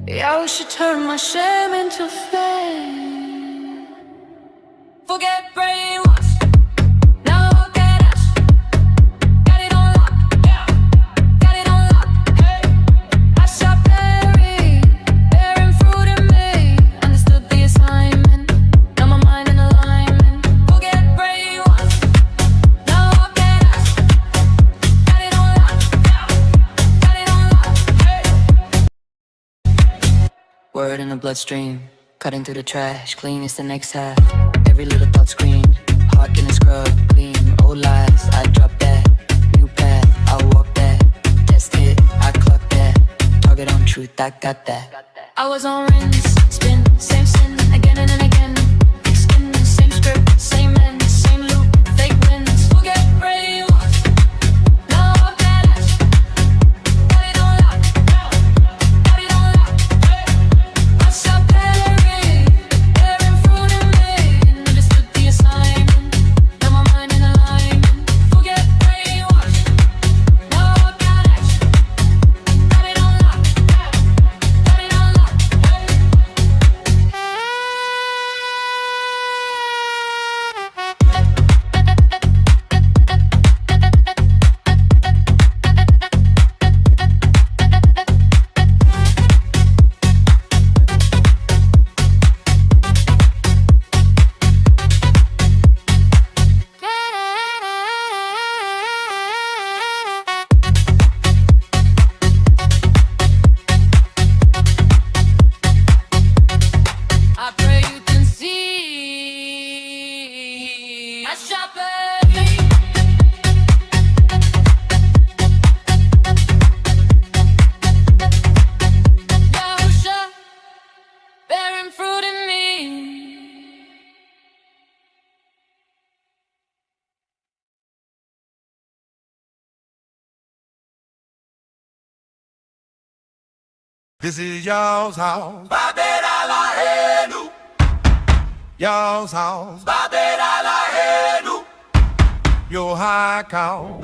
Yahusha turn my shame into fame. Forget brainwash. Now I cash. Got it on lock. Yeah. Got it on lock. Hey. I shot bearing fruit in me. Understood the assignment. Now my mind in alignment. Forget brainwash. Now I cash. Got it on lock. Yeah. Got it on lock. Hey. Word in the bloodstream. Cutting through the trash, clean is the next half. Every little thought screen, heart getting scrub, clean. Old lies, I drop that. New path, I walk that. Test hit, I clock that. Target on truth, I got that. I was on rinse, spin, same sin, again and again. Thick skin, same script, same end, same loop, fake wins. Forget brainwash. Now I'm cash. Got it on lock. Got it on lock. I shot bearing fruit in me. Understood the assignment. Now my mind in alignment. Forget brainwash. Now I got action. Got it on lock. Got it on lock. I pray you can see. I shop Yahusha, bearing fruit in me. This is y'all's house. Y'all's house. Your high cow.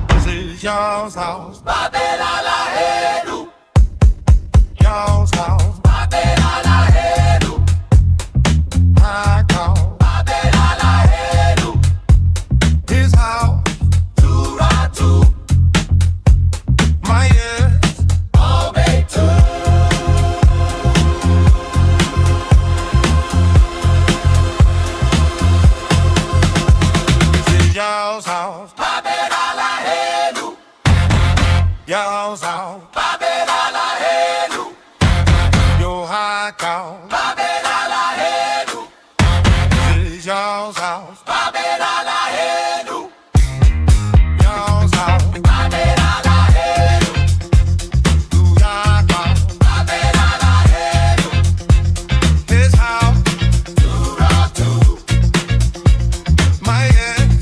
This is y'all's house. Y'all's house. High cow. His house. My ears. This is y'all's house. Y'all's house. Your high cow. This is y'all's house. Y'all's house. Do y'all house. His house. My ears.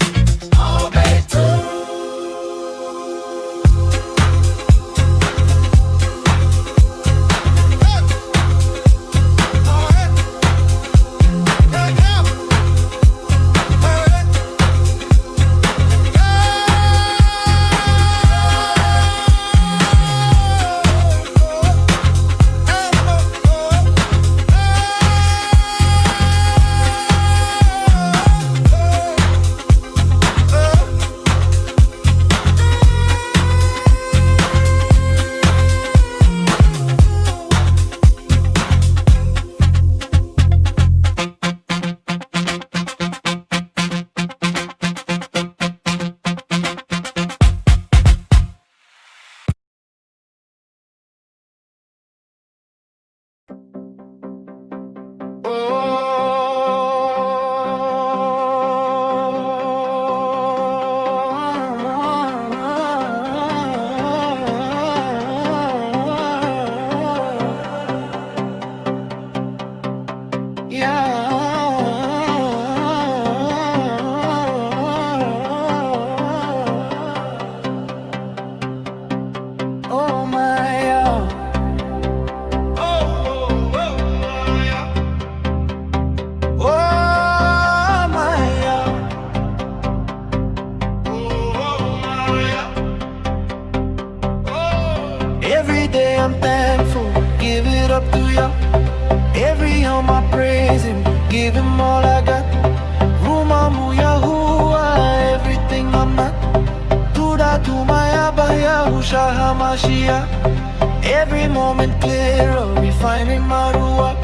Every day I'm thankful, give it up to Yah. Every yom I praise Him, give Him all I got. Rumamu Yahuwah, everything I'm not. Tuda to my Abba Yahusha Ha'Mashyach. Every moment clearer, refining my ruach.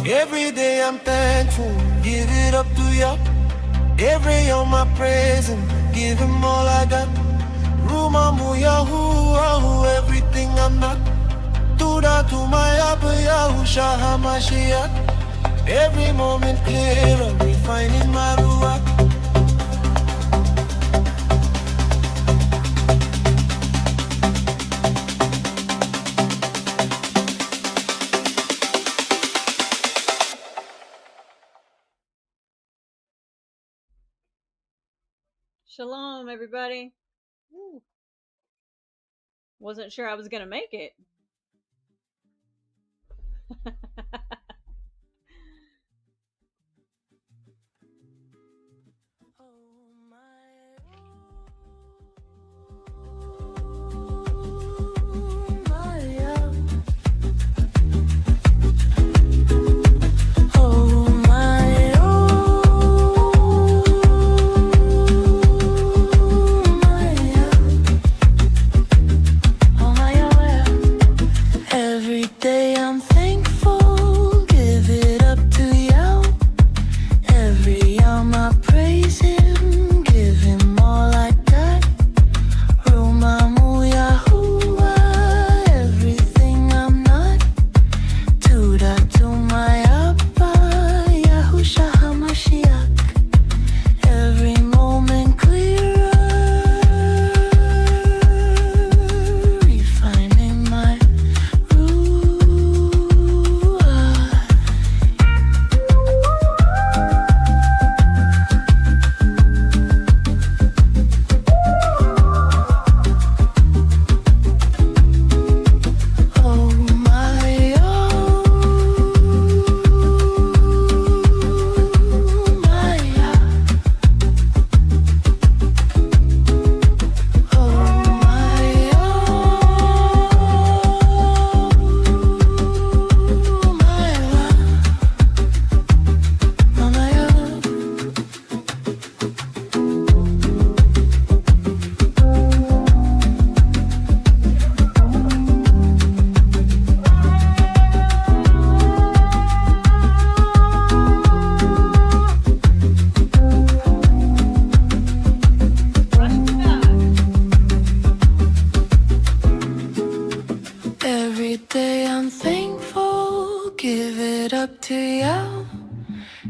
Every day I'm thankful, give it up to Yah. Every yom I praise Him, give Him all I got. Rumamu Yahuwah, everything I'm not. Tuda to my Abba Yahusha Ha'Mashyach. Every moment clearer, refining my ruach. Shalom, everybody. Woo. Wasn't sure I was going to make it.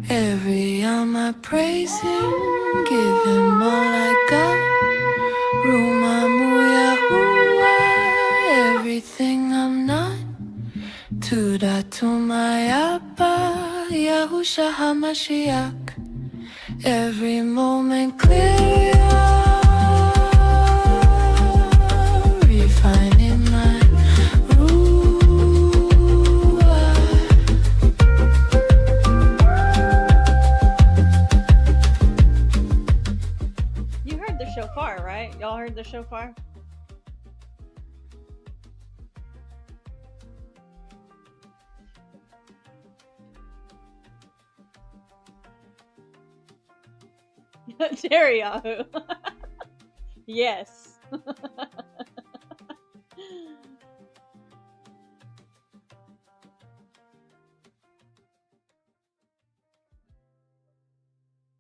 Every yom I praise Him, give Him all I got. Rumamu Yahuwah, everything I'm not. Tuda to my Abba, Yahusha Ha'Mashyach. Every moment clear, refining my shofar, right? Y'all heard the shofar? 𝕹𝖆𝖙𝖼. Yes.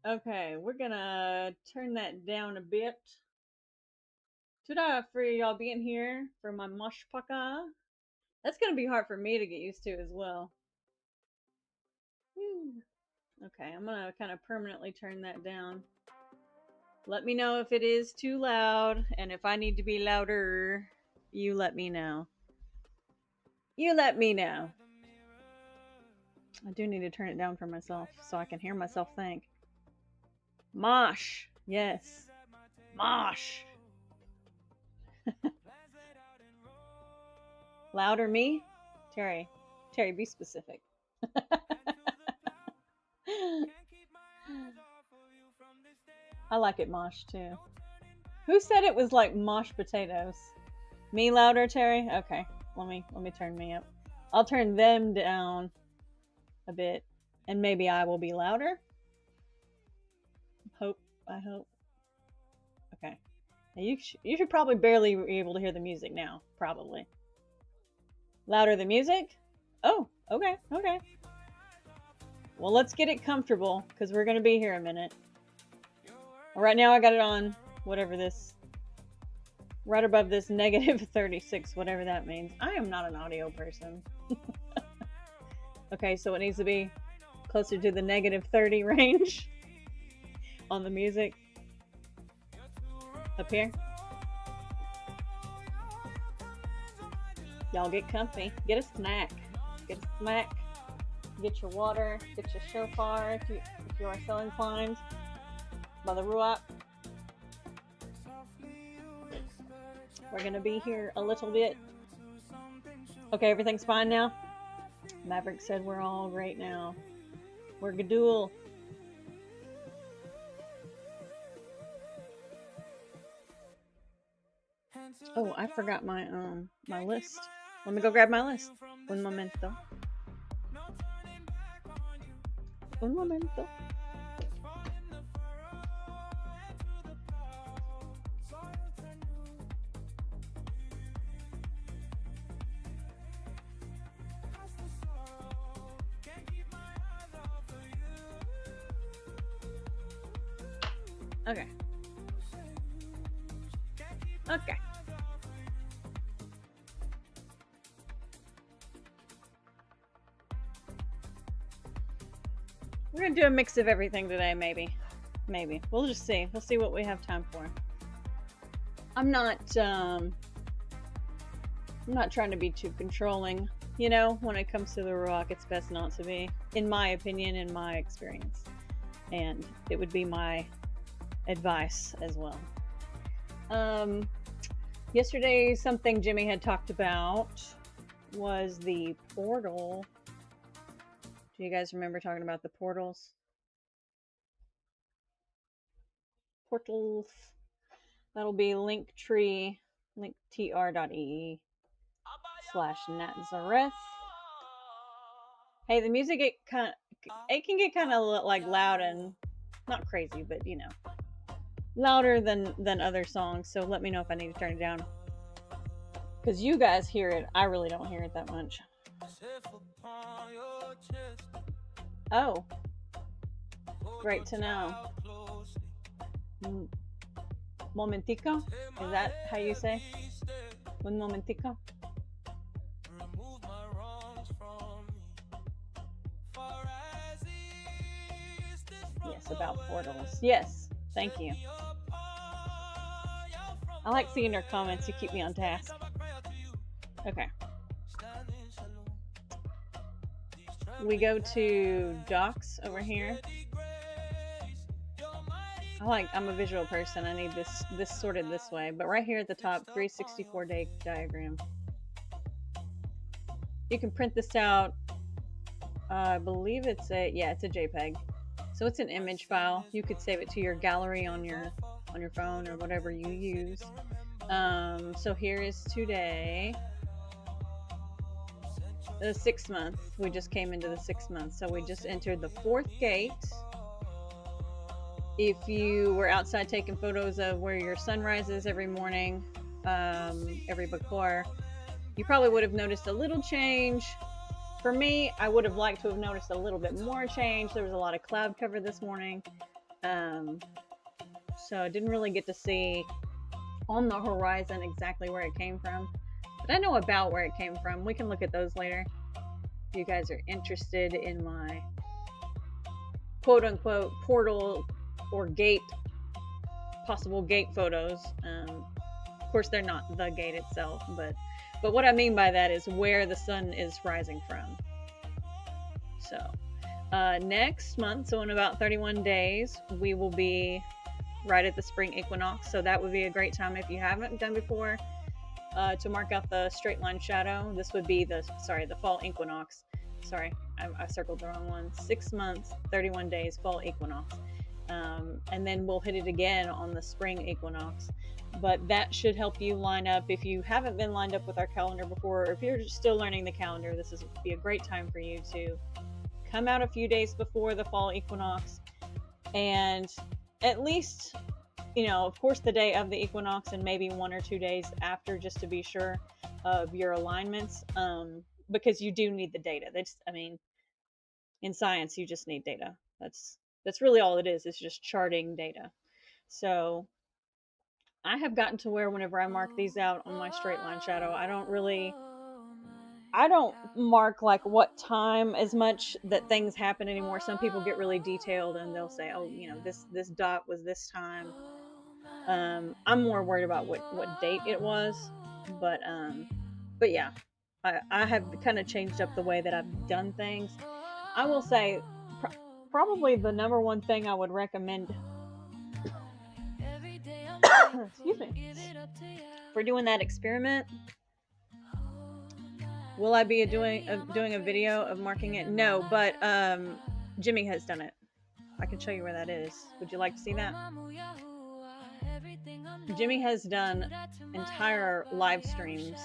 Okay, we're gonna turn that down a bit. Today for y'all being here for my mashpaka. That's gonna be hard for me to get used to as well. Whew. Okay, I'm gonna kind of permanently turn that down. Let me know if it is too loud, and if I need to be louder, you let me know. You let me know. I do need to turn it down for myself so I can hear myself think. Mosh. Yes. Mosh. Louder me? Terry, be specific. I like it mosh too. Who said it was like mosh potatoes? Me louder, Terry? Okay. Let me turn me up. I'll turn them down a bit, and maybe I will be louder. I hope. Okay. Now you should probably barely be able to hear the music now. Probably. Louder the music? Oh, okay. Well, let's get it comfortable, because we're going to be here a minute. Right now I got it on whatever this, right above this -36, whatever that means. I am not an audio person. Okay, so it needs to be closer to the -30 range on the music. Up here. Y'all get comfy. Get a snack. Get your water. Get your shofar if you are so inclined. By the Ruach. We're gonna be here a little bit. Okay, everything's fine now? Maverick said we're all great now. We're Gadul. Oh, I forgot my my list. Let me go grab my list. Un momento. Okay. We're gonna do a mix of everything today, maybe. We'll just see. We'll see what we have time for. I'm not trying to be too controlling. You know, when it comes to the Ruach, it's best not to be, in my opinion, in my experience. And it would be my advice as well. Yesterday, something Jimmy had talked about was the portal. Do you guys remember talking about the portals? Portals. That'll be linktr.ee /Nazareth. Hey, the music it can get kind of like loud and not crazy, but you know, louder than other songs. So let me know if I need to turn it down, because you guys hear it. I really don't hear it that much. Oh, great to know. Momentico? Is that how you say? Un momentico? Yes, about portals. Yes, thank you. I like seeing your comments. You keep me on task. Okay. We go to docs over here. I'm a visual person. I need this sorted this way. But right here at the top, 364-day diagram. You can print this out. I believe it's a JPEG. So it's an image file. You could save it to your gallery on your phone or whatever you use. So here is today, the 6th month. We just came into the 6th month. So we just entered the 4th gate. If you were outside taking photos of where your sun rises every morning, every Bakor, you probably would have noticed a little change. For me, I would have liked to have noticed a little bit more change. There was a lot of cloud cover this morning. So I didn't really get to see on the horizon exactly where it came from, but I know about where it came from. We can look at those later if you guys are interested in my quote unquote portal or gate, possible gate photos. Of course, they're not the gate itself, but what I mean by that is where the sun is rising from. So next month, so in about 31 days, we will be right at the spring equinox. So that would be a great time if you haven't done before to mark out the straight line shadow. This would be the fall equinox. Sorry, I circled the wrong one. 6 months, 31 days, fall equinox. And then we'll hit it again on the spring equinox. But that should help you line up. If you haven't been lined up with our calendar before, or if you're still learning the calendar, this would be a great time for you to come out a few days before the fall equinox, and at least, of course, the day of the equinox, and maybe 1 or 2 days after, just to be sure of your alignments, because you do need the data. In science, you just need data. That's really all it is. It's just charting data. So I have gotten to where whenever I mark these out on my straight line shadow, I don't mark like what time as much that things happen anymore. Some people get really detailed and they'll say, oh, this dot was this time. I'm more worried about what date it was, but yeah, I have kind of changed up the way that I've done things. I will say probably the number one thing I would recommend excuse me, for doing that experiment. Will I be doing a video of marking it? No, but Jimmy has done it. I can show you where that is. Would you like to see that? Jimmy has done entire live streams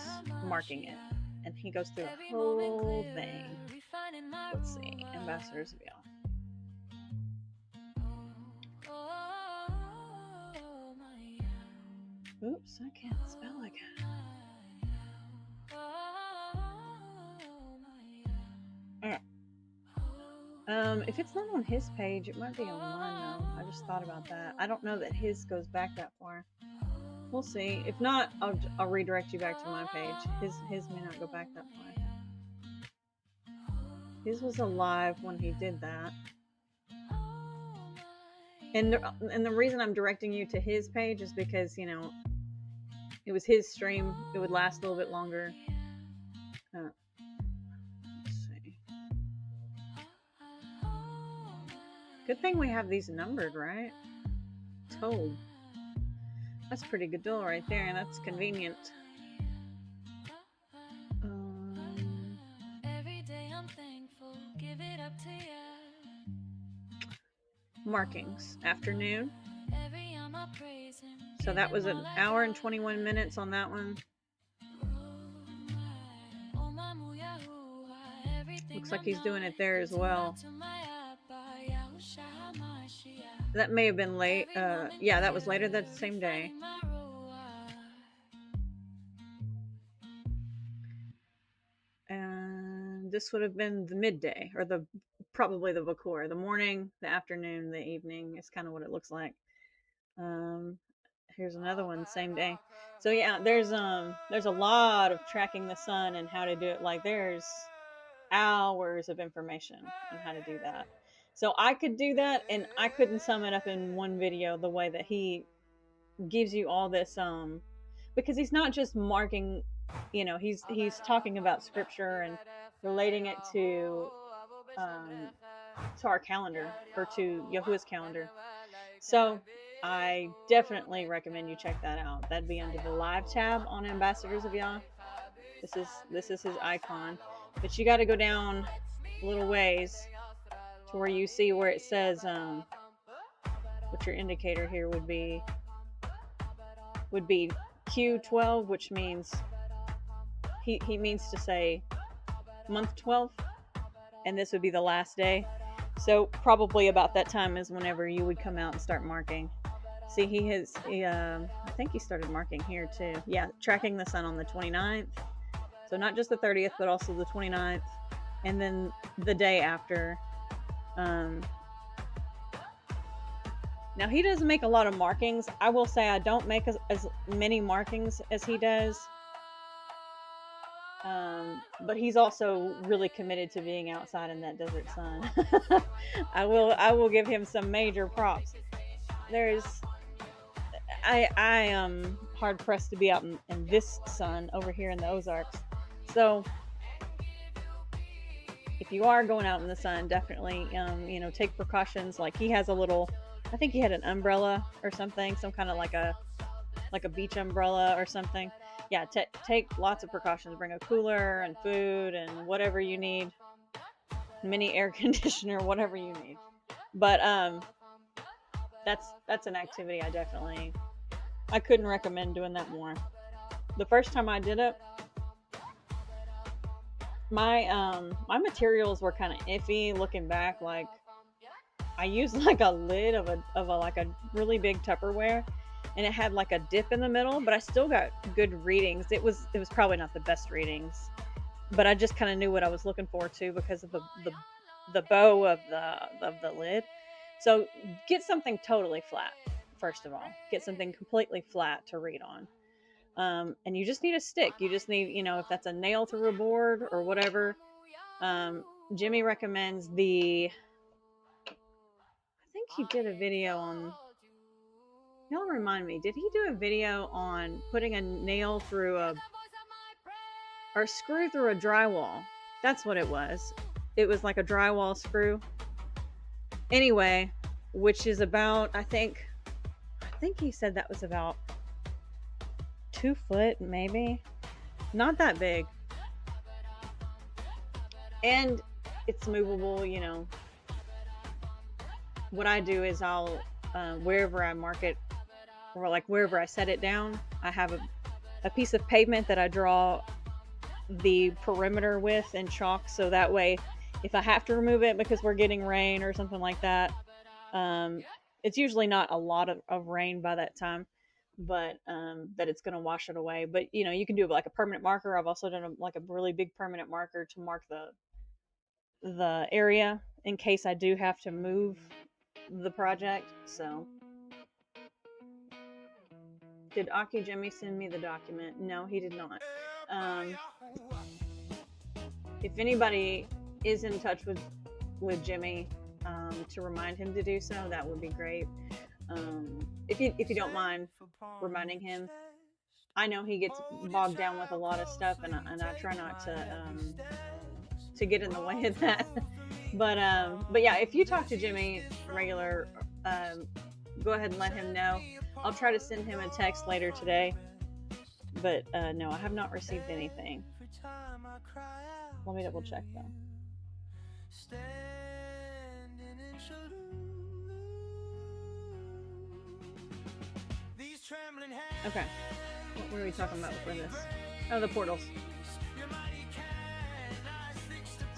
marking it, and he goes through the whole thing. Let's see, Ambassadors of Yah. Oops, I can't spell again. If it's not on his page, it might be on mine though. I just thought about that. I don't know that his goes back that far. We'll see. If not, I'll redirect you back to my page. His may not go back that far. His was alive when he did that. And the reason I'm directing you to his page is because, it was his stream. It would last a little bit longer. Let's see. Good thing we have these numbered, right? Told. That's pretty good deal right there, and that's convenient. Markings. Afternoon. So that was 1 hour and 21 minutes on that one. Looks like he's doing it there as well. That may have been late. Yeah, that was later that same day. And this would have been the midday, or probably the Vakur. The morning, the afternoon, the evening is kind of what it looks like. Here's another one, same day. So yeah, there's a lot of tracking the sun and how to do it. Like, there's hours of information on how to do that. So I could do that, and I couldn't sum it up in one video the way that he gives you all this, because he's not just marking, he's talking about scripture and relating it to our calendar, or to Yahuwah's calendar. So I definitely recommend you check that out. That'd be under the live tab on Ambassadors of Yah. This is his icon, but you got to go down a little ways to where you see where it says what your indicator here would be Q12, which means he means to say month 12, and this would be the last day. So probably about that time is whenever you would come out and start marking. See, I think he started marking here too. Yeah, tracking the sun on the 29th. So not just the 30th, but also the 29th. And then the day after, Now, he doesn't make a lot of markings. I will say I don't make as many markings as he does. But he's also really committed to being outside in that desert sun. I will give him some major props. I am hard pressed to be out in this sun over here in the Ozarks. So if you are going out in the sun, definitely take precautions. Like, he has a little, I think he had an umbrella or something, some kind of like a beach umbrella or something. Yeah, take lots of precautions. Bring a cooler and food and whatever you need, mini air conditioner, whatever you need. But that's an activity I couldn't recommend doing that more. The first time I did it, my materials were kind of iffy looking back. Like, I used like a lid of a really big Tupperware, and it had like a dip in the middle, but I still got good readings. It was probably not the best readings, but I just kind of knew what I was looking for too because of the bow of the lid. So get something totally flat. First of all, get something completely flat to read on. And you just need a stick. You just need, if that's a nail through a board or whatever. Jimmy recommends I think he did a video on, y'all remind me, did he do a video on putting a nail through or screw through a drywall? That's what it was. It was like a drywall screw. Anyway, which is about, I think he said that was about 2 foot, maybe. Not that big. And it's movable, What I do is I'll, wherever I mark it, or like wherever I set it down, I have a piece of pavement that I draw the perimeter with in chalk, so that way if I have to remove it because we're getting rain or something like that, it's usually not a lot of rain by that time, but that it's going to wash it away. But you can do like a permanent marker. I've also done like a really big permanent marker to mark the area in case I do have to move the project. So did Aki Jimmy send me the document? No, he did not. If anybody is in touch with Jimmy, to remind him to do so, that would be great. If you don't mind reminding him. I know he gets bogged down with a lot of stuff, and I try not to get in the way of that. But yeah, if you talk to Jimmy regular, go ahead and let him know. I'll try to send him a text later today. But no, I have not received anything. Let me double check though. Okay. What were we talking about before this? Oh, the portals.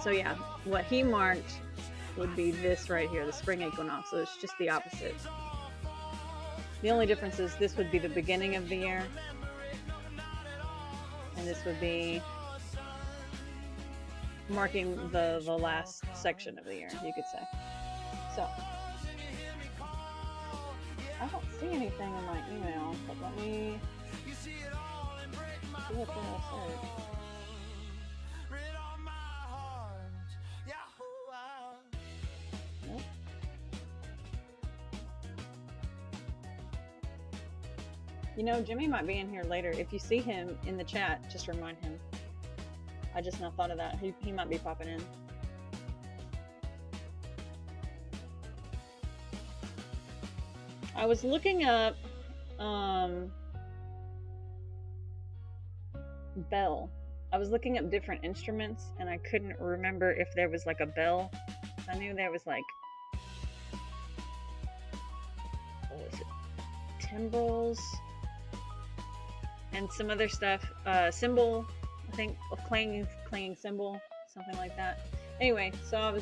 So yeah, what he marked would be this right here, the spring equinox. So it's just the opposite. The only difference is this would be the beginning of the year, and this would be marking the last section of the year, you could say. So I don't see anything in my email, but let me see what they'll say. Nope. Jimmy might be in here later. If you see him in the chat, just remind him. I just now thought of that. He might be popping in. I was looking up bell. I was looking up different instruments, and I couldn't remember if there was like a bell. I knew there was like, what was it? Timbrels and some other stuff. Cymbal, I think, a clanging cymbal, something like that. Anyway, so I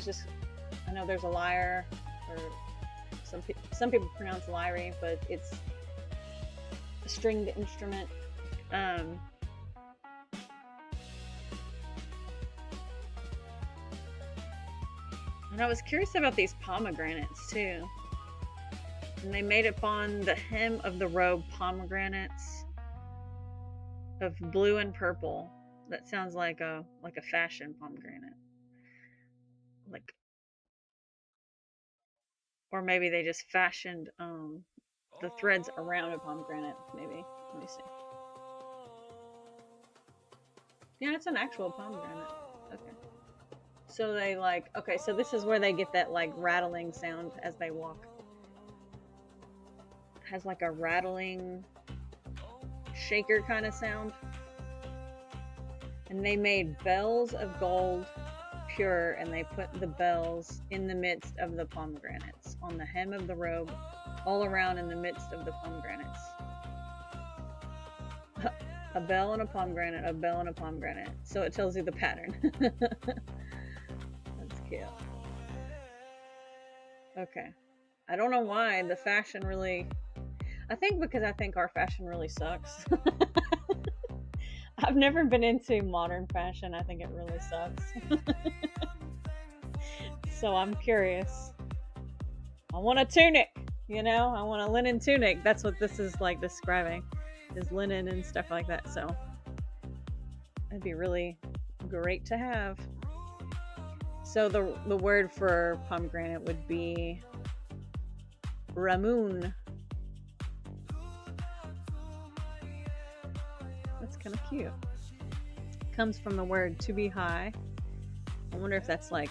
know there's a lyre, or some people pronounce lyre, but it's a stringed instrument. And I was curious about these pomegranates too. And they made upon the hem of the robe pomegranates of blue and purple. That sounds like a fashion pomegranate. Like, or maybe they just fashioned the threads around a pomegranate, maybe. Let me see. Yeah, it's an actual pomegranate. Okay. So they like, okay, so this is where they get that like rattling sound as they walk. It has like a rattling shaker kind of sound. And they made bells of gold pure, and they put the bells in the midst of the pomegranates, on the hem of the robe, all around in the midst of the pomegranates. A bell and a pomegranate, a bell and a pomegranate. So it tells you the pattern. That's cute. Okay. I don't know why the fashion really... I think because I think our fashion really sucks. I've never been into modern fashion. I think it really sucks. So I'm curious. I want a tunic, you know? I want a linen tunic. That's what this is like describing, is linen and stuff like that. So it'd be really great to have. So the word for pomegranate would be ramun. That's kind of cute. Comes from the word to be high. I wonder if that's like...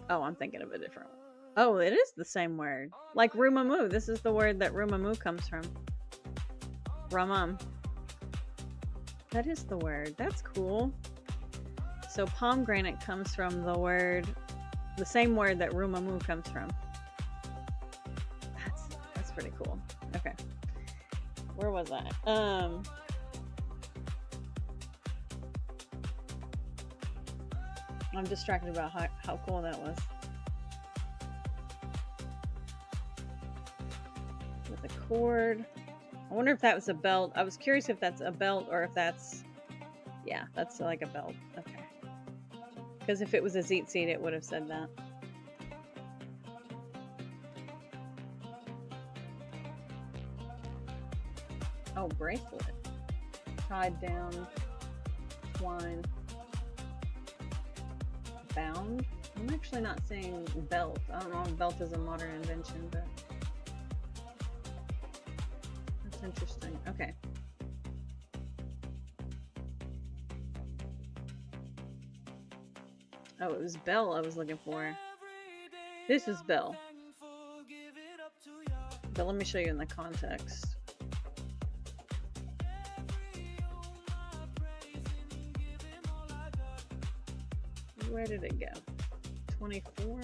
Oh, I'm thinking of a different one. Oh, it is the same word. Like rumamu. This is the word that rumamu comes from. Ramam. That is the word. That's cool. So pomegranate comes from the word, the same word that rumamu comes from. That's pretty cool. Okay. Where was I? I'm distracted about how cool that was. With a cord. I wonder if that was a belt. I was curious if that's a belt or if that's... Yeah, that's like a belt. Okay. Because if it was a tzitzit, it would have said that. Oh, bracelet. Tied down. Twine. Bound? I'm actually not saying belt. I don't know if belt is a modern invention, but that's interesting. Okay. Oh, it was bell I was looking for. This is bell. But let me show you in the context. Where did it go? 24?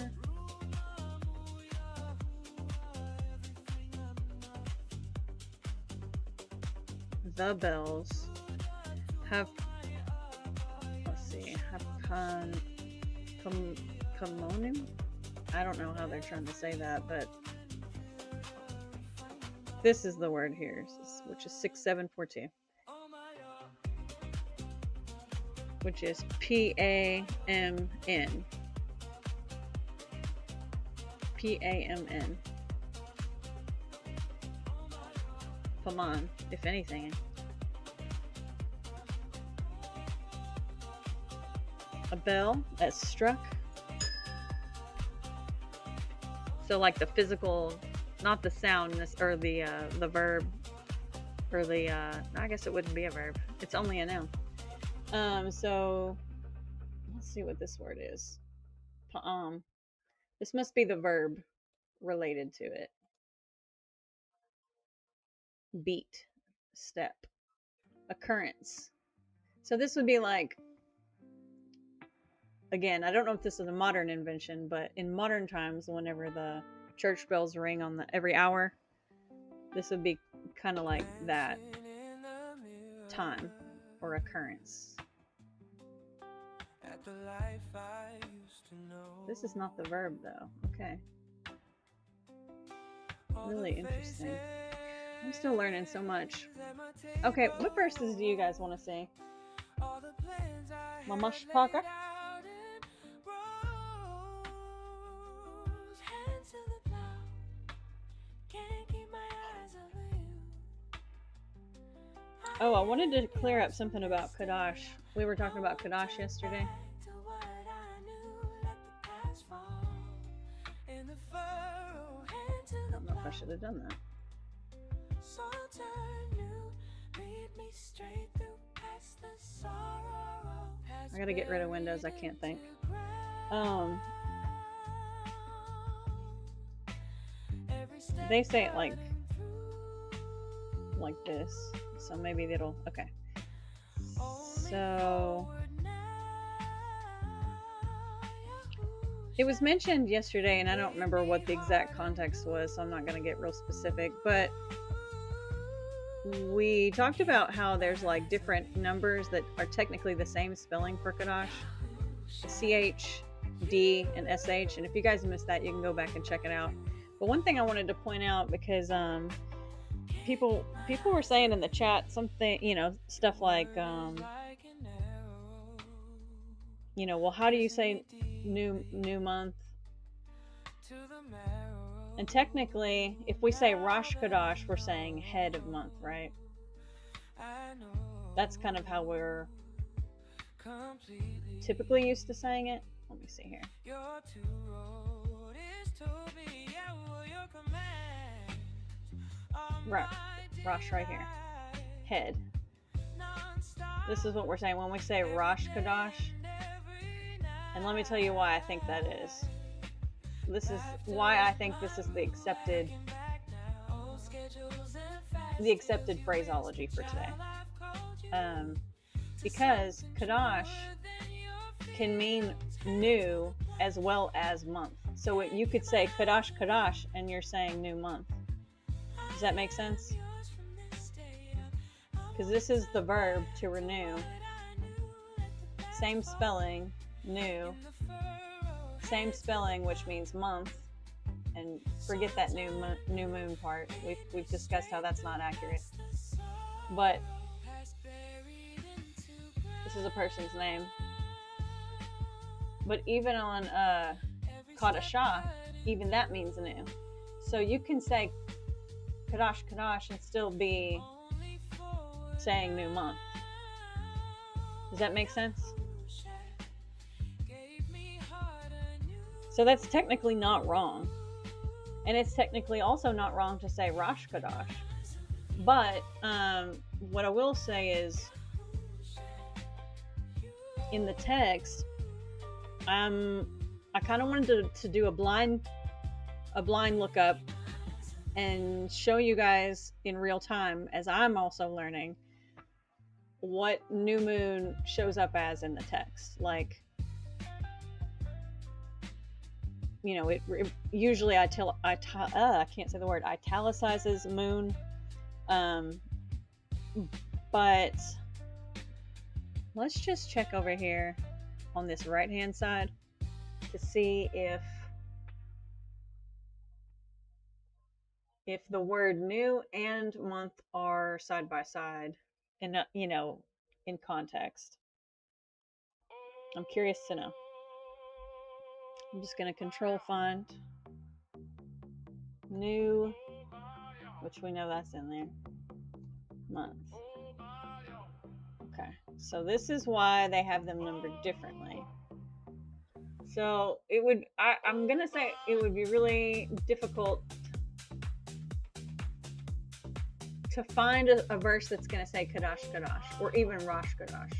The bells have, let's see, have kamonim? I don't know how they're trying to say that, but this is the word here, which is 6742. Which is P-A-M-N. P-A-M-N. Paman, if anything. A bell that struck. So like the physical, not the sound, or the verb, or the, I guess it wouldn't be a verb. It's only a noun. So let's see what this word is. This must be the verb related to it. Beat, step, occurrence. So this would be like, again, I don't know if this is a modern invention, but in modern times, whenever the church bells ring on every hour, this would be kind of like that time or occurrence. This is not the verb though. Okay. Really interesting. I'm still learning so much. Okay, what verses do you guys want to see? Mamash Parker? Oh, I wanted to clear up something about Kadash. We were talking about Kadash yesterday. I don't know if I should have done that. I gotta get rid of Windows. I can't think. They say it like this, so maybe it'll. Okay. So it was mentioned yesterday, and I don't remember what the exact context was, so I'm not going to get real specific, but we talked about how there's like different numbers that are technically the same spelling for Kadash, CH, D, and SH, and if you guys missed that, you can go back and check it out. But one thing I wanted to point out, because people were saying in the chat something, you know, stuff like, you know, well, how do you say new month? And technically, if we say Rosh Chodesh, we're saying head of month, right? That's kind of how we're typically used to saying it. Let me see here. Right, Rosh right here. Head. This is what we're saying when we say Rosh Chodesh. And let me tell you why I think that is. This is why I think this is the accepted phraseology for today. Because Kadash can mean new as well as month. So you could say Kadash Kadash and you're saying new month. Does that make sense? Because this is the verb to renew. Same spelling, new. Same spelling, which means month. And forget that new moon part. We've discussed how that's not accurate. But this is a person's name. But even on Kadashah, even that means new. So you can say Kadash Kadash and still be saying new month. Does that make sense? So that's technically not wrong. And it's technically also not wrong to say Rosh Chodesh. But what I will say is, in the text, I kind of wanted to do a blind lookup and show you guys in real time, as I'm also learning, what new moon shows up as in the text. Like, you know, it usually I can't say the word, italicizes moon, but let's just check over here on this right hand side to see if the word new and month are side by side and, you know, in context. I'm curious to know. I'm just going to control find new, which we know that's in there, month. Okay, so this is why they have them numbered differently. So it would, I'm going to say it would be really difficult to find a verse that's going to say Kadash Kadash or even Rosh Kadash.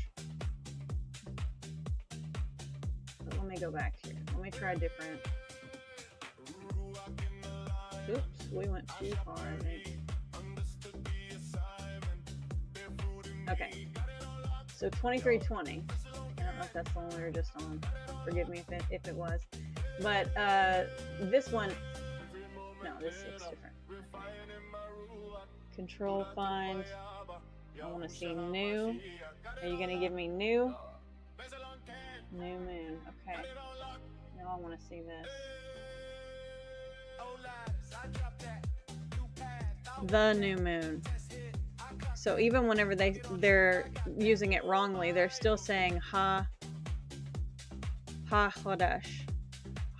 But let me go back here. Let me try different. Oops, we went too far, I think. Okay, so 2320. I don't know if that's the one we were just on. Forgive me if it was. But this one, no, this looks different. Control find. I want to see new. Are you going to give me new? New moon. Okay. Now I want to see this. The new moon. So even whenever they're using it wrongly, they're still saying Ha Chodesh.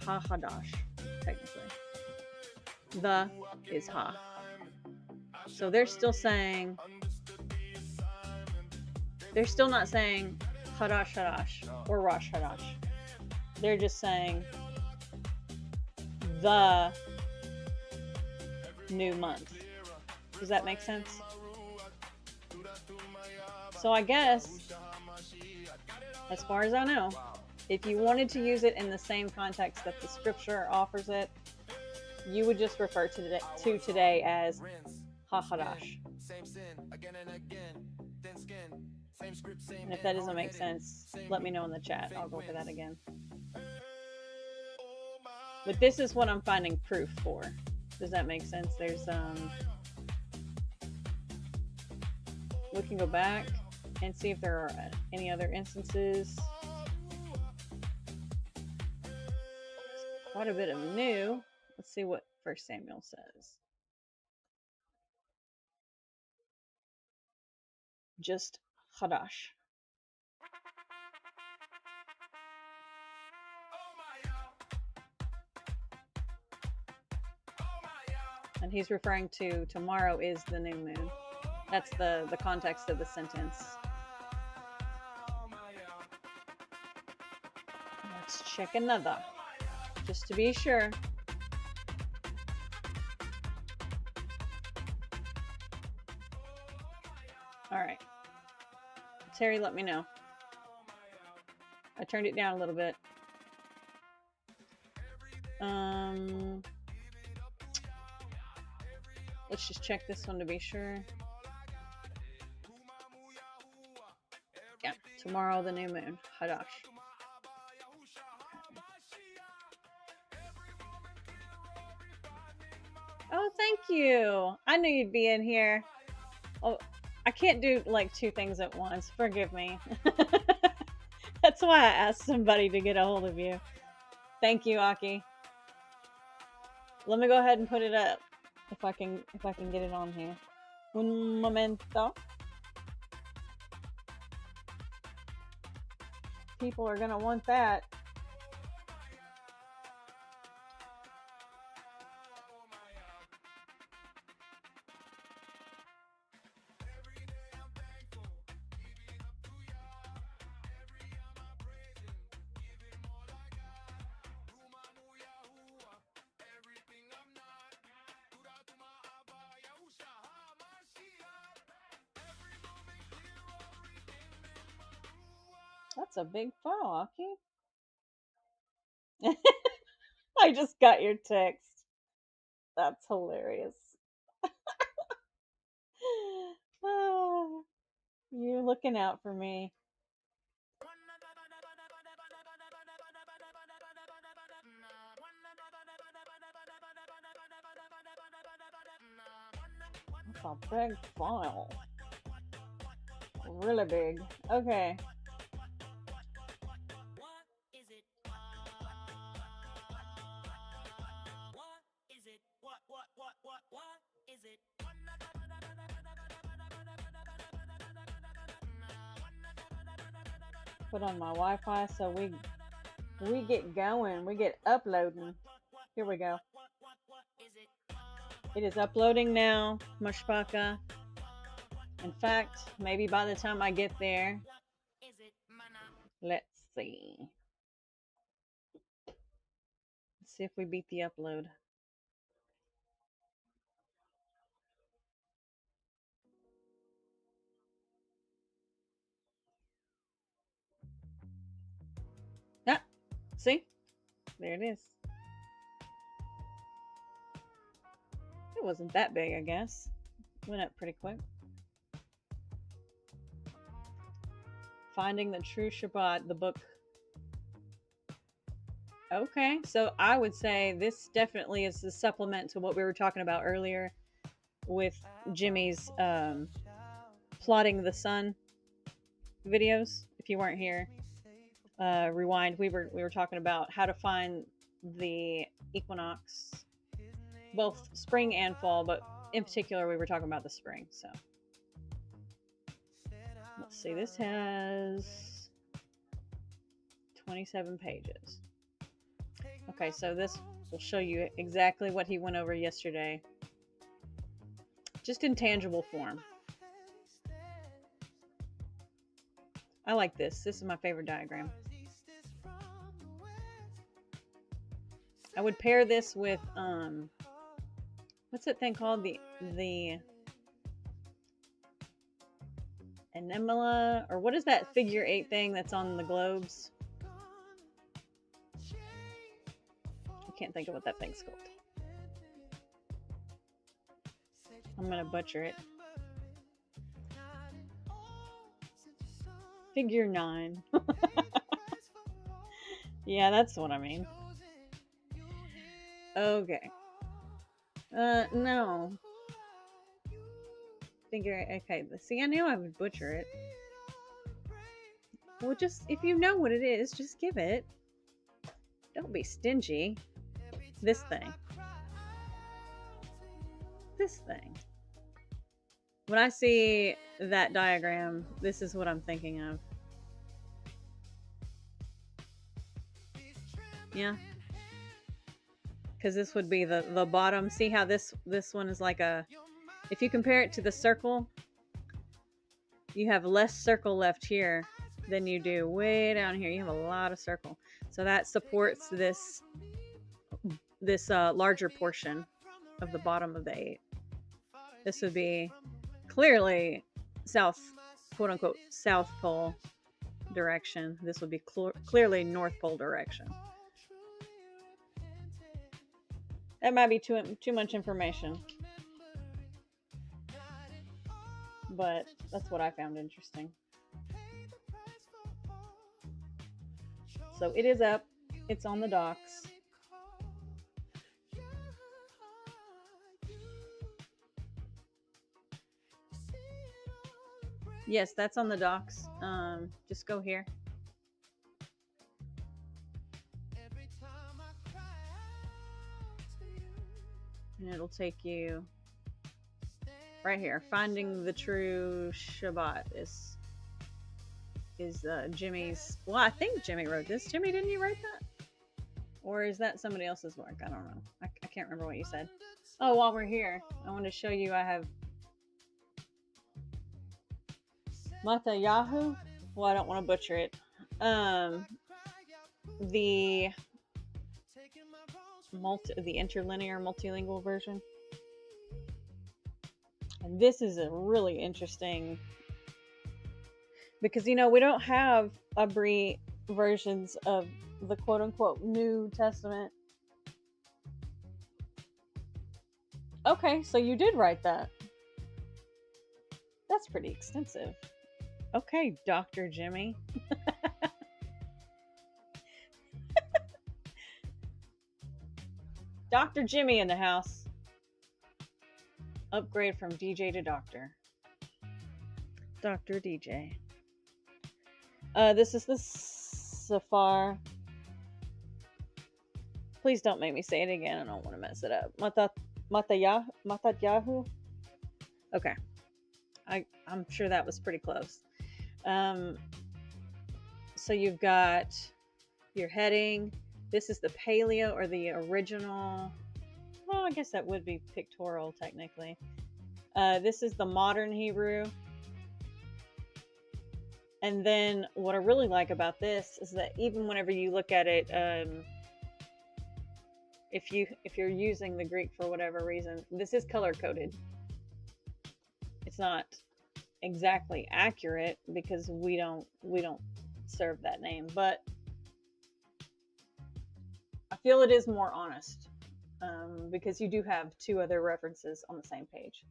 Ha Chodesh, technically. The is Ha. So they're still saying They're still not saying Chadash Chadash or Rosh Chadash. They're just saying the new month. Does that make sense? So I guess, as far as I know, if you wanted to use it in the same context that the scripture offers it, you would just refer to today as HaChadash. And if that doesn't make sense, let me know in the chat. I'll go over that again. But this is what I'm finding proof for. Does that make sense? There's we can go back and see if there are any other instances. Quite a bit of new. Let's see what 1 Samuel says. Just Chadash. And he's referring to tomorrow is the new moon. That's the context of the sentence. Let's check another, just to be sure. All right. Terry, let me know. I turned it down a little bit. Let's just check this one to be sure. Yeah, tomorrow the new moon, Hadash. Oh, thank you. I knew you'd be in here. Oh, I can't do like two things at once. Forgive me. That's why I asked somebody to get a hold of you. Thank you, Aki. Let me go ahead and put it up if I can get it on here. Un momento. People are gonna want that. That's a big file, Aki. I just got your text. That's hilarious. Oh, you're looking out for me. That's a big file. Really big. Okay. Put on my Wi-Fi so we get going. We get uploading. Here we go. It is uploading now, Mashpaka. In fact, maybe by the time I get there, let's see. Let's see if we beat the upload. Ah, see? There it is. It wasn't that big, I guess. Went up pretty quick. Finding the True Shabbat, the book. Okay, so I would say this definitely is the supplement to what we were talking about earlier with Jimmy's plotting the sun videos. If you weren't here, rewind. We were talking about how to find the equinox, both spring and fall, but in particular we were talking about the spring. So let's see, this has 27 pages. Okay, so this will show you exactly what he went over yesterday, just in tangible form. I like this. This is my favorite diagram. I would pair this with what's that thing called? The anemala, or what is that figure 8 thing that's on the globes? I can't think of what that thing's called. I'm gonna butcher it. Figure 9. Yeah, that's what I mean. Okay. No. Figure, okay. See, I knew I would butcher it. Well, just, if you know what it is, just give it. Don't be stingy. This thing. This thing. When I see that diagram, this is what I'm thinking of. Yeah. Because this would be the bottom. See how this one is like a... If you compare it to the circle, you have less circle left here than you do way down here. You have a lot of circle. So that supports this larger portion of the bottom of the 8. This would be clearly south, quote unquote, South Pole direction. This would be clearly North Pole direction. That might be too much information, but that's what I found interesting. So it is up. It's on the docks. Yes, that's on the docks. Just go here. And it'll take you right here. Finding the True Shabbat is Jimmy's. Well, I think Jimmy wrote this. Jimmy, didn't you write that? Or is that somebody else's work? I don't know. I can't remember what you said. Oh, while we're here, I want to show you I have 𝕹𝖆𝖙𝖟𝖆. Well, I don't want to butcher it. The interlinear multilingual version. And this is a really interesting, because, you know, we don't have Abri versions of the quote-unquote New Testament. Okay, so you did write that. That's pretty extensive. Okay, Dr. Jimmy. Dr. Jimmy in the house. Upgrade from DJ to doctor. Dr. DJ. This is the Safar. Please don't make me say it again. I don't want to mess it up. 𝕹𝖆𝖙𝖟𝖆. Okay. I'm sure that was pretty close. So you've got your heading. This is the paleo, or the original. Well, I guess that would be pictorial technically. This is the modern Hebrew. And then what I really like about this is that even whenever you look at it, if you're using the Greek for whatever reason, this is color coded. It's not exactly accurate because we don't serve that name, but I feel it is more honest, because you do have 2 other references on the same page.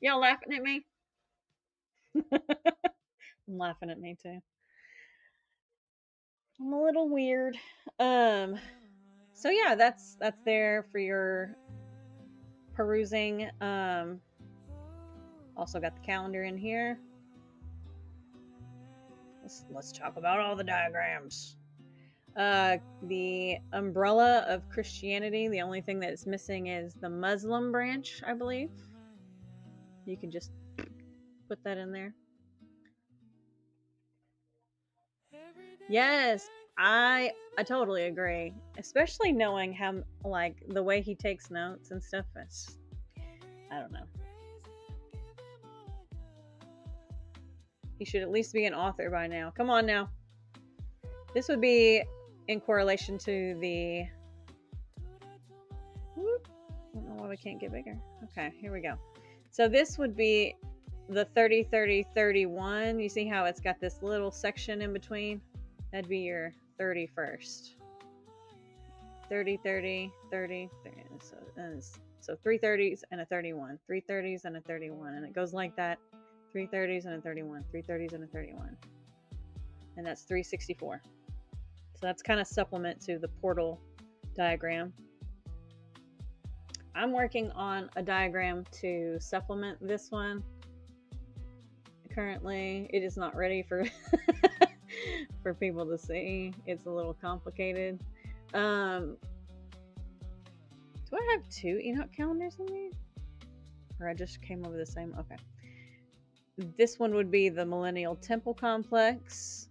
Y'all laughing at me? I'm laughing at me too. I'm a little weird. So yeah, that's there for your perusing. Also got the calendar in here. Let's talk about all the diagrams. The umbrella of Christianity. The only thing that is missing is the Muslim branch, I believe. You can just put that in there. Yes, I totally agree. Especially knowing how, like, the way he takes notes and stuff. I don't know. You should at least be an author by now. Come on now. This would be in correlation to the... Whoop. I don't know why we can't get bigger. Okay, here we go. So this would be the 30, 30, 31. You see how it's got this little section in between? That'd be your 31st. 30, 30, 30, 30. So 3 30s and a 31. 3 30s and a 31. And it goes like that. 3 30s and a 31. 3 30s and a 31. And that's 364. So that's kind of supplement to the portal diagram. I'm working on a diagram to supplement this one. Currently, it is not ready for for people to see. It's a little complicated. Do I have 2 Enoch calendars in there? Or I just came over the same? Okay. This one would be the Millennial Temple Complex,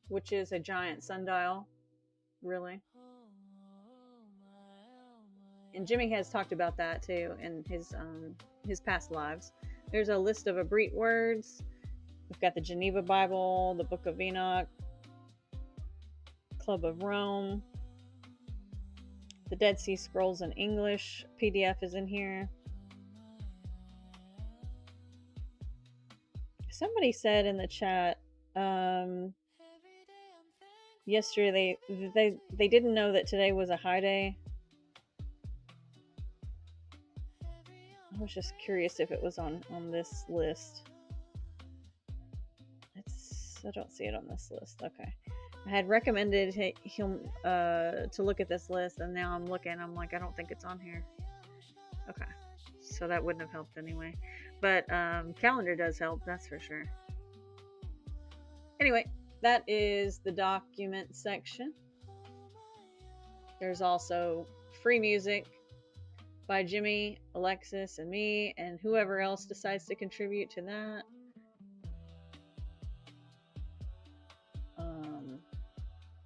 which is a giant sundial, really. And Jimmy has talked about that too in his past lives. There's a list of Abrit words. We've got the Geneva Bible, the Book of Enoch, Club of Rome, the Dead Sea Scrolls in English PDF is in here. Somebody said in the chat yesterday they didn't know that today was a high day. I was just curious if it was on this list. I don't see it on this list. Okay. I had recommended him to look at this list, and now I'm looking. I'm like, I don't think it's on here. Okay. So that wouldn't have helped anyway. But calendar does help, that's for sure. Anyway, that is the document section. There's also free music by Jimmy, Alexis, and me, and whoever else decides to contribute to that.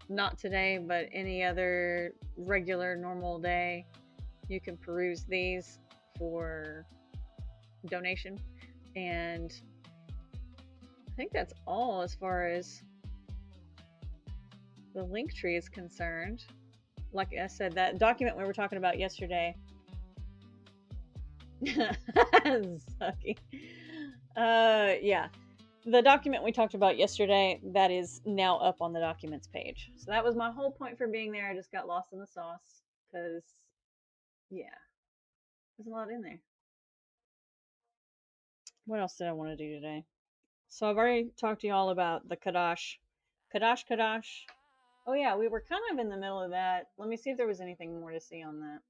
Not today, but any other regular, normal day, you can peruse these for donation. And I think that's all as far as the link tree is concerned. Like I said, that document we were talking about yesterday. Sucky. Yeah. The document we talked about yesterday, that is now up on the documents page. So that was my whole point for being there. I just got lost in the sauce because, yeah, there's a lot in there. What else did I want to do today? So I've already talked to you all about the Kadash. Kadash. Oh yeah, we were kind of in the middle of that. Let me see if there was anything more to see on that.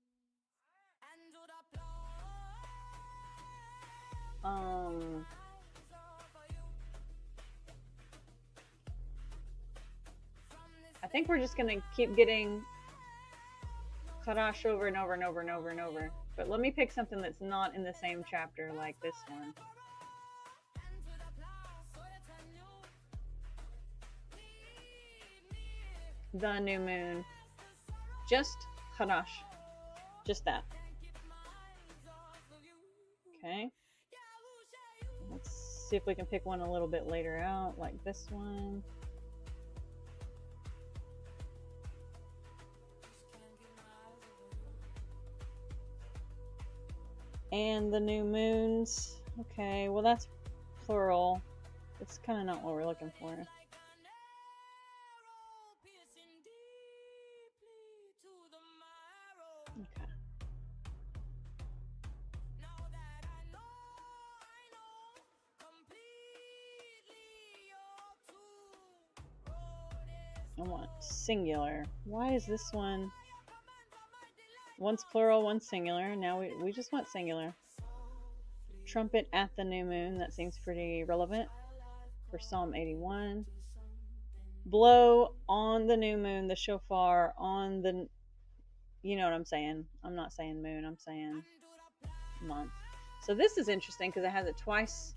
I think we're just going to keep getting Kadash over and over and over and over and over. But let me pick something that's not in the same chapter like this one. The new moon. Just Kadash. Just that. Okay. Let's see if we can pick one a little bit later out, like this one. And the new moons. Okay, well that's plural. It's kind of not what we're looking for. Okay. I want singular. Why is this one? One's plural, one's singular. Now we just want singular. Trumpet at the new moon. That seems pretty relevant for Psalm 81. Blow on the new moon, the shofar on the... You know what I'm saying. I'm not saying moon, I'm saying month. So this is interesting because it has it twice.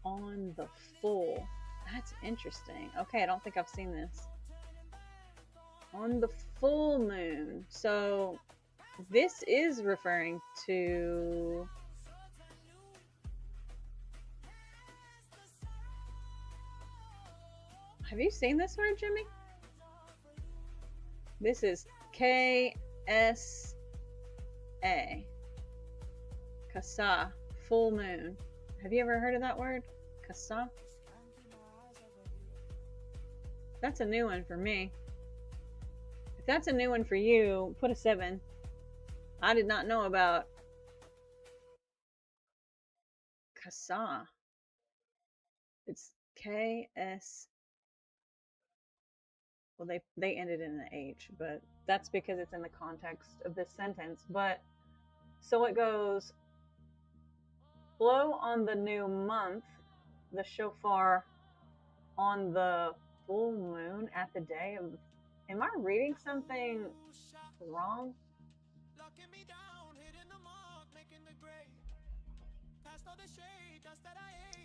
On the full. That's interesting. Okay, I don't think I've seen this. On the full moon. So this is referring to have you seen this word, Jimmy? This is KSA. Kasa, full moon. Have you ever heard of that word? Kasa? That's a new one for me. If that's a new one for you, put a 7. I did not know about Kasa. It's KS. Well, they ended in an H, but that's because it's in the context of this sentence. But so it goes, blow on the new month, the shofar on the full moon at the day of. Am I reading something wrong?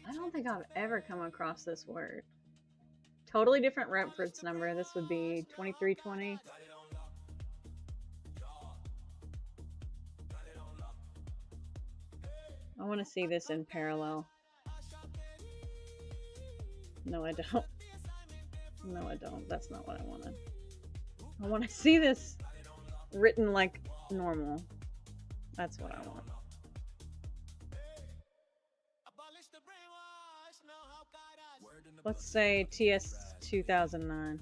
I don't think I've ever come across this word. Totally different reference number. This would be 2320. I want to see this in parallel. No, I don't. No, I don't. That's not what I wanted. I want to see this written like normal. That's what I want. Let's say TS 2009.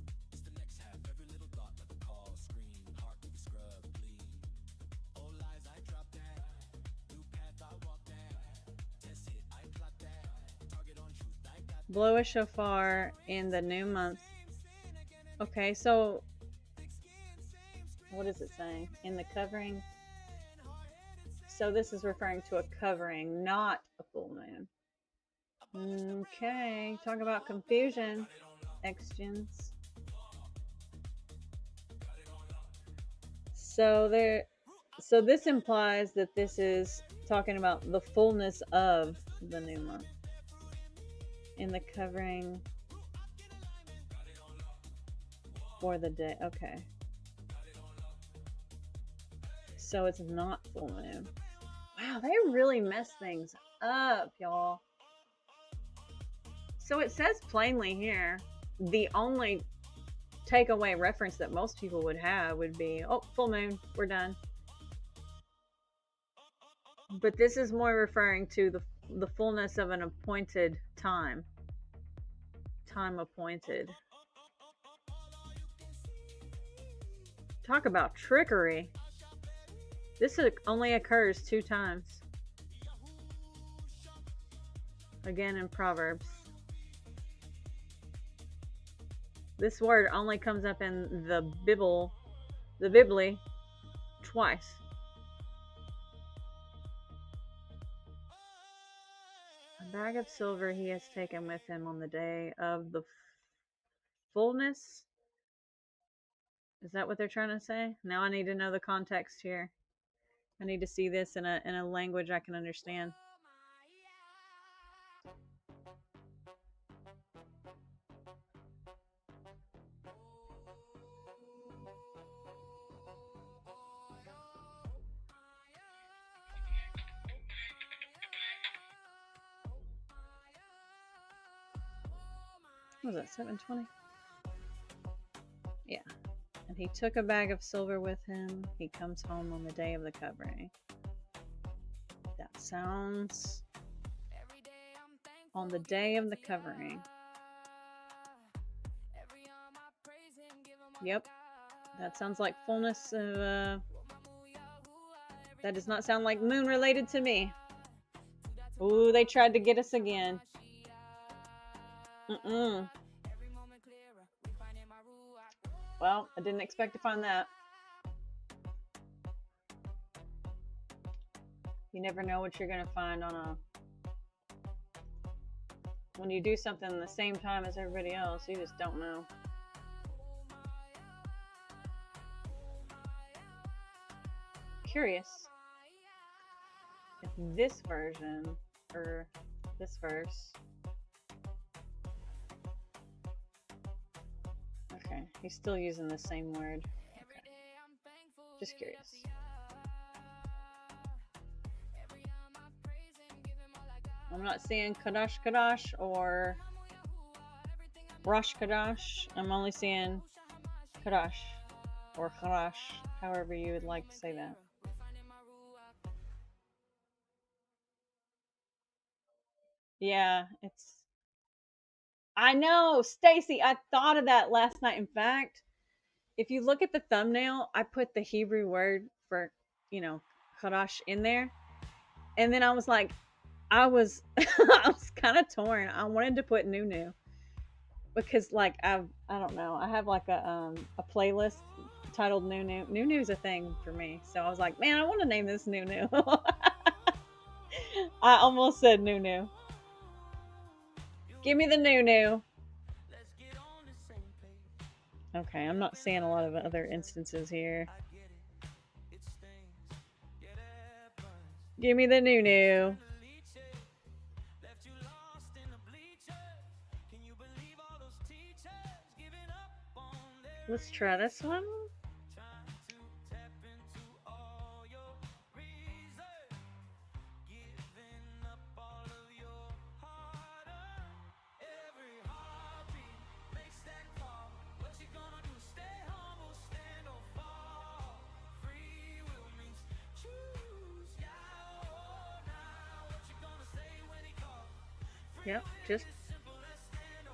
Blow a shofar in the new month. Okay, so what is it saying? In the covering? So this is referring to a covering, not a full moon. Okay, talk about confusion, X-Gens. So this implies that this is talking about the fullness of the new month. In the covering for the day. Okay. So it's not full moon. Wow, they really mess things up, y'all. So it says plainly here, the only takeaway reference that most people would have would be, oh, full moon, we're done. But this is more referring to the fullness of an appointed time. Time appointed. Talk about trickery. This only occurs 2 times. Again in Proverbs. This word only comes up in the Bible, twice. A bag of silver he has taken with him on the day of the fullness. Is that what they're trying to say? Now I need to know the context here. I need to see this in a language I can understand. What was that, 720? Yeah. And he took a bag of silver with him. He comes home on the day of the covering. That sounds... On the day of the covering. Yep. That sounds like fullness of... That does not sound like moon related to me. Ooh, they tried to get us again. Well, I didn't expect to find that. You never know what you're going to find on a... When you do something the same time as everybody else, you just don't know. Curious if this version, or this verse... Okay, he's still using the same word. Okay. Just curious. I'm not seeing Kadash or Rosh Chadash. I'm only seeing Kadash or Chadash, however you would like to say that. Yeah, it's. I know, Stacy. I thought of that last night. In fact, if you look at the thumbnail, I put the Hebrew word for, Kadash in there, and then I was like, I was kind of torn. I wanted to put Nunu because, like, I don't know, I have like a playlist titled Nunu. Nunu's a thing for me, so I was like, man, I want to name this Nunu. I almost said Nunu. Give me the Nunu. Okay, I'm not seeing a lot of other instances here. Give me the Nunu. Let's try this one. Yep, just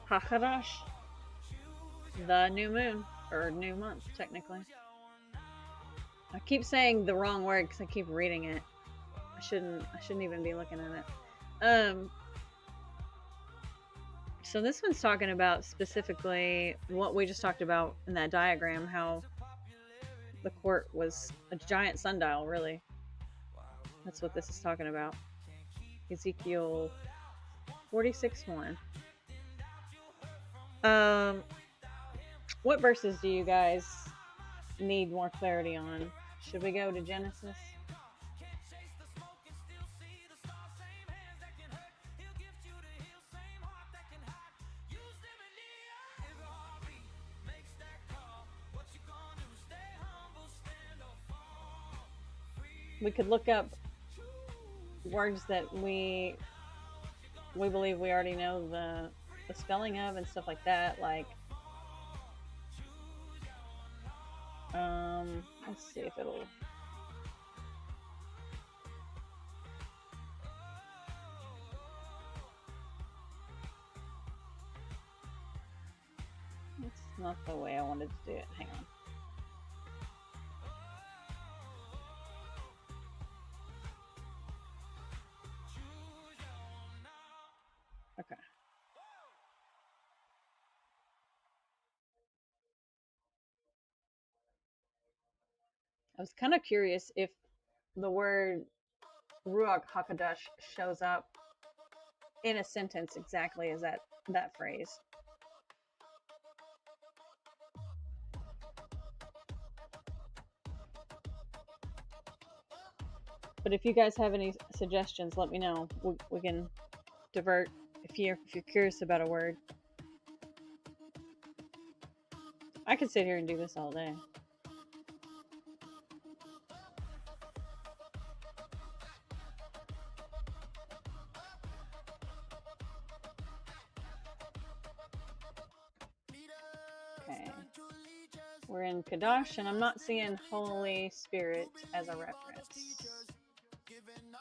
HaChadash, the new moon, or new month, technically. I keep saying the wrong word because I keep reading it. I shouldn't even be looking at it. So this one's talking about specifically what we just talked about in that diagram, how the court was a giant sundial, really. That's what this is talking about. Ezekiel 46:1. What verses do you guys need more clarity on? Should we go to Genesis? We could look up words that we believe we already know the spelling of and stuff like that. Like, let's see if it'll. It's not the way I wanted to do it. Hang on. Okay. I was kind of curious if the word Ruach HaKodesh shows up in a sentence exactly as that phrase. But if you guys have any suggestions, let me know. We can divert if you're curious about a word. I could sit here and do this all day. Okay. We're in Kadash, and I'm not seeing Holy Spirit as a reference.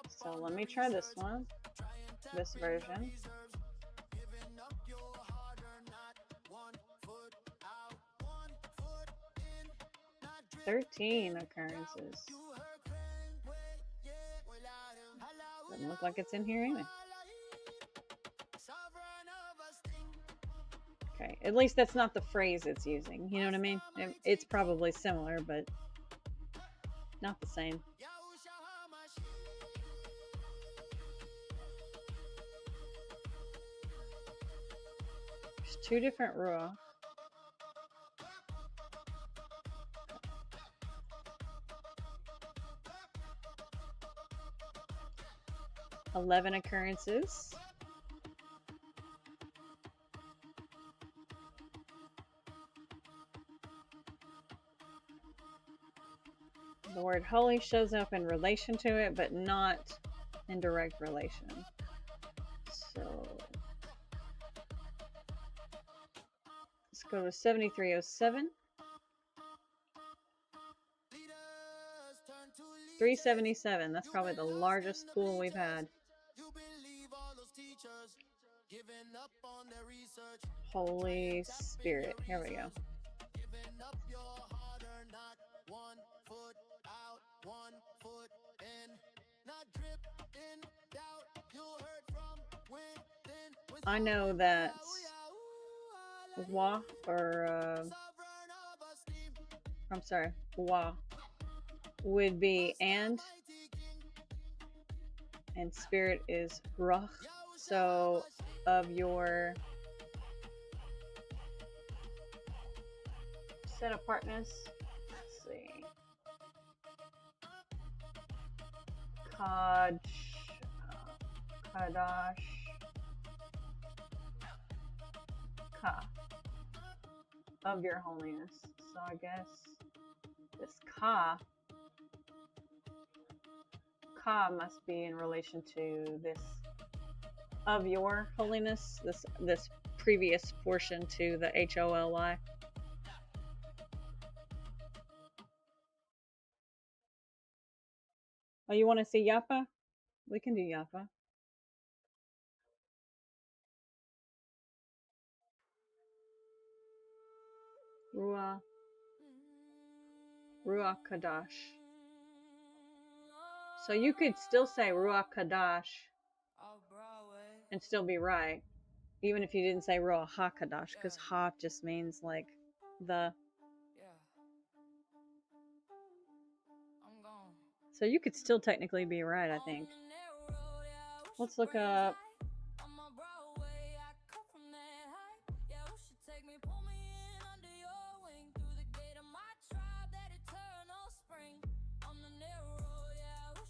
So let me try this one, this version. "13 occurrences. Doesn't look like it's in here anyway. Okay, at least that's not the phrase it's using. You know what I mean? It's probably similar, but not the same. There's two different ruach. "11 occurrences. The word holy shows up in relation to it, but not in direct relation. go to 7307. 377. That's probably the largest pool we've had. Holy Spirit. Here we go. I know that Wa or I'm sorry, Wa would be and spirit is ruh. So of your set apartness, let's see, Chadash, Ka, of your holiness. So I guess this Ka must be in relation to this of your holiness, this previous portion to the HOLY. Oh, you want to see Yapa? We can do Yapa. Ruach Kadash. So you could still say Ruach Kadash and still be right, even if you didn't say Ruach HaKadash, because Ha just means like the. So you could still technically be right, I think. Let's look up.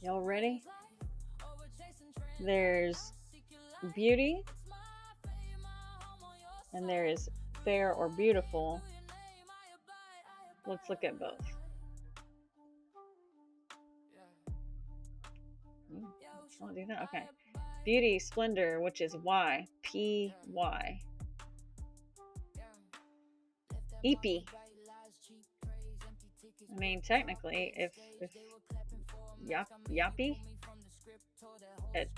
Y'all ready? There's beauty, and there is fair or beautiful. Let's look at both. I'll do that. Okay. Beauty, splendor, which is Y, P-Y. Eepy. I mean, technically, if yappy, it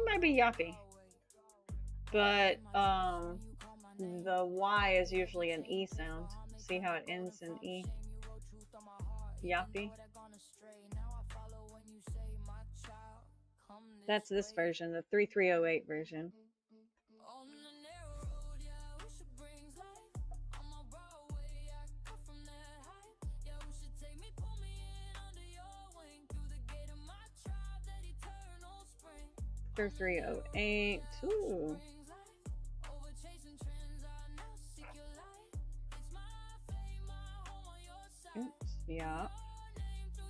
might be yappy, but the Y is usually an E sound. See how it ends in E? Yappy. That's this version, the 3308 version. For 308. Ooh. Oops. Yeah.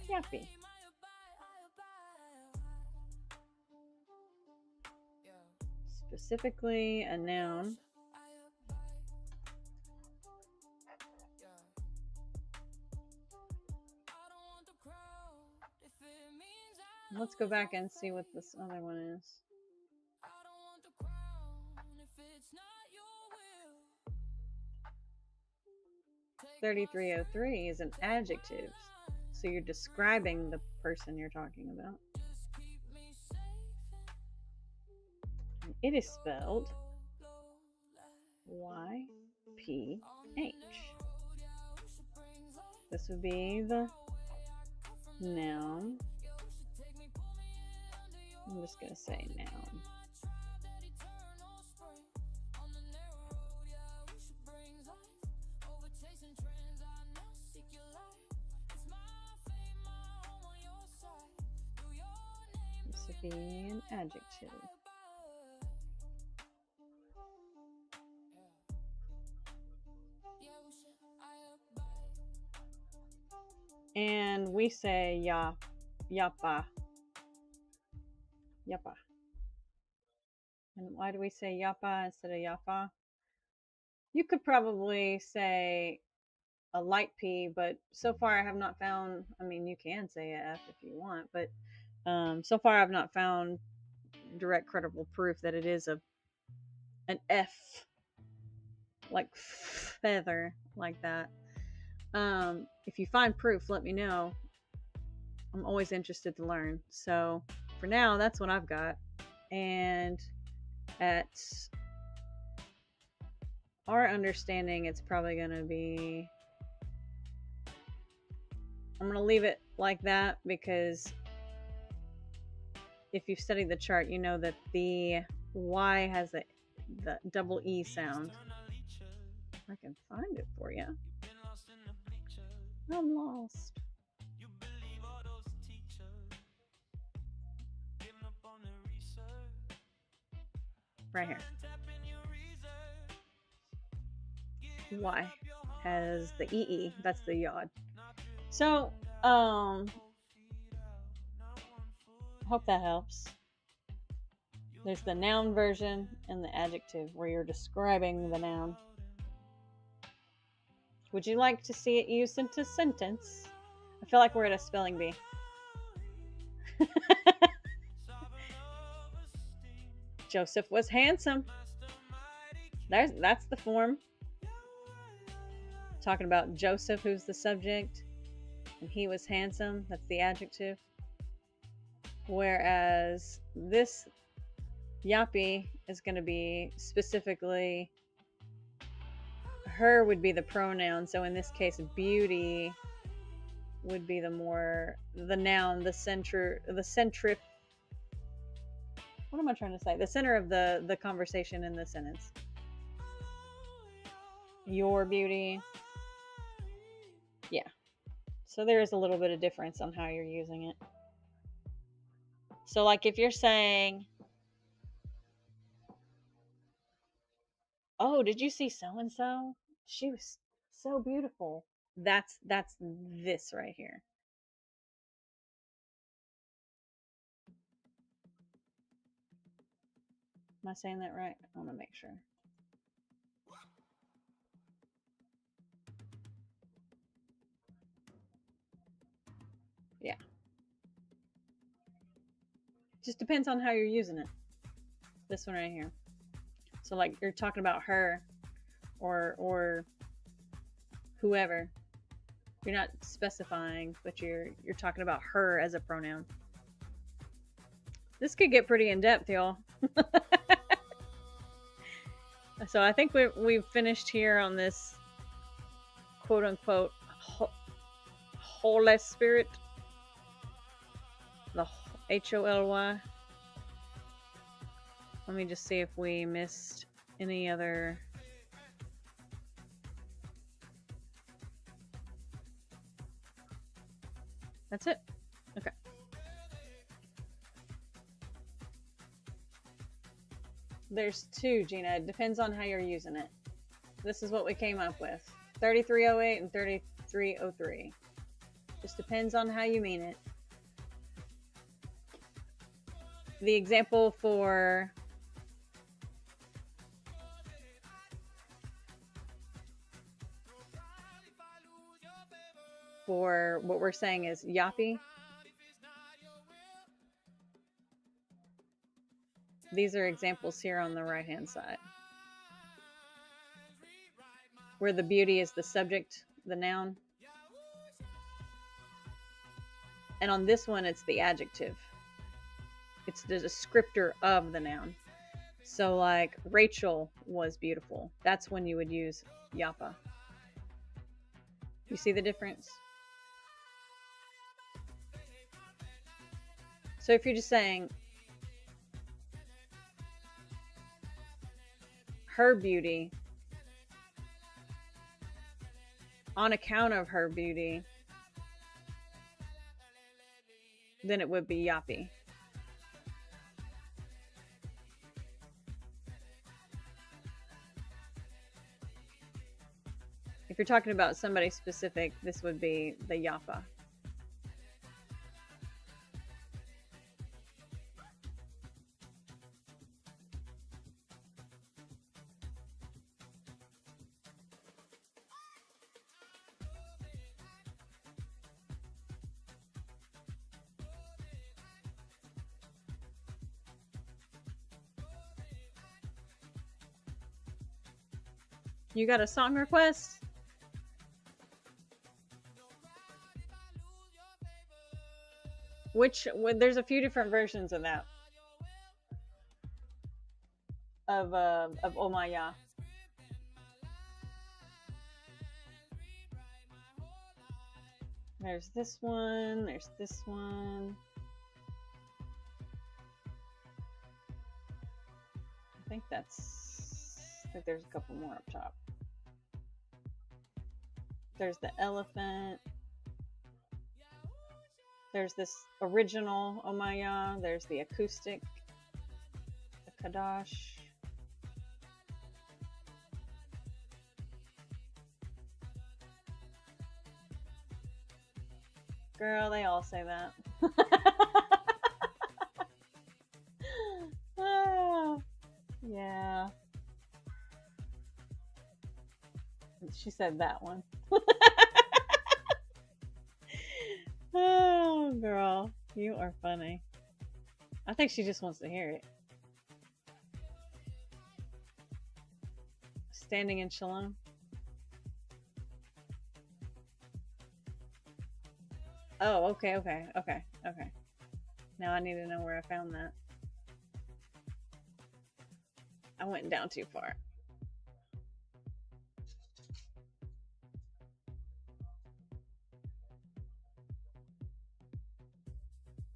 Yappy. Specifically a noun. Let's go back and see what this other one is. 3303 is an adjective. So you're describing the person you're talking about. And it is spelled Y-P-H. This would be the noun. I'm just going to say noun. This would be an adjective. And we say yapa. Yapa. And why do we say yapa instead of yafa? You could probably say a light P, but so far I have not found, I mean, you can say a F if you want, but so far I've not found direct credible proof that it is an F like feather, like that. If you find proof, let me know. I'm always interested to learn. So for now, that's what I've got. And at our understanding, it's probably going to be, I'm going to leave it like that, because if you've studied the chart, you know that the Y has the double E sound. I can find it for you. I'm lost. Right here. Y has the EE. That's the yod. So, hope that helps. There's the noun version and the adjective where you're describing the noun. Would you like to see it used into sentence? I feel like we're at a spelling bee. Joseph was handsome. That's the form. Talking about Joseph, who's the subject, and he was handsome. That's the adjective. Whereas this Yappy is going to be specifically, her would be the pronoun. So in this case, beauty would be the noun, the center, what am I trying to say? The center of the conversation in the sentence. Your beauty. Yeah. So there is a little bit of difference on how you're using it. So like if you're saying, oh, did you see so-and-so? She was so beautiful. That's this right here. Am I saying that right? I want to make sure. Yeah. Just depends on how you're using it. This one right here. So like you're talking about her or whoever. You're not specifying, but you're talking about her as a pronoun. This could get pretty in depth, y'all. So I think we've finished here on this quote unquote Holy Spirit, the HOLY. Let me just see if we missed any other. That's it. Okay. There's two, Gina. It depends on how you're using it. This is what we came up with. 3308 and 3303. Just depends on how you mean it. The example for what we're saying is yappy. These are examples here on the right-hand side, where the beauty is the subject, the noun. And on this one, it's the adjective. It's the descriptor of the noun. So like Rachel was beautiful. That's when you would use yappa. You see the difference? So if you're just saying her beauty, on account of her beauty, then it would be yappy. If you're talking about somebody specific, this would be the yappa. You got a song request? There's a few different versions of that. Of Oh My Yah. There's this one, there's this one. I think there's a couple more up top. There's the elephant. There's this original Oh My Yah. There's the acoustic, the Kadash. Girl, they all say that. Yeah. She said that one. Oh, girl. You are funny. I think she just wants to hear it. Standing in Shalom. Oh, okay. Now I need to know where I found that. I went down too far.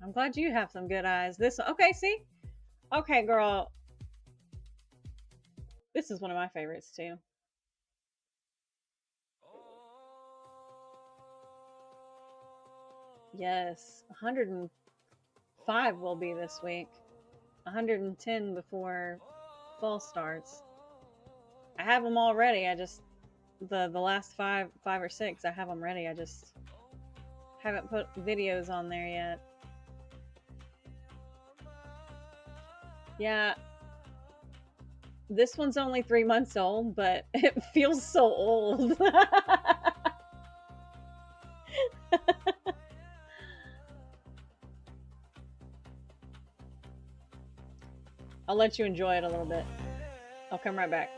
I'm glad you have some good eyes. Okay, see? Okay, girl. This is one of my favorites too. Yes, 105 will be this week. 110 before fall starts. I have them all ready. I just the last five or six. I have them ready. I just haven't put videos on there yet. Yeah, this one's only 3 months old, but it feels so old. I'll let you enjoy it a little bit. I'll come right back.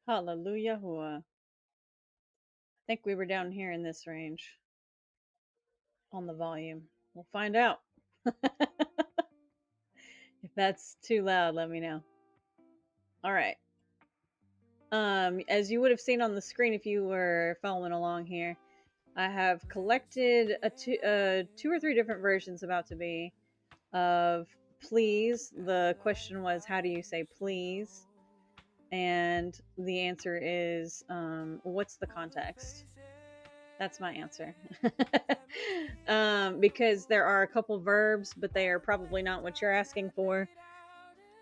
Hallelujah. I think we were down here in this range on the volume. We'll find out. If that's too loud, let me know. All right. As you would have seen on the screen if you were following along here, I have collected two or three different versions about to be of please. The question was, how do you say please? And the answer is, what's the context? That's my answer. Because there are a couple verbs, but they are probably not what you're asking for.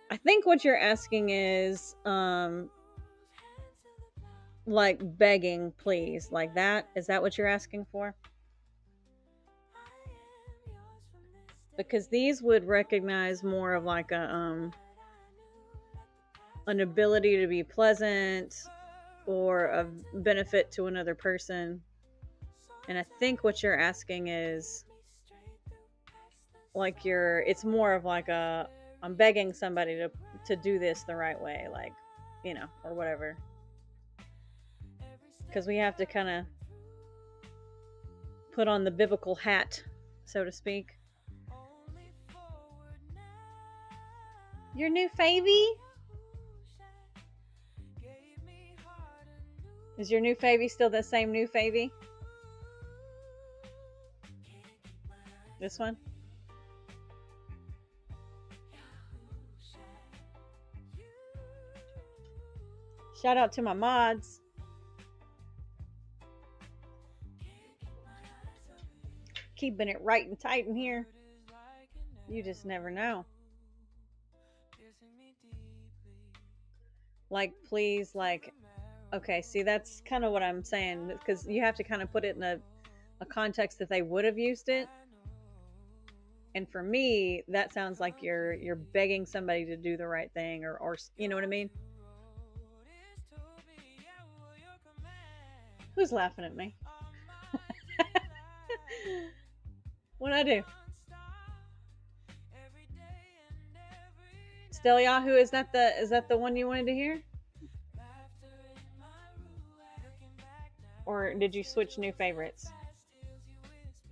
I think what you're asking is, like begging, please, like that. Is that what you're asking for? Because these would recognize more of like a, an ability to be pleasant or of benefit to another person. And I think what you're asking is like it's more of like a, I'm begging somebody to do this the right way, like, you know, or whatever. Because we have to kind of put on the biblical hat, so to speak. Your new favy? Is your new favy still the same new favy? This one? Shout out to my mods. Keeping it right and tight in here. You just never know. Like, please, like, okay, see, that's kind of what I'm saying, because you have to kind of put it in a context that they would have used it. And for me, that sounds like you're begging somebody to do the right thing, or you know what I mean? Who's laughing at me? What'd I do? 𝕹𝖆𝖙𝖼𝖙, is that the one you wanted to hear? Or did you switch new favorites?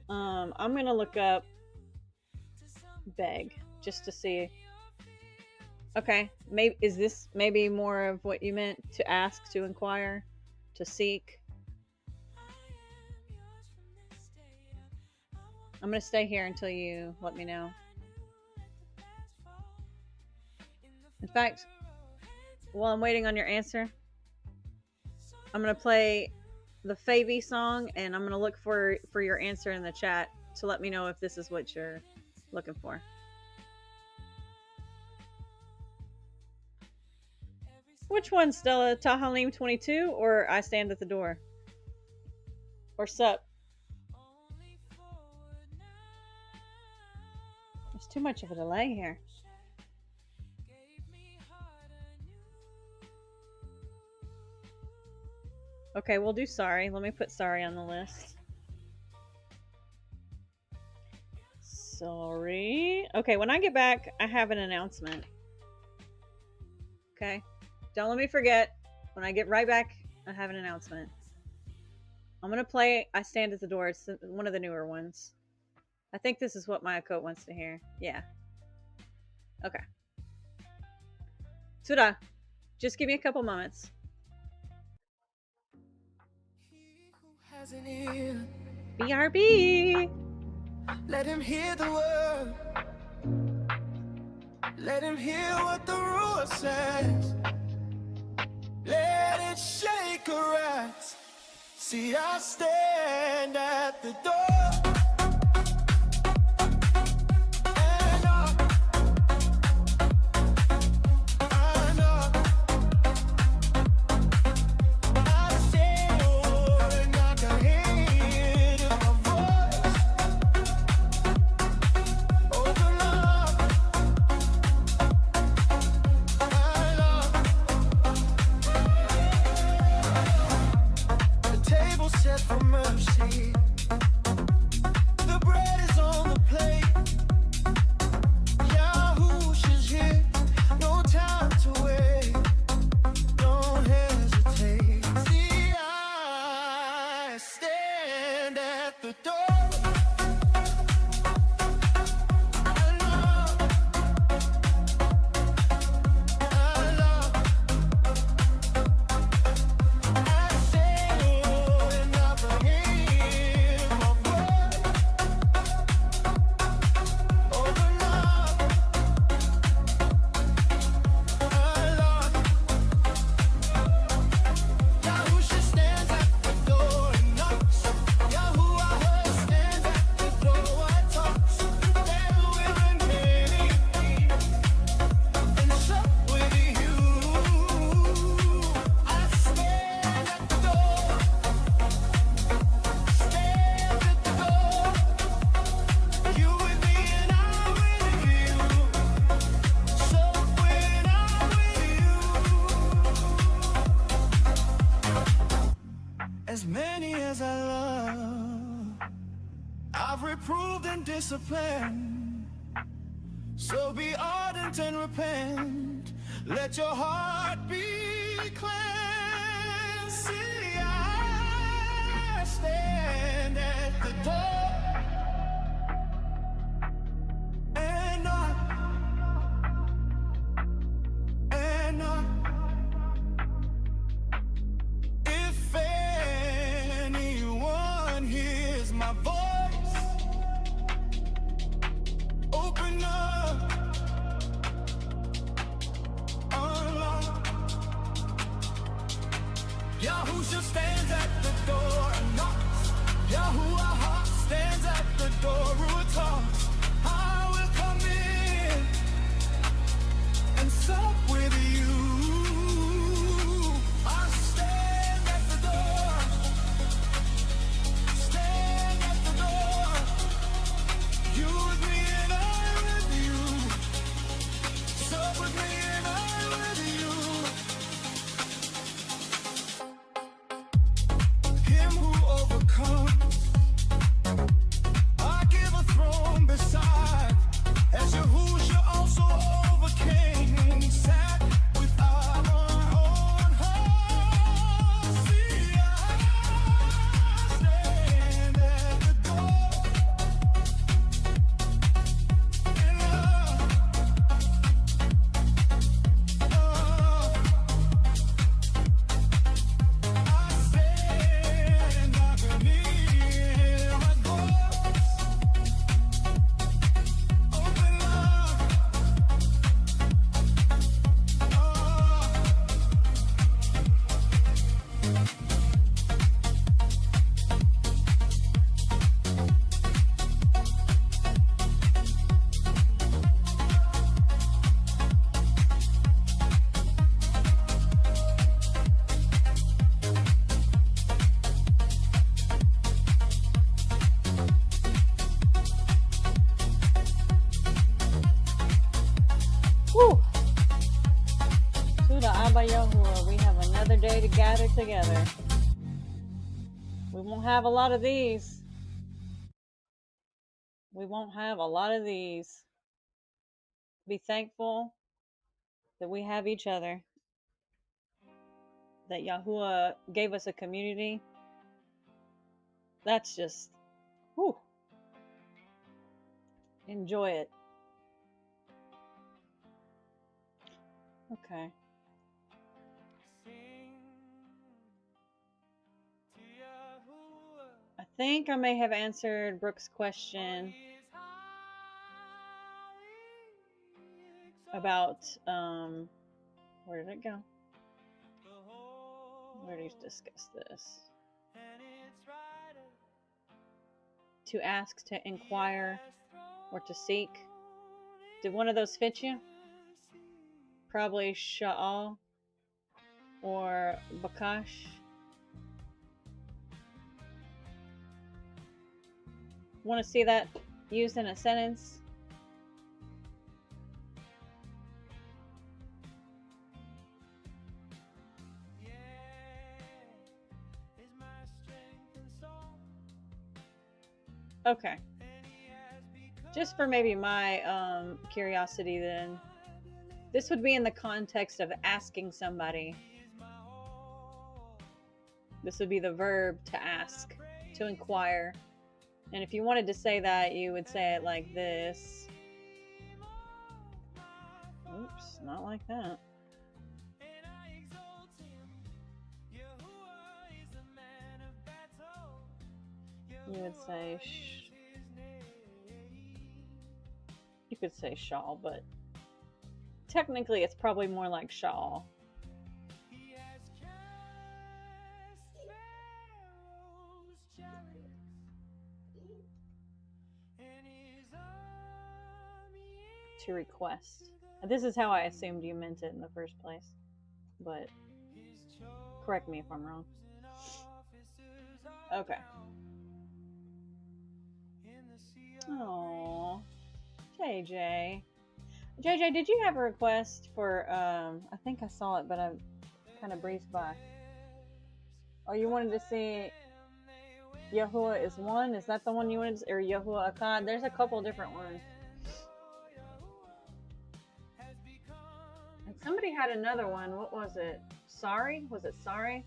I'm gonna look up beg just to see. Okay, maybe is this maybe more of what you meant, to ask, to inquire, to seek? I'm gonna stay here until you let me know. In fact, while I'm waiting on your answer, I'm gonna play the Favy song, and I'm gonna look for your answer in the chat to let me know if this is what you're looking for. Which one, Stella? 𝕹𝖆𝖙𝖼𝖙 22 or I Stand at the Door? Or Sup? There's too much of a delay here. Okay, we'll do sorry. Let me put sorry on the list. Sorry. Okay, when I get back, I have an announcement. Okay? Don't let me forget. When I get right back, I have an announcement. I'm going to play I Stand at the Door. It's one of the newer ones. I think this is what Maya Coat wants to hear. Yeah. Okay. Surah, just give me a couple moments. BRB. Let him hear the word. Let him hear what the ruler says. Let it shake a rat. See, I stand at the door. approved and disciplined. So be ardent and repent. Let your heart be cleansed. See, I stand at the door and knock, and knock. If anyone hears my voice, open up, unlock. Yahusha stands at the door and knocks. Yahuwah stands at the door, Ruah talks. I will come in and sup with you. I stand at the door, stand at the door. You with me and I with you. Sup with me and I with you. Him who overcomes, I give a throne beside. As Yahusha also overcame and sat with our own hearts. See, I stand at the door in love. I stand underneath my voice. Open love. Whew. To the Abba Yahuwah, we have another day to gather together. We won't have a lot of these. We won't have a lot of these. Be thankful that we have each other. That Yahuwah gave us a community. That's just, whew. Enjoy it. Okay. I think I may have answered Brooke's question about, where did it go? Where did you discuss this? To ask, to inquire, or to seek. Did one of those fit you? Probably Sha'al or Bakash. Want to see that used in a sentence? Okay. Just for maybe my curiosity then. This would be in the context of asking somebody. This would be the verb to ask, to inquire. And if you wanted to say that, you would say it like this. Oops, not like that. You would say you could say shawl, but technically it's probably more like shawl. To request. This is how I assumed you meant it in the first place, but correct me if I'm wrong. Okay. Oh, JJ, did you have a request for? I think I saw it, but I kind of breezed by. Oh, you wanted to see Yahuah is one. Is that the one you wanted? Or Yahuah Akkad? There's a couple different ones. And somebody had another one. What was it? Sorry? Was it sorry?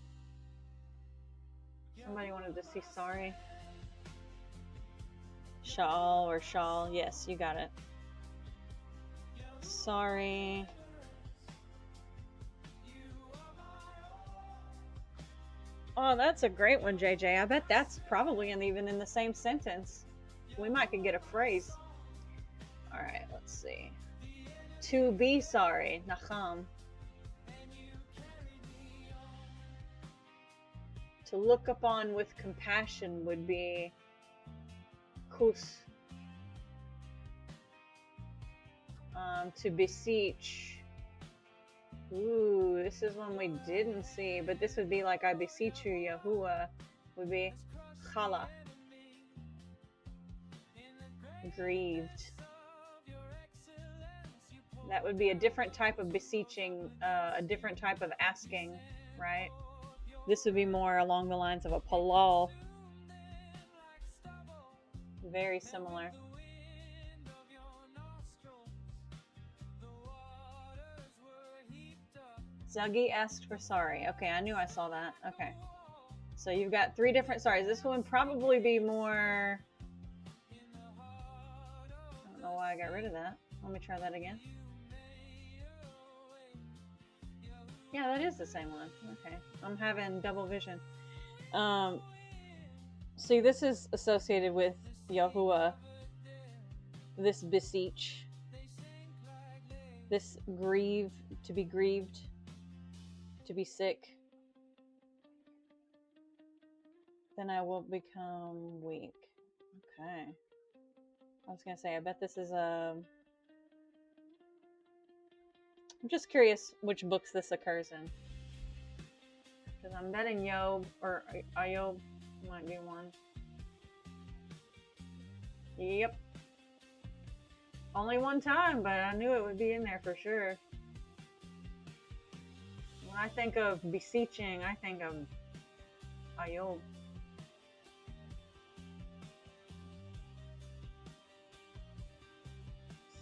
Somebody wanted to see sorry. Shawl or shawl. Yes, you got it. Sorry. Oh, that's a great one, JJ. I bet that's probably even in the same sentence. We might could get a phrase. All right, let's see. To be sorry, nacham. To look upon with compassion would be kus. To beseech. Ooh, this is one we didn't see, but this would be like I beseech you, Yahuwah, would be chala. Grieved. That would be a different type of beseeching, a different type of asking, right? This would be more along the lines of a palal. Very similar. Zuggy asked for sorry. Okay, I knew I saw that. Okay. So you've got 3 different sorries. This one probably be more... I don't know why I got rid of that. Let me try that again. Yeah, that is the same one. Okay. I'm having double vision. See, this is associated with Yahuwah. This beseech. This grieve, to be grieved. To be sick. Then I will become weak. Okay. I was going to say, I bet this is a... I'm just curious which books this occurs in. Because I'm betting Iyov or Iyov might be one. Yep. Only one time, but I knew it would be in there for sure. When I think of beseeching, I think of Iyov.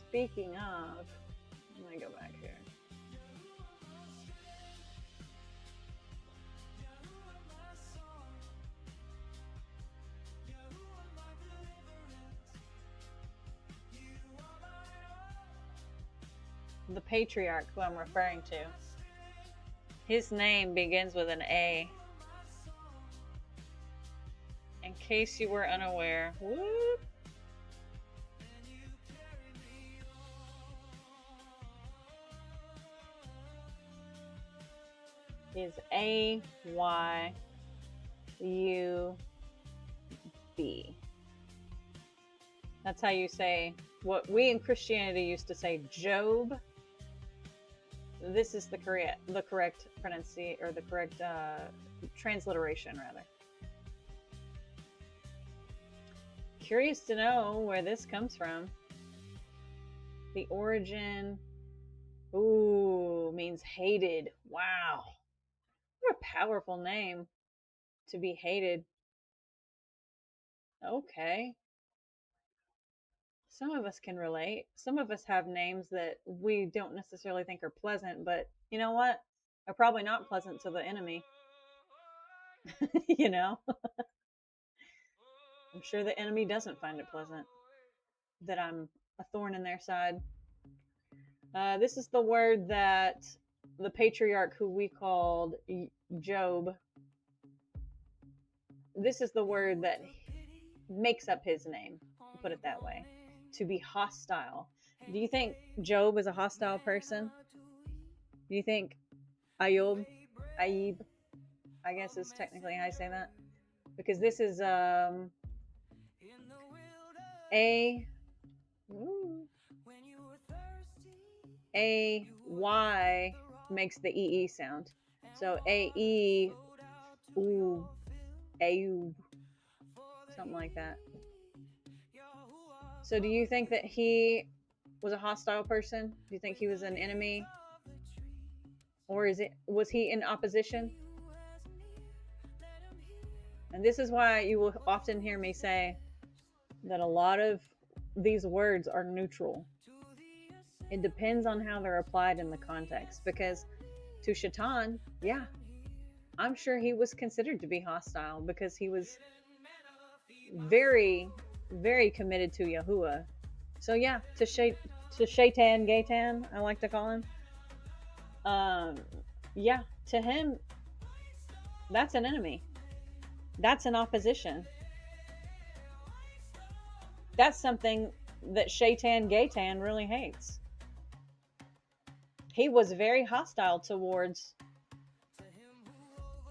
Speaking of, let me go back here. The patriarch who I'm referring to, his name begins with an A. In case you were unaware, whoop. Is AYUB. That's how you say what we in Christianity used to say Job. This is the correct pronunciation, or the correct transliteration, rather. Curious to know where this comes from. The origin. Ooh, means hated. Wow. What a powerful name to be hated. Okay. Some of us can relate. Some of us have names that we don't necessarily think are pleasant, but you know what? Are probably not pleasant to the enemy. You know? I'm sure the enemy doesn't find it pleasant that I'm a thorn in their side. This is the word that the patriarch who we called Job, this is the word that makes up his name, put it that way. To be hostile. Do you think Job is a hostile person? Do you think Iyov, I guess is technically how I say that? Because this is A-Y makes the E-E sound. So A-E, ooh, Ayub, something like that. So do you think that he was a hostile person? Do you think he was an enemy? Or was he in opposition? And this is why you will often hear me say that a lot of these words are neutral. It depends on how they're applied in the context. Because to Shaitan, yeah, I'm sure he was considered to be hostile because he was very, very committed to Yahuwah. So yeah, to Shaitan, Gaytan, I like to call him. Yeah, to him, that's an enemy. That's an opposition. That's something that Shaitan, Gaytan really hates. He was very hostile towards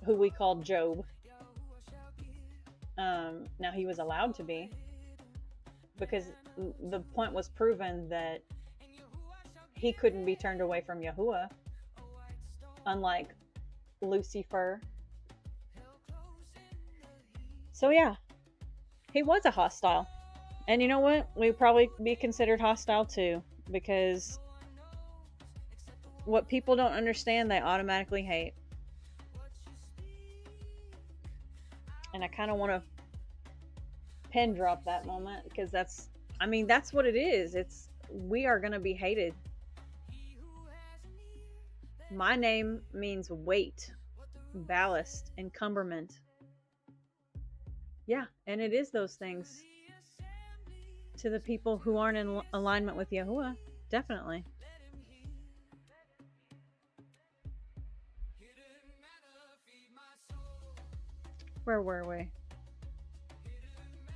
who we called Job. Now he was allowed to be, because the point was proven that he couldn't be turned away from Yahuwah, unlike Lucifer. So yeah, he was a hostile. And you know what? We'd probably be considered hostile too, because what people don't understand, they automatically hate. And I kind of want to pin drop that moment, because that's what it is. We are going to be hated. My name means weight, ballast, encumberment. Yeah, and it is those things to the people who aren't in alignment with Yahuwah. Definitely. Where were we?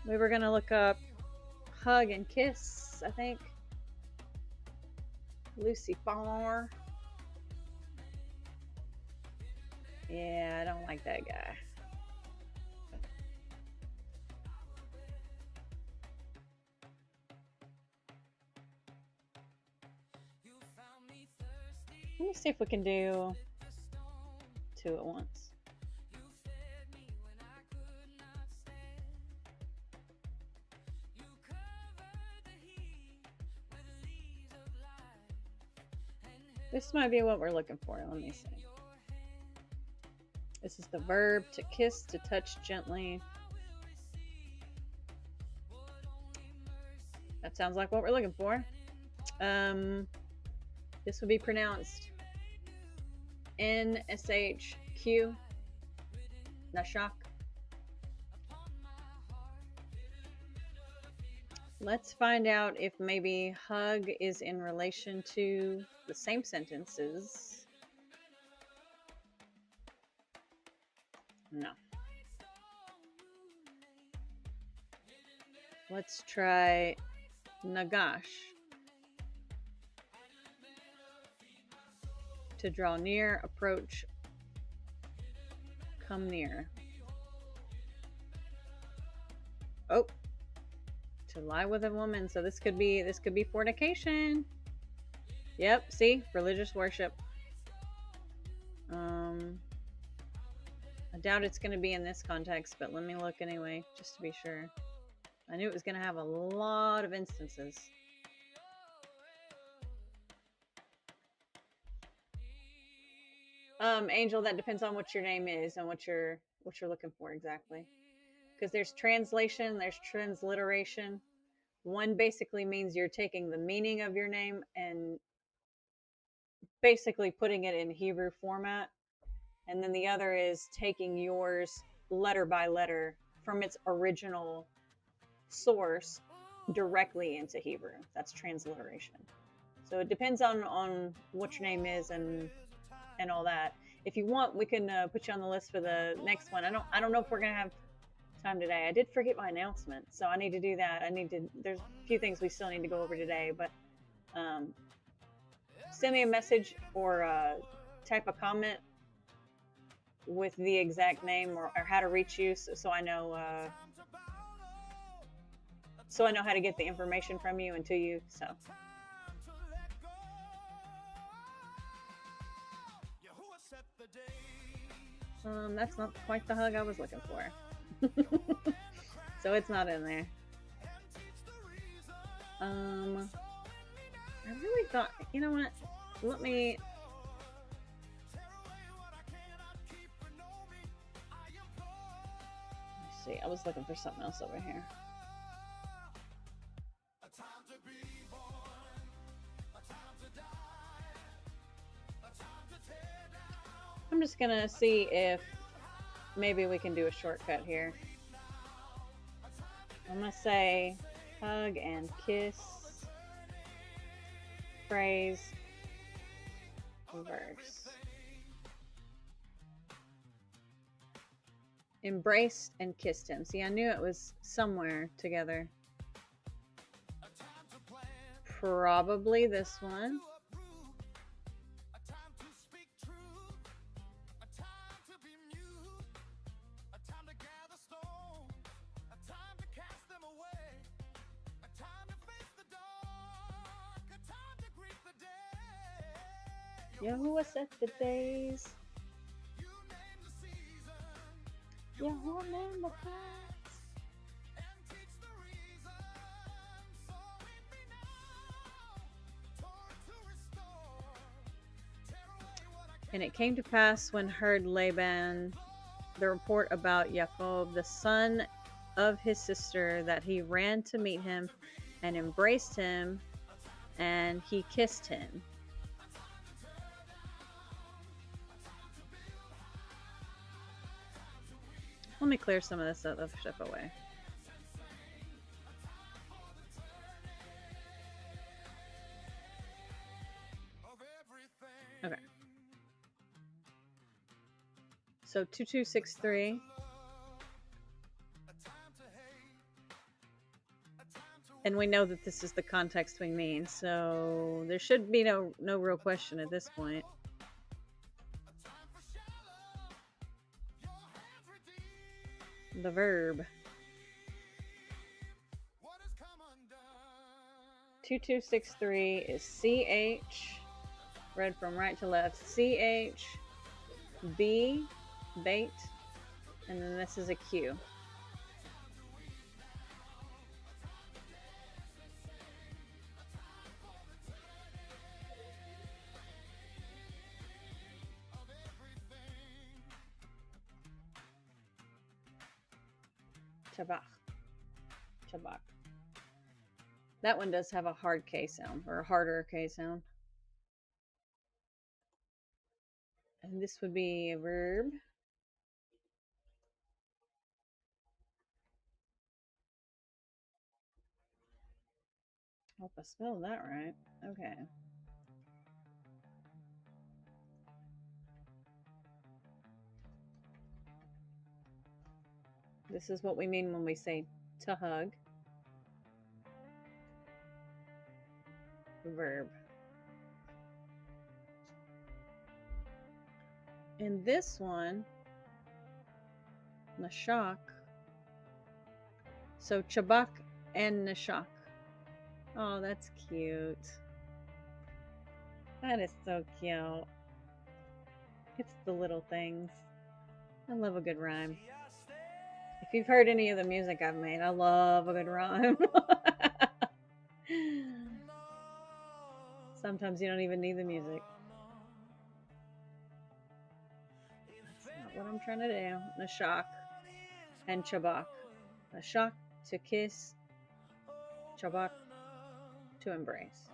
We were gonna look up hug and kiss, I think. Lucifer. Yeah, I don't like that guy. Let me see if we can do two at once. This might be what we're looking for. Let me see. This is the verb to kiss, to touch gently. That sounds like what we're looking for. This would be pronounced NSHQ, Nashak. Let's find out if maybe hug is in relation to the same sentences. No. Let's try Nagash. To draw near, approach, come near. Oh, to lie with a woman. So this could be fornication. Yep, see, religious worship. I doubt it's going to be in this context, but let me look anyway, just to be sure. I knew it was going to have a lot of instances. Angel, that depends on what your name is and what you're looking for exactly. Because there's translation, there's transliteration. One basically means you're taking the meaning of your name and basically putting it in Hebrew format. And then the other is taking yours letter by letter from its original source directly into Hebrew. That's transliteration. So it depends on what your name is and all that. If you want, we can put you on the list for the next one. I don't know if we're gonna have time today. I did forget my announcement, so I need to do that. There's a few things we still need to go over today, but send me a message or type a comment with the exact name or how to reach you, so I know how to get the information from you and to you. So. That's not quite the hug I was looking for. So it's not in there. I really thought, you know what? Let me... see, I was looking for something else over here. I'm just gonna see if maybe we can do a shortcut here. I'm gonna say hug and kiss, phrase, verse. Embraced and kissed him. See, I knew it was somewhere together. Probably this one. Yahuwah set the days. Yahuwah named the hearts. And it came to pass when heard Laban the report about Jacob, the son of his sister, that he ran to meet him and embraced him, and he kissed him. Let me clear some of this other stuff away. Okay. So 2263. And we know that this is the context we mean, so there should be no real question at this point. The verb. 2263 is CH, read from right to left. CH, B, bait, and then this is a Q. Chabach. Chabach. That one does have a hard K sound, or a harder K sound. And this would be a verb. Hope I spelled that right. Okay. This is what we mean when we say to hug. Verb. And this one, Nashak. So Chabak and Nashak. Oh, that's cute. That is so cute. It's the little things. I love a good rhyme. If you've heard any of the music I've made, I love a good rhyme. Sometimes you don't even need the music. That's not what I'm trying to do. Nashak and Chabak. Nashak to kiss, Chabak to embrace.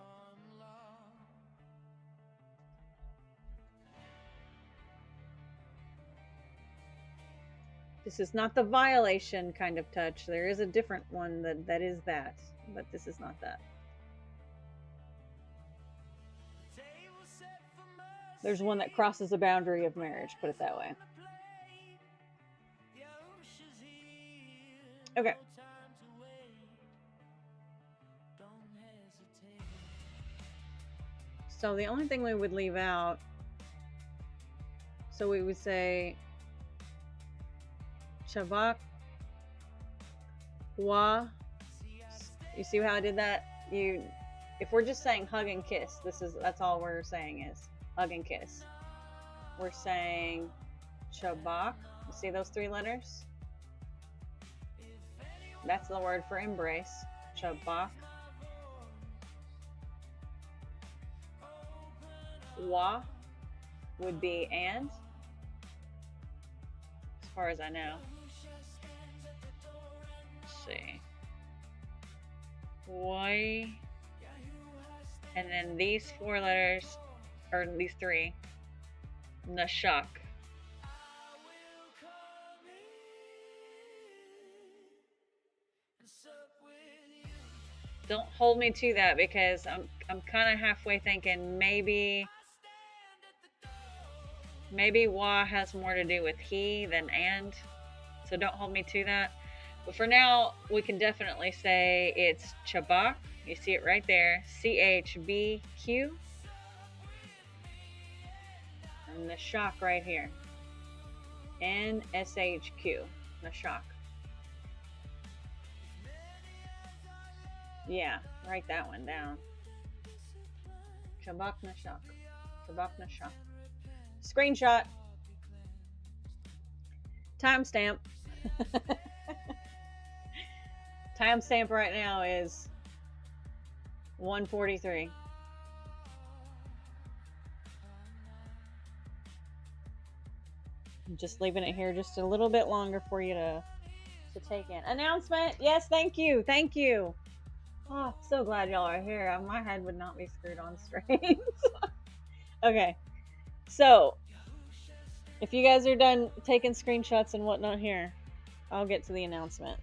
This is not the violation kind of touch. There is a different one that is that, but this is not that. There's one that crosses the boundary of marriage, put it that way. Okay. So the only thing we would leave out, so we would say Shabak Wa. You see how I did that? If we're just saying hug and kiss, that's all we're saying is hug and kiss. We're saying Shabak. You see those three letters? That's the word for embrace. Shabak. Wa would be and, as far as I know. see. Y. And then these 4 letters, or these 3. Nashak. Don't hold me to that because I'm kind of halfway thinking maybe wa has more to do with he than and. So don't hold me to that. But for now, we can definitely say it's chabak. You see it right there. CHBQ. And the shock right here. NSHQ. The shock. Yeah, write that one down. Chabak Nashak. Chabak Nashak. Screenshot. Timestamp. Timestamp right now is 1:43. I'm just leaving it here just a little bit longer for you to take in. Announcement. Yes, thank you. Thank you. Oh, so glad y'all are here. My head would not be screwed on straight. Okay. So, if you guys are done taking screenshots and whatnot here, I'll get to the announcement.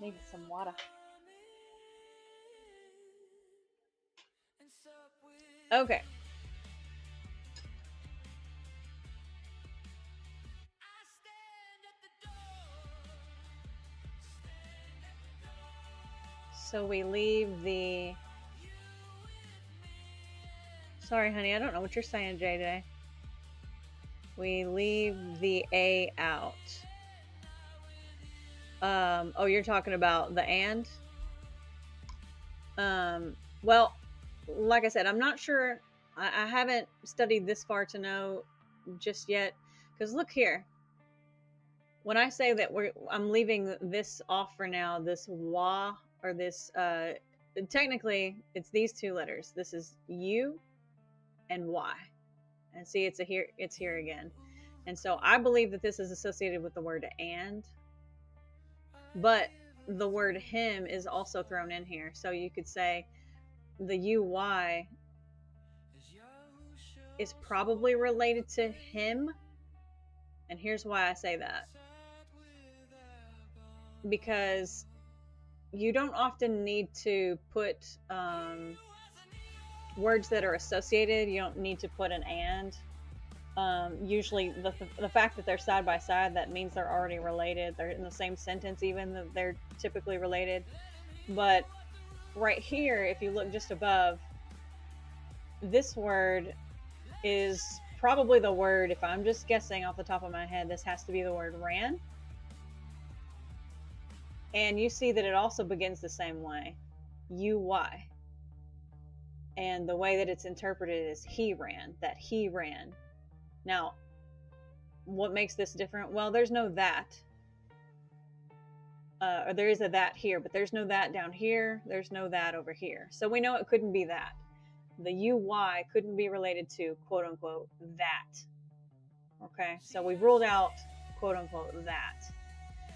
Maybe some water. Okay. So we leave the... Sorry, honey, I don't know what you're saying, JJ. We leave the A out. Oh, you're talking about the and? Well, like I said, I'm not sure. I haven't studied this far to know just yet. Because look here. When I say that I'm leaving this off for now, this wa, or this, technically, it's these 2 letters. This is U and Y. And see, it's here again. And so I believe that this is associated with the word and. But the word him is also thrown in here. So you could say the UY is probably related to him. And here's why I say that. Because you don't often need to put words that are associated. You don't need to put an and. Usually the fact that they're side by side, that means they're already related. They're in the same sentence, even though they're typically related. But right here, if you look just above, this word is probably the word, if I'm just guessing off the top of my head, this has to be the word ran. And you see that it also begins the same way, UY. And the way that it's interpreted is he ran, that he ran. Now, what makes this different? Well, there's no that. Or there is a that here, but there's no that down here. There's no that over here. So we know it couldn't be that. The UY couldn't be related to, quote unquote, that. Okay, so we've ruled out, quote unquote, that.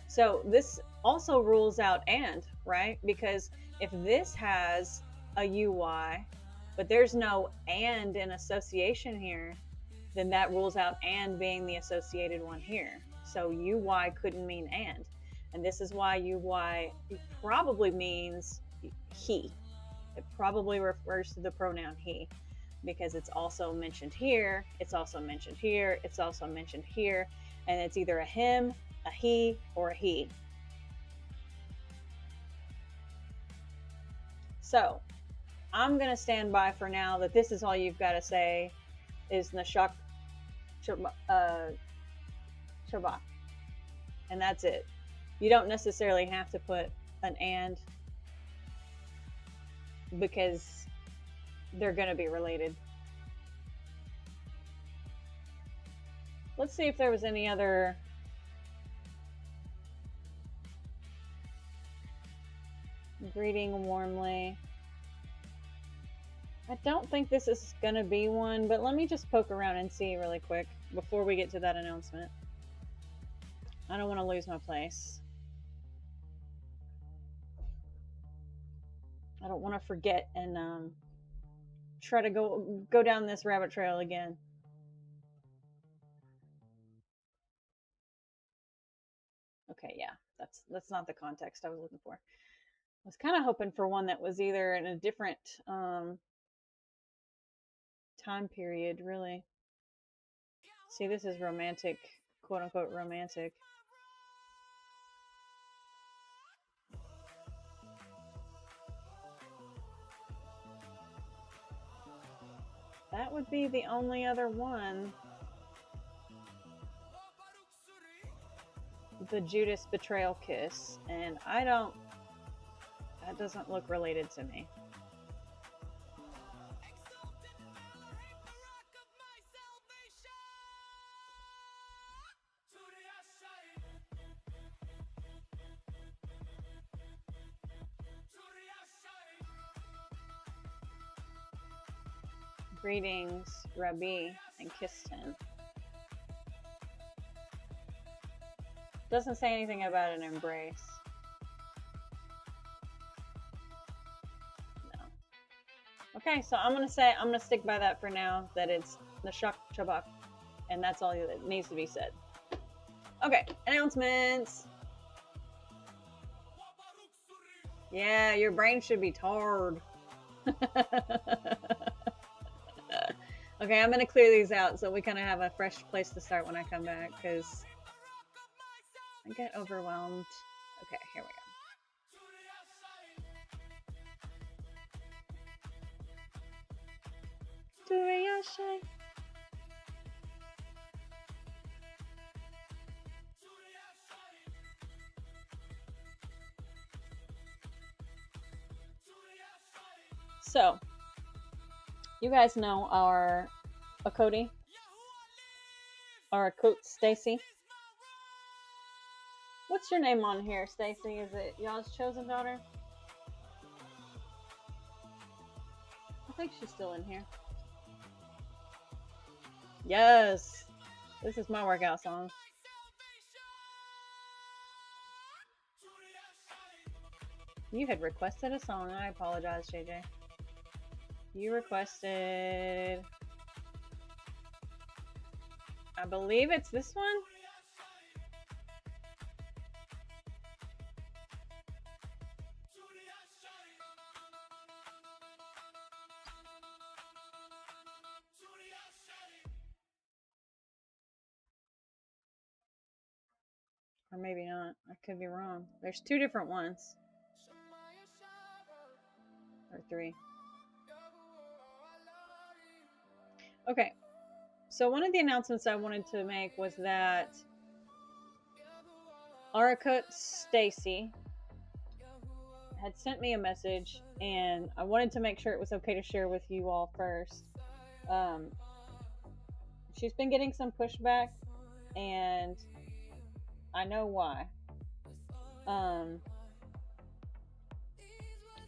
So this also rules out and, right? Because if this has a UY, but there's no and in association here, then that rules out and being the associated one here. So UY couldn't mean and. And this is why UY probably means he. It probably refers to the pronoun he, because it's also mentioned here, it's also mentioned here, it's also mentioned here, and it's either a him, a he, or a he. So I'm going to stand by for now that this is all you've got to say is Nashak Shabbat. And that's it. You don't necessarily have to put an and, because they're going to be related. Let's see if there was any other greeting warmly. I don't think this is going to be one, but let me just poke around and see really quick before we get to that announcement. I don't want to lose my place. I don't want to forget and try to go down this rabbit trail again. Okay, yeah, that's not the context I was looking for. I was kind of hoping for one that was either in a different time period, really. See, this is romantic, quote unquote romantic. That would be the only other one. The Judas betrayal kiss, and I don't, that doesn't look related to me. Greetings, Rabbi, and kissed him. Doesn't say anything about an embrace. No. Okay, so I'm gonna stick by that for now, that it's the Shabbat, and that's all that needs to be said. Okay, announcements. Yeah, your brain should be tarred. Okay, I'm gonna clear these out so we kind of have a fresh place to start when I come back, because I get overwhelmed. Okay, here we go. So, you guys know our Akoti, our Akot Stacy. What's your name on here, Stacy? Is it y'all's chosen daughter? I think she's still in here. Yes, this is my workout song. You had requested a song. I apologize, JJ. You requested, I believe it's this one. Or maybe not. I could be wrong. There's two different ones. Or three. Okay. So one of the announcements I wanted to make was that Arakut Stacy had sent me a message, and I wanted to make sure it was okay to share with you all first. She's been getting some pushback, and I know why.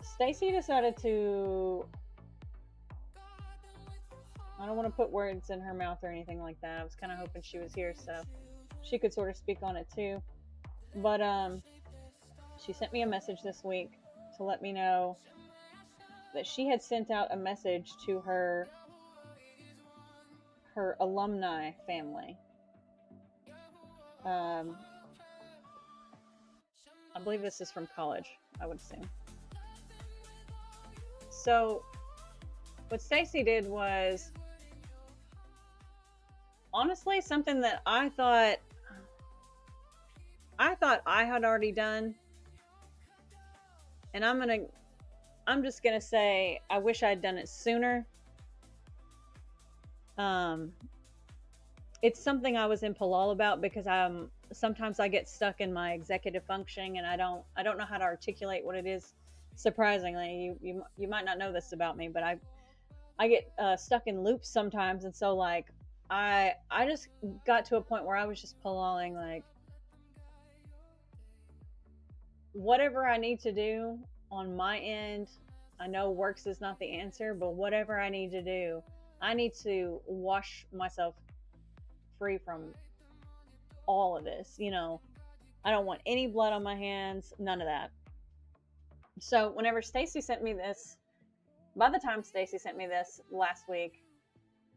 Stacy decided to, I don't want to put words in her mouth or anything like that. I was kind of hoping she was here so she could sort of speak on it too. But she sent me a message this week to let me know that she had sent out a message to her alumni family. I believe this is from college, I would assume. So what Stacy did was, honestly, something that I thought I had already done, and I'm just gonna say I wish I'd done it sooner. It's something I was in Palal about, because sometimes I get stuck in my executive functioning, and I don't know how to articulate what it is. Surprisingly, you might not know this about me, but I get stuck in loops sometimes, and so like I just got to a point where I was just Palaling, like, whatever I need to do on my end I know works is not the answer, but whatever I need to do, I need to wash myself free from all of this. You know, I don't want any blood on my hands, none of that. So whenever Stacy sent me this, by the time Stacy sent me this last week,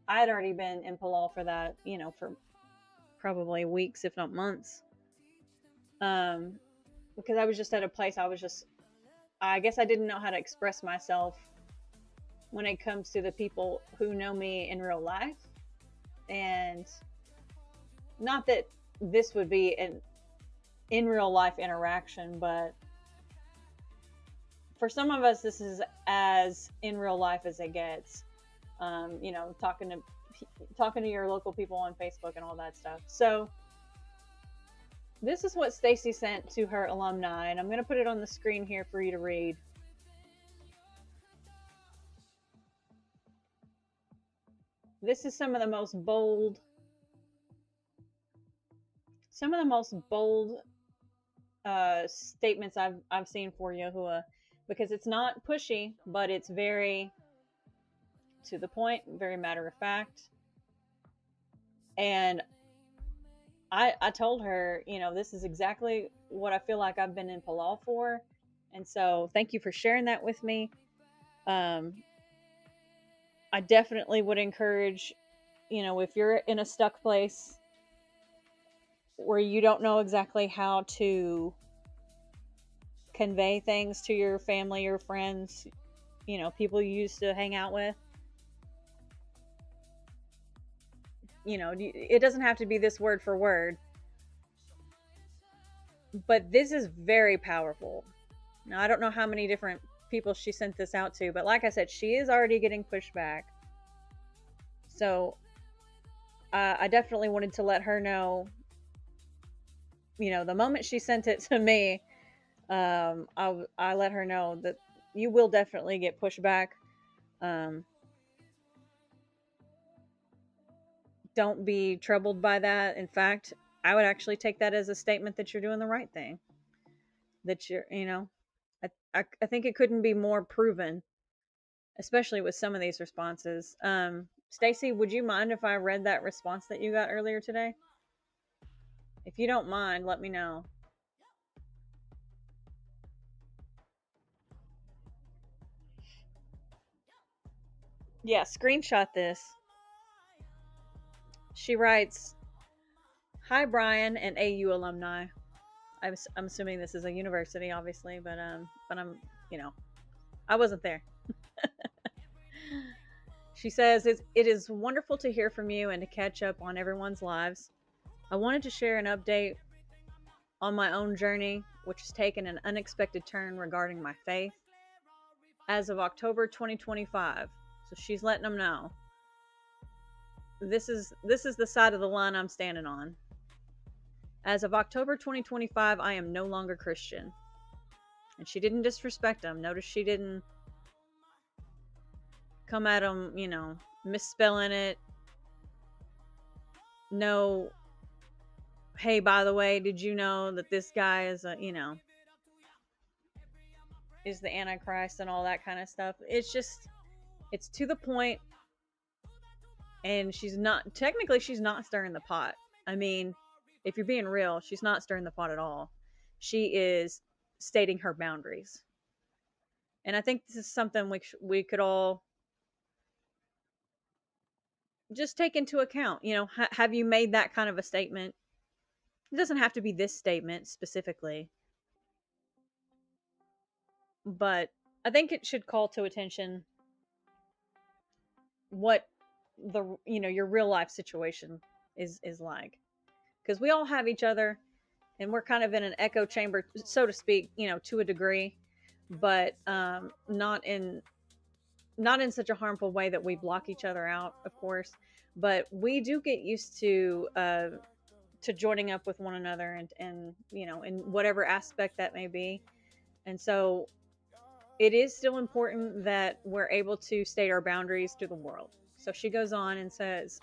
I had already been in Palal for that, you know, for probably weeks, if not months. Because I was just at a place I guess I didn't know how to express myself when it comes to the people who know me in real life. And not that this would be an in real life interaction, but for some of us, this is as in real life as it gets. You know, talking to your local people on Facebook and all that stuff. So this is what Stacy sent to her alumni, and I'm going to put it on the screen here for you to read. This is some of the most bold statements I've seen for Yahuah, because it's not pushy, but it's very to the point, very matter of fact. And I told her, you know, this is exactly what I feel like I've been in Palal for. And so thank you for sharing that with me. I definitely would encourage, you know, if you're in a stuck place where you don't know exactly how to convey things to your family or friends, you know, people you used to hang out with, you know, it doesn't have to be this word for word, but this is very powerful. Now, I don't know how many different people she sent this out to, but like I said, she is already getting pushback. So I definitely wanted to let her know, you know, the moment she sent it to me, I let her know that you will definitely get pushback. Don't be troubled by that. In fact, I would actually take that as a statement that you're doing the right thing. That you're, you know, I think it couldn't be more proven, especially with some of these responses. Stacy, would you mind if I read that response that you got earlier today? If you don't mind, let me know. Yeah, screenshot this. She writes, "Hi Brian and AU alumni." I'm assuming this is a university, obviously, but I'm, you know, I wasn't there. She says, it is wonderful to hear from you and to catch up on everyone's lives. I wanted to share an update on my own journey, which has taken an unexpected turn regarding my faith. As of October 2025, so she's letting them know. This is the side of the line I'm standing on. As of October 2025, I am no longer Christian. And she didn't disrespect them. Notice she didn't come at them, you know, misspelling it. No, hey, by the way, did you know that this guy is a, you know, is the Antichrist and all that kind of stuff. It's just, it's to the point, and she's not stirring the pot. I mean, if you're being real, she's not stirring the pot at all. She is stating her boundaries. And I think this is something we could all just take into account. You know, have you made that kind of a statement? It doesn't have to be this statement specifically, but I think it should call to attention what the, you know, your real life situation is like, because we all have each other, and we're kind of in an echo chamber, so to speak, you know, to a degree, but not in such a harmful way that we block each other out, of course, but we do get used to joining up with one another, and you know, in whatever aspect that may be. And so it is still important that we're able to state our boundaries to the world. So she goes on and says,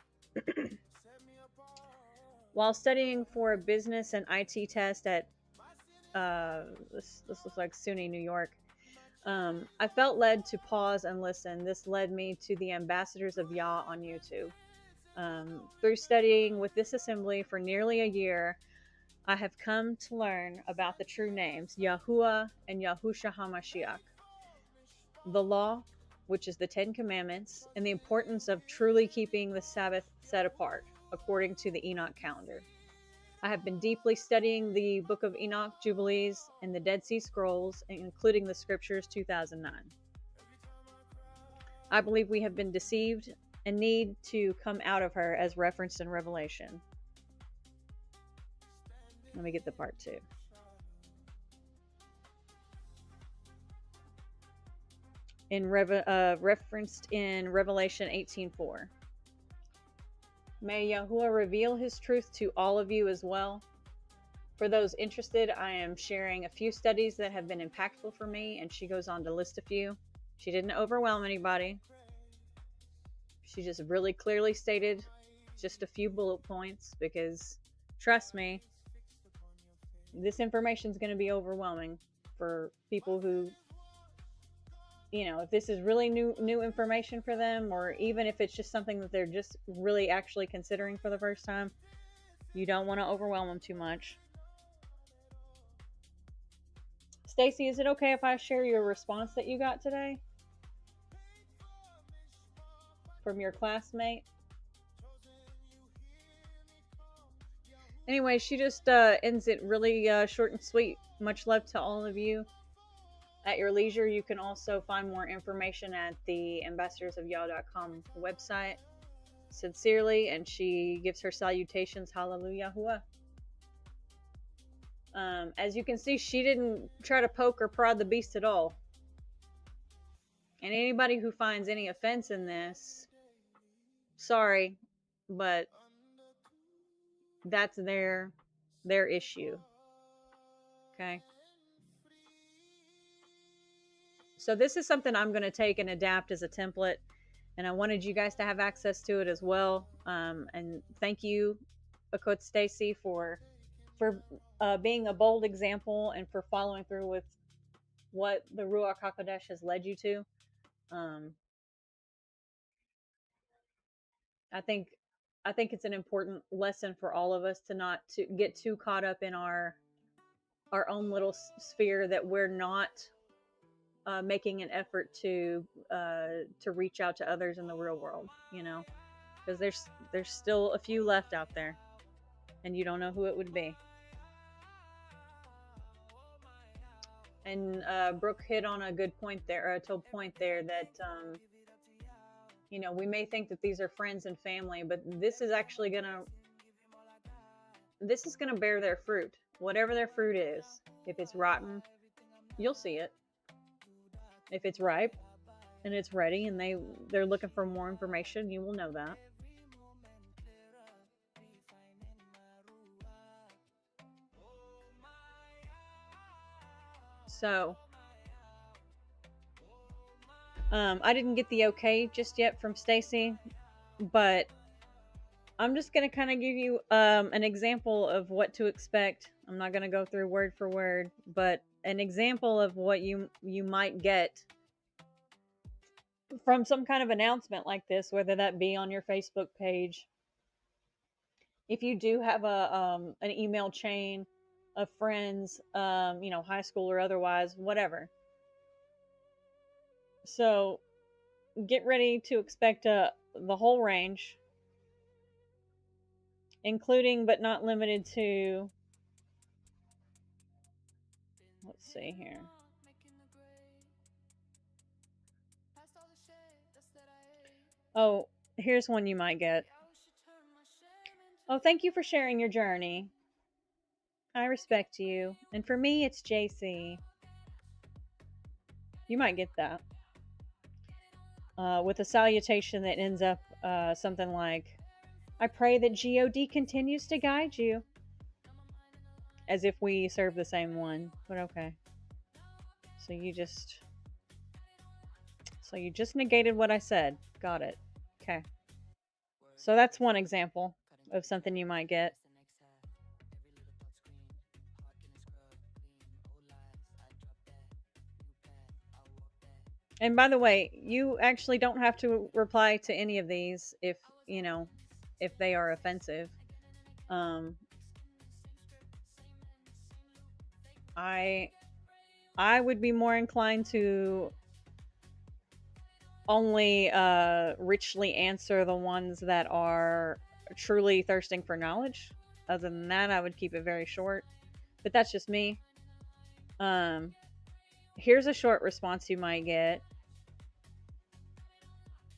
while studying for a business and IT test at this looks like SUNY New York, I felt led to pause and listen. This led me to the Ambassadors of Yah on YouTube. Through studying with this assembly for nearly a year, I have come to learn about the true names, Yahuwah and Yahusha Ha'Mashyach, the law, which is the 10 Commandments, and the importance of truly keeping the Sabbath set apart, according to the Enoch calendar. I have been deeply studying the Book of Enoch, Jubilees, and the Dead Sea Scrolls, including the Scriptures 2009. I believe we have been deceived and need to come out of her as referenced in Revelation. Let me get the part 2. Referenced in Revelation 18:4. May Yahuwah reveal his truth to all of you as well. For those interested, I am sharing a few studies that have been impactful for me, and she goes on to list a few. She didn't overwhelm anybody. She just really clearly stated just a few bullet points, because trust me, this information is going to be overwhelming for people who, if this is really new information for them, or even if it's just something that they're just really actually considering for the first time, you don't want to overwhelm them too much. Stacy, is it okay if I share your response that you got today from your classmate? Anyway, she just ends it really short and sweet. Much love to all of you. At your leisure, you can also find more information at the ambassadorsofyah.com website. Sincerely, and she gives her salutations, HALAL YAH AD. As you can see, she didn't try to poke or prod the beast at all. And anybody who finds any offense in this, sorry, but that's their issue. Okay. So this is something I'm going to take and adapt as a template, and I wanted you guys to have access to it as well. And thank you, Akot Stacy, for being a bold example and for following through with what the Ruach HaKodesh has led you to. I think it's an important lesson for all of us to not to get too caught up in our own little sphere, that we're not making an effort to reach out to others in the real world, because there's still a few left out there, and you don't know who it would be. And Brooke hit on a good point there, that we may think that these are friends and family, but this is actually gonna bear their fruit, whatever their fruit is. If it's rotten, you'll see it. If it's ripe and it's ready and they're looking for more information, you will know that. So I didn't get the okay just yet from Stacy, but I'm just going to kind of give you an example of what to expect. I'm not going to go through word for word, but an example of what you might get from some kind of announcement like this, whether that be on your Facebook page. If you do have an email chain of friends, high school or otherwise, whatever. So get ready to expect the whole range, including but not limited to, let's see here. Oh, here's one you might get. Oh, thank you for sharing your journey. I respect you. And for me, it's JC. You might get that. With a salutation that ends up something like, I pray that God continues to guide you. As if we serve the same one, but okay. So you just negated what I said. Got it. Okay. So that's one example of something you might get. And by the way, you actually don't have to reply to any of these if, you know, if they are offensive. Um, I I would be more inclined to only richly answer the ones that are truly thirsting for knowledge. Other than that, I would keep it very short. But that's just me. Um, Here's a short response you might get.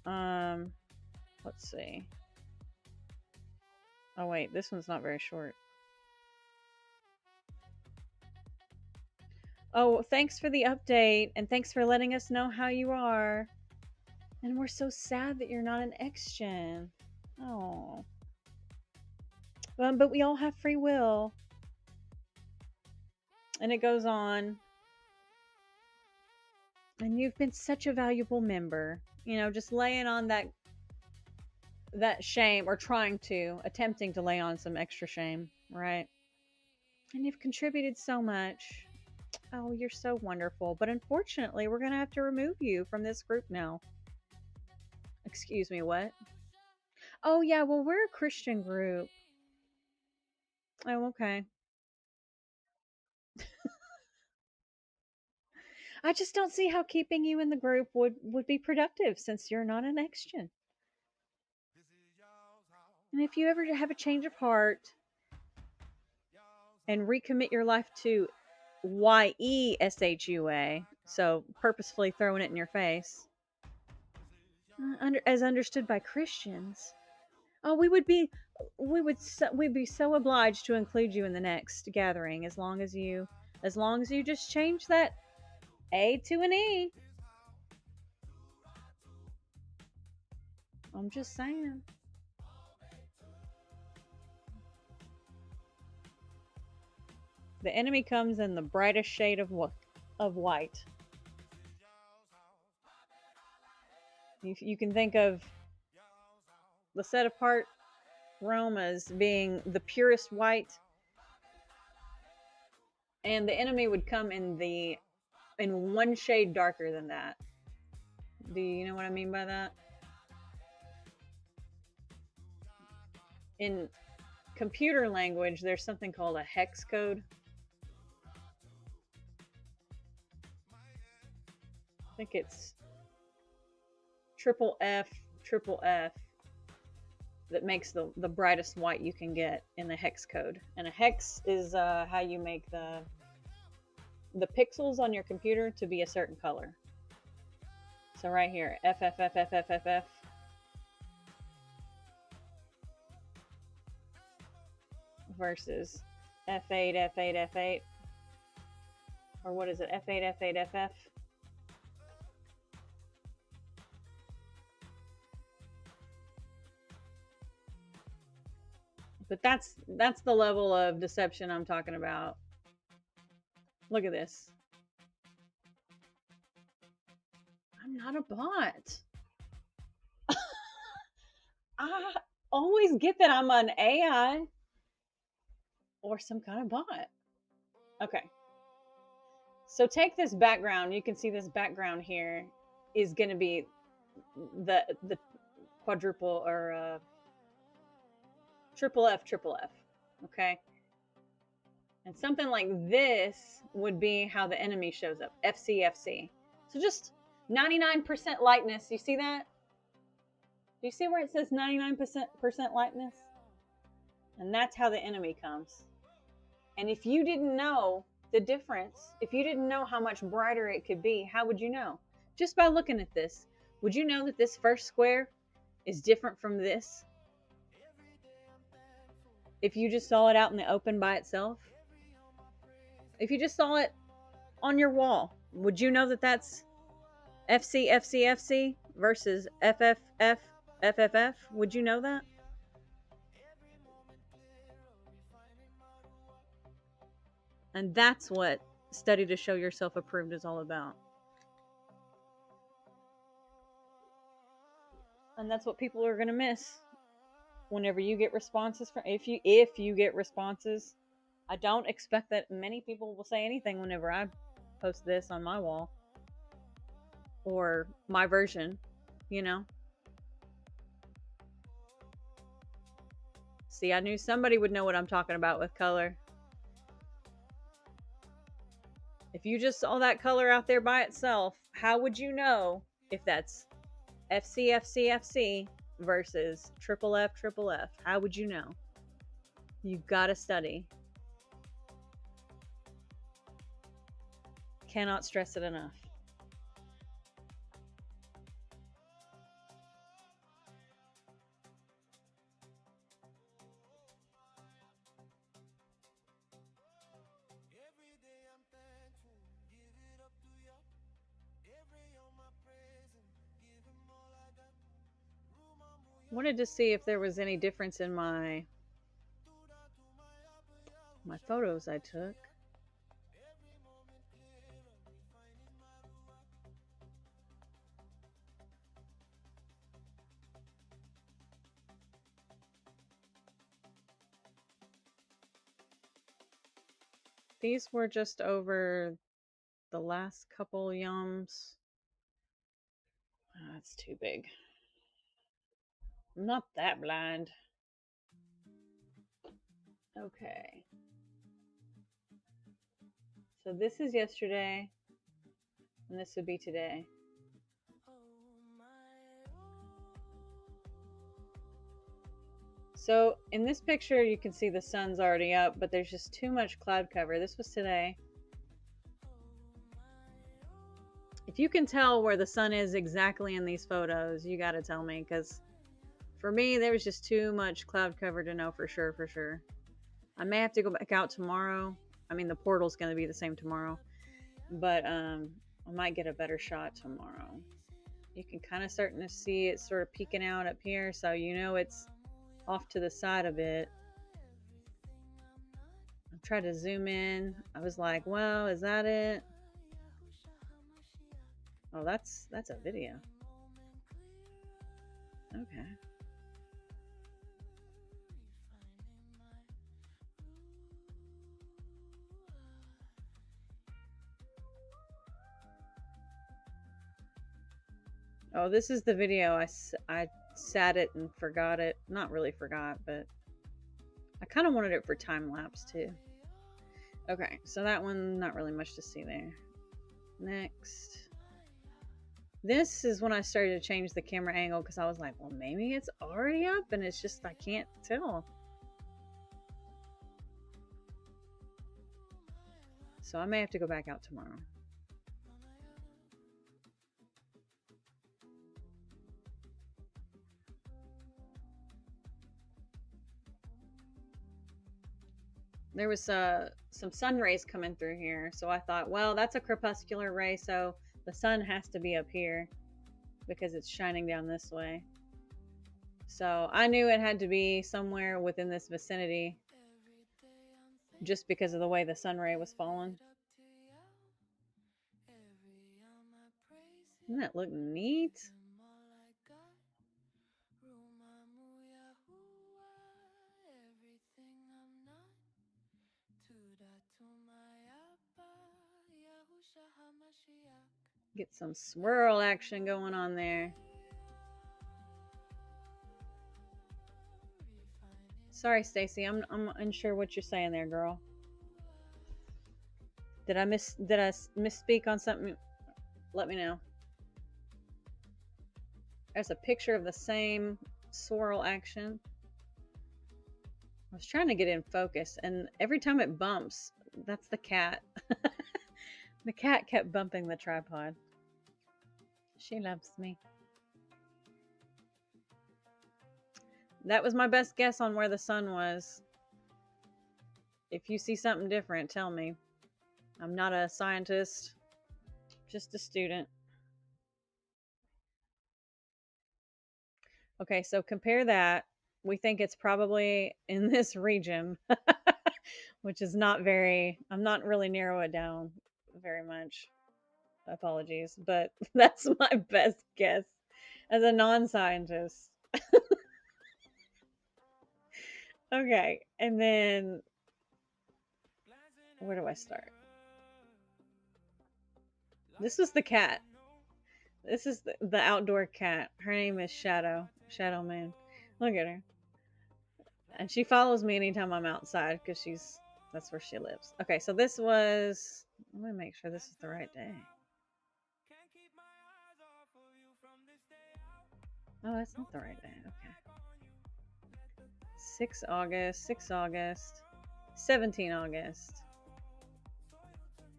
Um, let's see. Oh wait, this one's not very short. Oh, thanks for the update and thanks for letting us know how you are. And we're so sad that you're not an X-Gen. Oh. But we all have free will. And it goes on. And you've been such a valuable member. You know, just laying on that shame, or attempting to lay on some extra shame, right? And you've contributed so much. Oh, you're so wonderful. But unfortunately, we're going to have to remove you from this group now. Excuse me, what? Oh, yeah, well, we're a Christian group. Oh, okay. I just don't see how keeping you in the group would be productive since you're not an X-Gen. And if you ever have a change of heart and recommit your life to YESHUA, so purposefully throwing it in your face, as understood by Christians, oh, we'd be so obliged to include you in the next gathering as long as you just change that A to an E. I'm just saying. The enemy comes in the brightest shade of white. You can think of the set apart Rome as being the purest white, and the enemy would come in one shade darker than that. Do you know what I mean by that? In computer language, there's something called a hex code. I think it's FFF that makes the brightest white you can get in the hex code. And a hex is how you make the pixels on your computer to be a certain color. So right here, FFFFFFF. Versus F8, F8, F8. Or what is it? F8, F8, FF. But that's the level of deception I'm talking about. Look at this. I'm not a bot. I always get that I'm an AI or some kind of bot. Okay. So take this background. You can see this background here is going to be the quadruple or triple F. Okay. And something like this would be how the enemy shows up. FC. So just 99% lightness. You see that? Do you see where it says 99% lightness? And that's how the enemy comes. And if you didn't know the difference, if you didn't know how much brighter it could be, how would you know? Just by looking at this. Would you know that this first square is different from this? If you just saw it out in the open by itself? If you just saw it on your wall, would you know that that's FC versus FFF? Would you know that? And that's what study to show yourself approved is all about. And that's what people are going to miss whenever you get responses from if you get responses. I don't expect that many people will say anything whenever I post this on my wall. or my version, you know. See, I knew somebody would know what I'm talking about with color. If you just saw that color out there by itself, how would you know if that's FCFCFC versus triple F triple F? How would you know? You've got to study. Cannot stress it enough. Wanted to see if there was any difference in my photos I took. These were just over the last couple yums. Oh, that's too big. I'm not that blind. Okay. So this is yesterday, and this would be today. So in this picture, you can see the sun's already up, but there's just too much cloud cover. This was today. If you can tell where the sun is exactly in these photos, you got to tell me, because for me, there was just too much cloud cover to know for sure. I may have to go back out tomorrow. I mean, the portal's going to be the same tomorrow, but I might get a better shot tomorrow. You can kind of starting to see it sort of peeking out up here, so you know it's off to the side a bit. I tried to zoom in. I was like, well, is that it? Oh, that's a video. Okay. Oh, this is the video. I sat it and forgot it. Not really forgot, but I kind of wanted it for time lapse too. Okay, so that one, not really much to see there. Next. This is when I started to change the camera angle, because I was like, well, maybe it's already up and it's just I can't tell. So I may have to go back out tomorrow. There was some sun rays coming through here, so I thought, well, that's a crepuscular ray, so the sun has to be up here because it's shining down this way. So I knew it had to be somewhere within this vicinity just because of the way the sun ray was falling. Doesn't that look neat? Get some swirl action going on there. Sorry, Stacy, I'm unsure what you're saying there, girl. Did I misspeak on something? Let me know. There's a picture of the same swirl action. I was trying to get in focus, and every time it bumps, that's the cat. The cat kept bumping the tripod. She loves me. That was my best guess on where the sun was. If you see something different, tell me. I'm not a scientist, just a student. Okay, so compare that. We think it's probably in this region, which is not very, I'm not really narrow it down very much. Apologies, but that's my best guess as a non-scientist. Okay, and then where do I start? This was the cat. This is the outdoor cat. Her name is Shadow. Shadow Man. Look at her. And she follows me anytime I'm outside because that's where she lives. Okay, so this was, let me make sure this is the right day. Oh, that's not the right day. Okay. 6 August, 6 August, 17 August,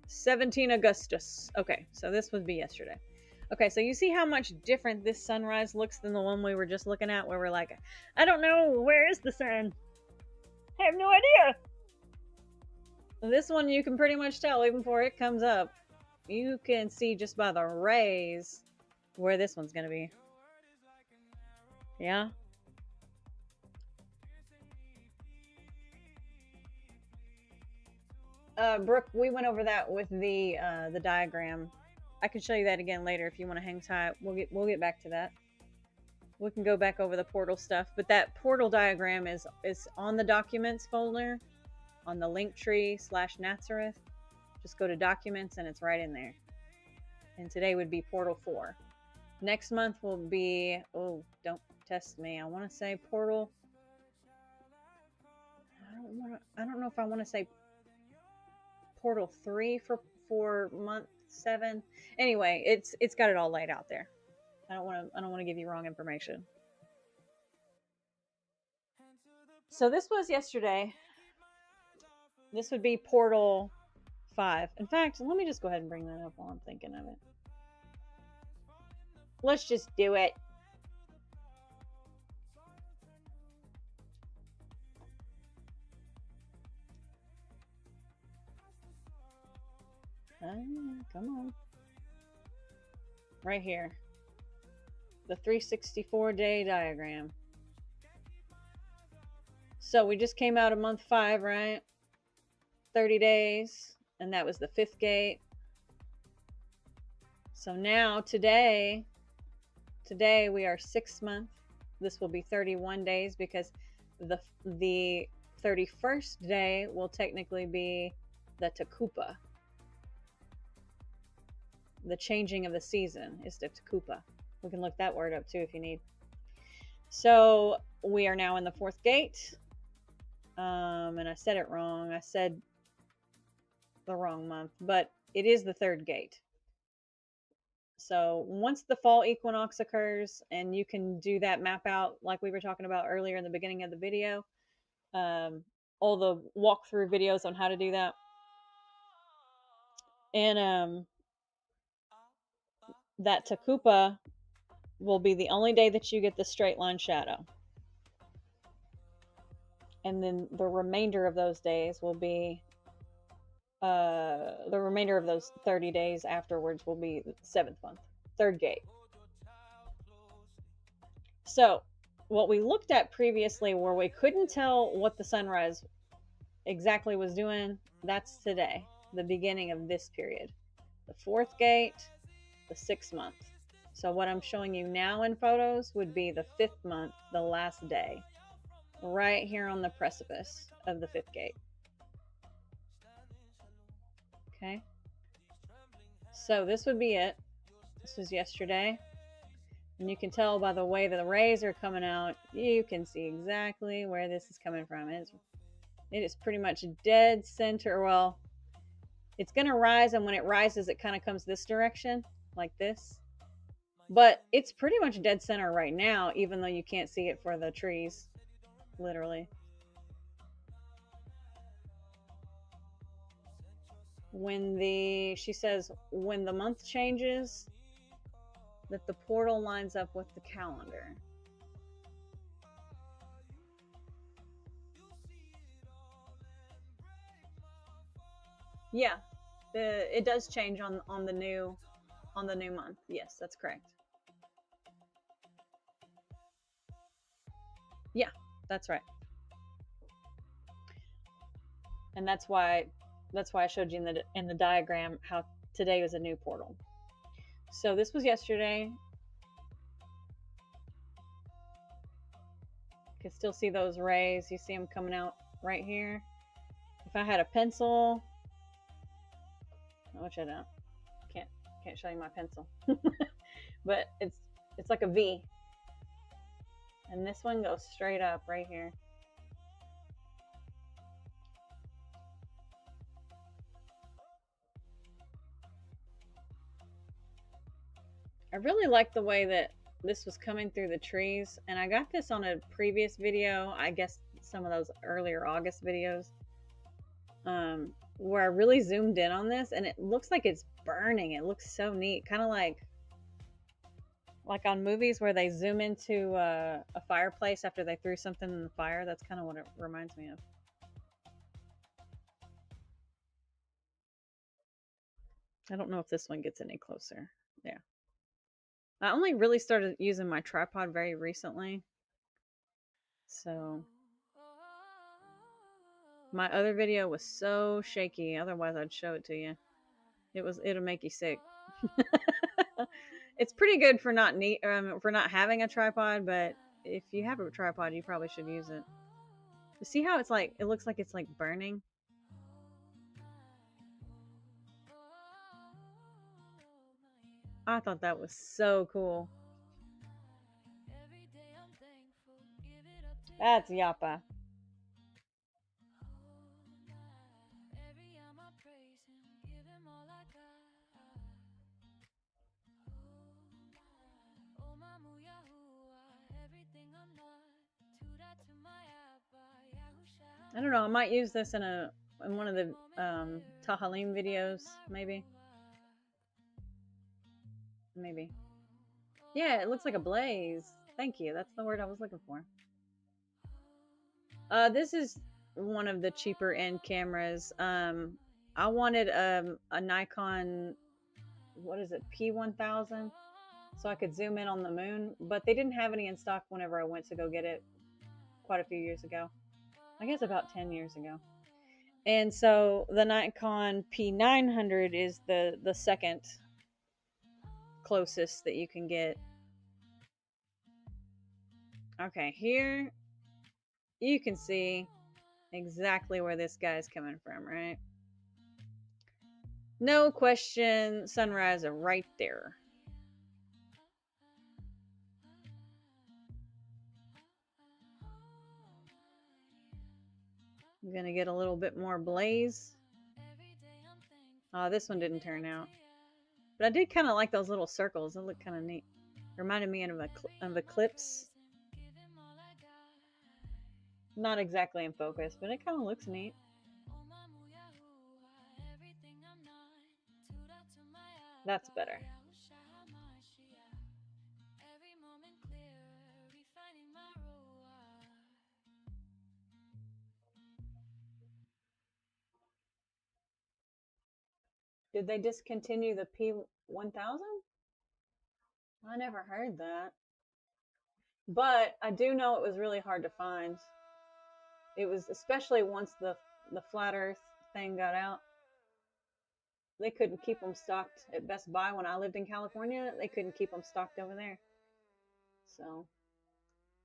17 Augustus. Okay, so this would be yesterday. Okay, so you see how much different this sunrise looks than the one we were just looking at, where we're like, I don't know, where is the sun? I have no idea. This one you can pretty much tell even before it comes up. You can see just by the rays where this one's gonna be. Yeah. Brooke, we went over that with the diagram. I can show you that again later if you want to hang tight. We'll get back to that. We can go back over the portal stuff, but that portal diagram is on the documents folder on the Linktree/Nazareth. Just go to documents and it's right in there. And today would be portal 4. Next month will be, oh, don't test me. I want to say portal. I don't know if I want to say portal 3 for month 7. Anyway, it's got it all laid out there. I don't want to give you wrong information. So this was yesterday. This would be portal 5. In fact, let me just go ahead and bring that up while I'm thinking of it. Let's just do it. Come on. Right here. The 364-day diagram. So we just came out of month 5, right? 30 days. And that was the 5th gate. So now today we are 6th month. This will be 31 days because the 31st day will technically be the Takupa. The changing of the season is the Takupa. We can look that word up too if you need. So we are now in the 4th gate. And I said it wrong. I said the wrong month, but it is the 3rd gate. So once the fall equinox occurs, and you can do that map out like we were talking about earlier in the beginning of the video, all the walkthrough videos on how to do that. And that Takupa will be the only day that you get the straight line shadow. And then the remainder of those days will be, the remainder of those 30 days afterwards will be the 7th month, 3rd gate. So what we looked at previously where we couldn't tell what the sunrise exactly was doing, that's today, the beginning of this period. The 4th gate, the 6th month. So what I'm showing you now in photos would be the 5th month, the last day, right here on the precipice of the 5th gate. Okay. So this would be it. This was yesterday. And you can tell by the way that the rays are coming out, you can see exactly where this is coming from. It is pretty much dead center. Well, it's going to rise, and when it rises, it kind of comes this direction, like this. But it's pretty much dead center right now, even though you can't see it for the trees, literally. She says, when the month changes, that the portal lines up with the calendar. Yeah, it does change on the new month. Yes, that's correct. Yeah, that's right. And that's why I showed you in the diagram how today was a new portal. So this was yesterday. You can still see those rays. You see them coming out right here. If I had a pencil, which I don't, can't show you my pencil. but it's like a V. And this one goes straight up right here. I really like the way that this was coming through the trees, and I got this on a previous video, I guess some of those earlier August videos, where I really zoomed in on this, and it looks like it's burning. It looks so neat, kind of like on movies where they zoom into a fireplace after they threw something in the fire. That's kind of what it reminds me of. I don't know if this one gets any closer. Yeah. I only really started using my tripod very recently. So my other video was so shaky, otherwise I'd show it to you. It'll make you sick. It's pretty good for not having a tripod, but if you have a tripod, you probably should use it. You see how it's like, it looks like it's like burning? I thought that was so cool. That's YAHUAH. I don't know, I might use this in one of the 𝕹𝖆𝖙 videos, maybe. Maybe. Yeah, it looks like a blaze. Thank you. That's the word I was looking for. This is one of the cheaper end cameras. I wanted a Nikon, what is it, P1000, so I could zoom in on the moon, but they didn't have any in stock whenever I went to go get it quite a few years ago. I guess about 10 years ago. And so the Nikon P900 is the second closest that you can get. Okay, here you can see exactly where this guy's coming from, right? No question, sunrise right there. I'm gonna get a little bit more blaze. This one didn't turn out, but I did kind of like those little circles. They look kind of neat. Reminded me of eclipse. Not exactly in focus, but it kind of looks neat. That's better. Did they discontinue the P1000? I never heard that. But I do know it was really hard to find. It was, especially once the flat earth thing got out. They couldn't keep them stocked at Best Buy when I lived in California. They couldn't keep them stocked over there. So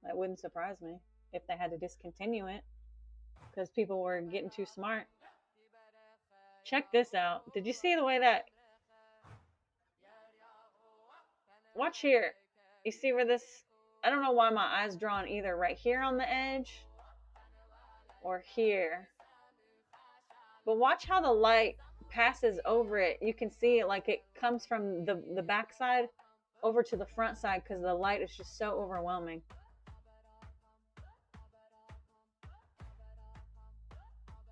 that wouldn't surprise me if they had to discontinue it because people were getting too smart. Check this out. Did you see the way that... Watch here. You see where this... I don't know why my eye's drawn either right here on the edge or here. But watch how the light passes over it. You can see it like it comes from the back side over to the front side because the light is just so overwhelming.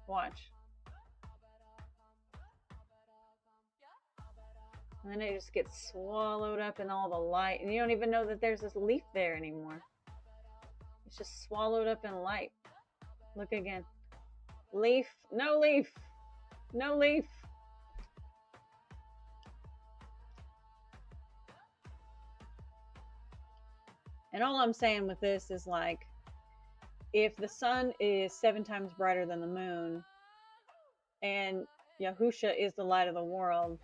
Watch. And then it just gets swallowed up in all the light. And you don't even know that there's this leaf there anymore. It's just swallowed up in light. Look again. Leaf. No leaf. No leaf. And all I'm saying with this is, like, if the sun is 7 times brighter than the moon and Yahusha is the light of the world,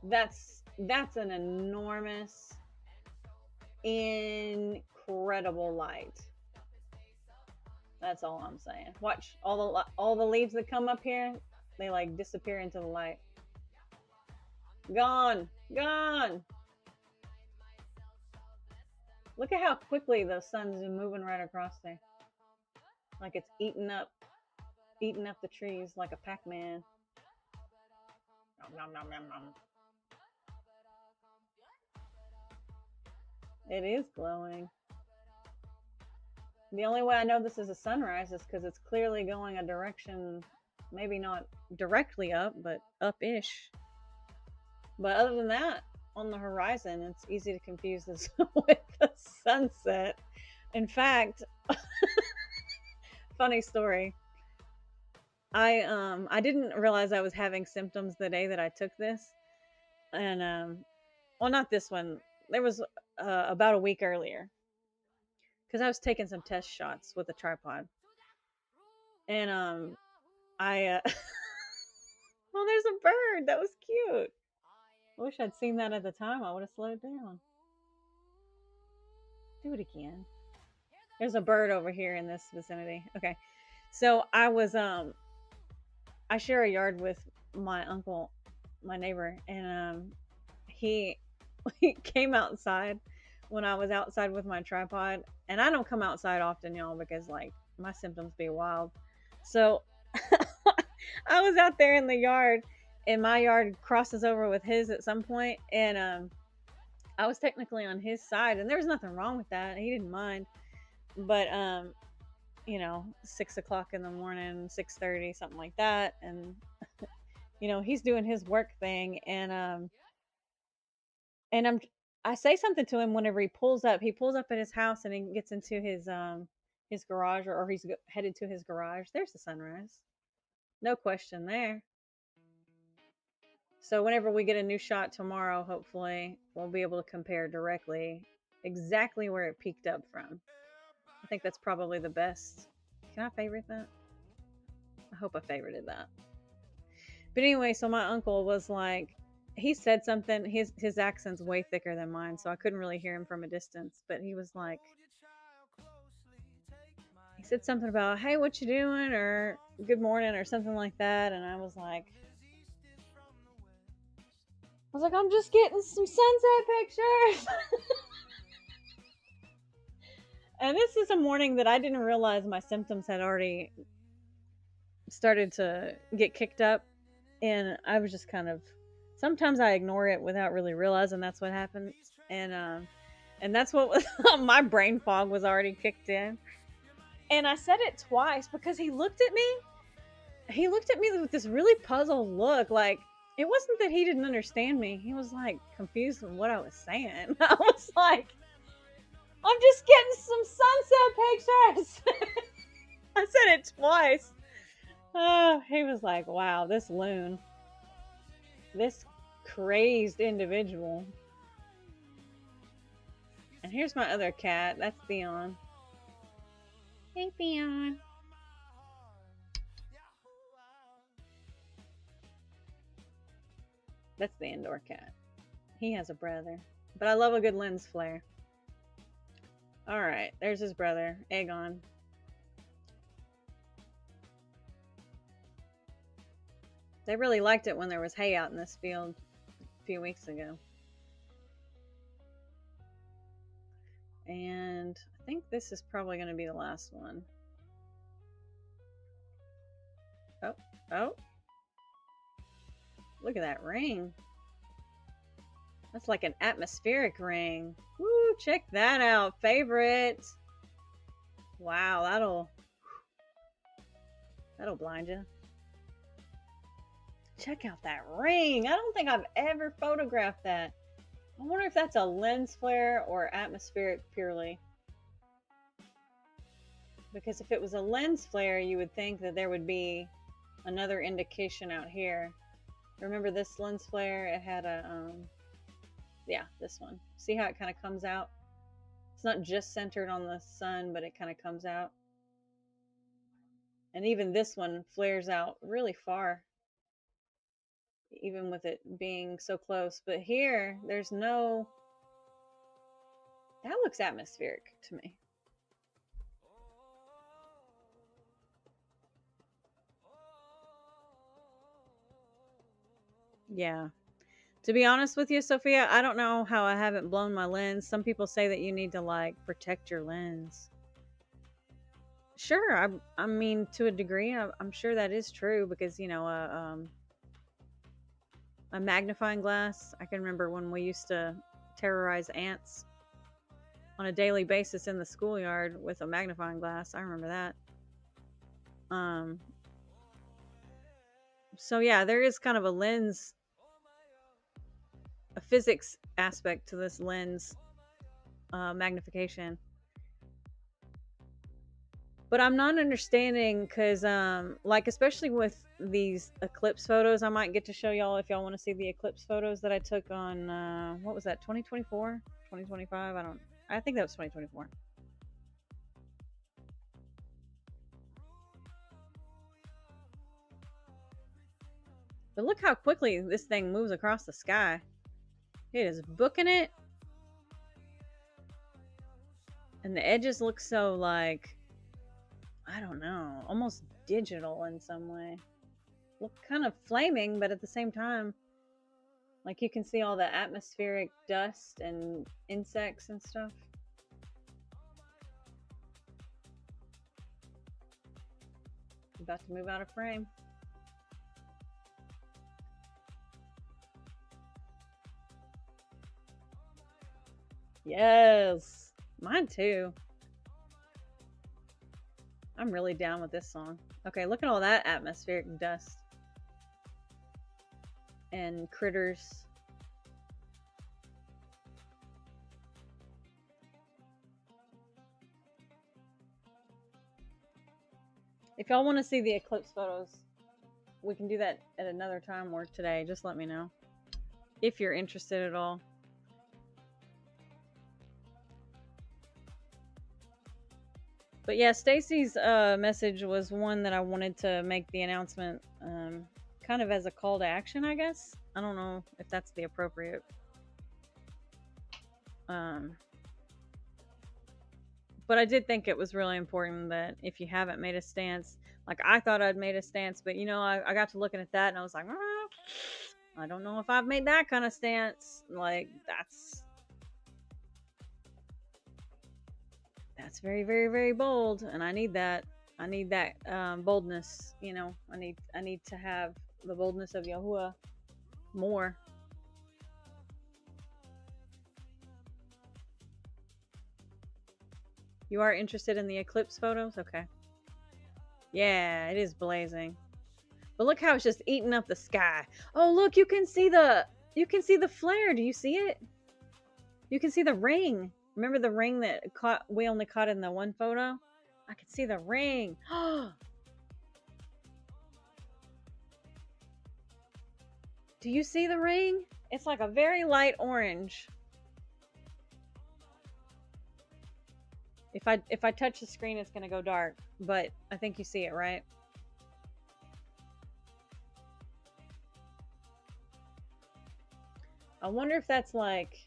that's an enormous, incredible light. That's all I'm saying. Watch all the leaves that come up here, they like disappear into the light. Gone. Gone. Look at how quickly the sun's moving right across there. Like it's eating up the trees like a Pac-Man. Nom, nom, nom, nom. It is glowing. The only way I know this is a sunrise is because it's clearly going a direction, maybe not directly up, but up-ish. But other than that, on the horizon, it's easy to confuse this with the sunset. In fact, funny story. I didn't realize I was having symptoms the day that I took this, and well, not this one. There was about a week earlier, because I was taking some test shots with a tripod, and I well, there's a bird that was cute. I wish I'd seen that at the time. I would have slowed down. Do it again. There's a bird over here in this vicinity. Okay, so I was I share a yard with my uncle, my neighbor, and he he came outside when I was outside with my tripod, and I don't come outside often, y'all, because like my symptoms be wild. So I was out there in the yard, and my yard crosses over with his at some point, and I was technically on his side, and there was nothing wrong with that. He didn't mind, but 6 o'clock in the morning, 6:30, something like that, and he's doing his work thing, and I say something to him whenever he pulls up. He pulls up at his house and he gets into his garage, or he's headed to his garage. There's the sunrise, no question there. So whenever we get a new shot tomorrow, hopefully we'll be able to compare directly exactly where it peaked up from. I think that's probably the best. Can I favorite that? I hope I favorited that. But anyway, so my uncle was like, he said something. His accent's way thicker than mine, so I couldn't really hear him from a distance. But he was like, he said something about, "Hey, what you doing?" or "Good morning," or something like that. And I was like, "I'm just getting some sunset pictures." And this is a morning that I didn't realize my symptoms had already started to get kicked up, and I was just kind of, sometimes I ignore it without really realizing that's what happens, and that's what was my brain fog was already kicked in. And I said it twice because he looked at me with this really puzzled look, like it wasn't that he didn't understand me, he was like confused with what I was saying. I was like, "I'm just getting some sunset pictures." I said it twice. Oh, he was like, "Wow, this loon, this crazed individual." And here's my other cat. That's Theon. Hey, Theon. That's the indoor cat. He has a brother. But I love a good lens flare. Alright, there's his brother, Aegon. They really liked it when there was hay out in this field a few weeks ago. And I think this is probably going to be the last one. Oh. Look at that ring. That's like an atmospheric ring. Woo, check that out. Favorite. Wow, that'll blind you. Check out that ring. I don't think I've ever photographed that. I wonder if that's a lens flare or atmospheric purely. Because if it was a lens flare, you would think that there would be another indication out here. Remember this lens flare? It had a, yeah, this one. See how it kind of comes out? It's not just centered on the sun, but it kind of comes out. And even this one flares out really far, even with it being so close. But here, there's no... That looks atmospheric to me. Yeah. To be honest with you, Sophia, I don't know how I haven't blown my lens. Some people say that you need to like protect your lens. Sure, I mean to a degree, I'm sure that is true because you know a magnifying glass. I can remember when we used to terrorize ants on a daily basis in the schoolyard with a magnifying glass. I remember that. So yeah, there is kind of a lens, a physics aspect to this lens magnification. But I'm not understanding because, like, especially with these eclipse photos, I might get to show y'all if y'all want to see the eclipse photos that I took on, what was that, 2024? 2025? I think that was 2024. But look how quickly this thing moves across the sky. It is booking it. And the edges look so, like, I don't know, almost digital in some way. Look kind of flaming, but at the same time, like you can see all the atmospheric dust and insects and stuff. About to move out of frame. Yes, mine too. I'm really down with this song. Okay, look at all that atmospheric dust and critters. If y'all want to see the eclipse photos, we can do that at another time or today. Just let me know if you're interested at all. But yeah, Stacy's message was one that I wanted to make the announcement kind of as a call to action, I guess. I don't know if that's the appropriate. But I did think it was really important that if you haven't made a stance, like I thought I'd made a stance, but you know, I got to looking at that and I was like, I don't know if I've made that kind of stance. Like that's very, very, very bold, and I need that. I need that boldness. You know, I need to have the boldness of Yahuwah more. You are interested in the eclipse photos? Okay. Yeah, it is blazing. But look how it's just eating up the sky. Oh, look, you can see the flare. Do you see it? You can see the ring. Remember the ring that we only caught in the one photo? I can see the ring. Do you see the ring? It's like a very light orange. If I touch the screen, it's gonna go dark, but I think you see it, right? I wonder if that's like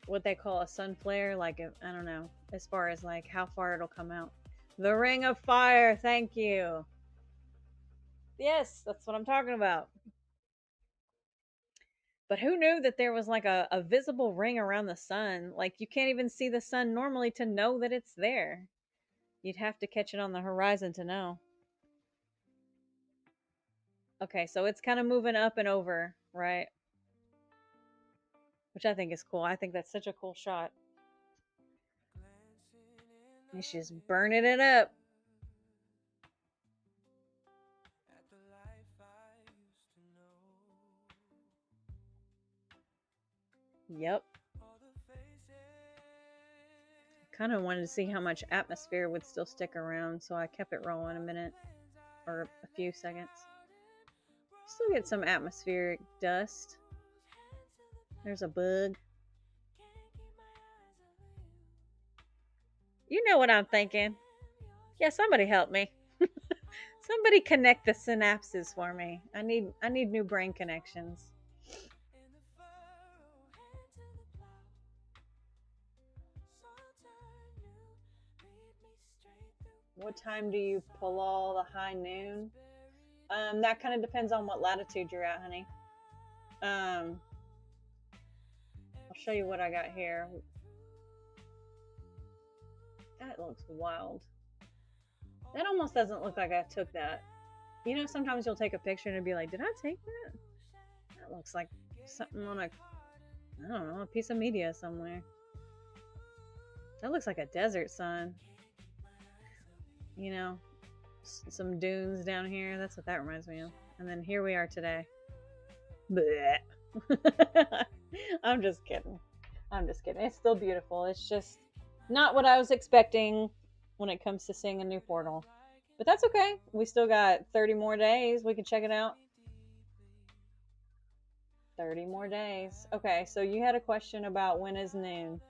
what they call a sun flare, like I don't know, as far as like how far it'll come out. The ring of fire, thank you. Yes, that's what I'm talking about. But who knew that there was like a visible ring around the sun? Like you can't even see the sun normally to know that it's there. You'd have to catch it on the horizon to know. Okay, so it's kind of moving up and over, right? Which I think is cool. I think that's such a cool shot. It's just burning it up. Yep. Kind of wanted to see how much atmosphere would still stick around, so I kept it rolling a minute or a few seconds. Still get some atmospheric dust. There's a bug. You know what I'm thinking. Yeah, somebody help me. Somebody connect the synapses for me. I need new brain connections. What time do you pull all the high noon? That kind of depends on what latitude you're at, honey. show you what I got here. That looks wild. That almost doesn't look like I took that. You know, sometimes you'll take a picture and be like, did I take that? That looks like something on a, I don't know, a piece of media somewhere. That looks like a desert sun. You know, some dunes down here. That's what that reminds me of. And then here we are today. Blech. I'm just kidding. I'm just kidding. It's still beautiful. It's just not what I was expecting when it comes to seeing a new portal. But that's okay. We still got 30 more days. We can check it out. 30 more days. Okay, so you had a question about when is noon.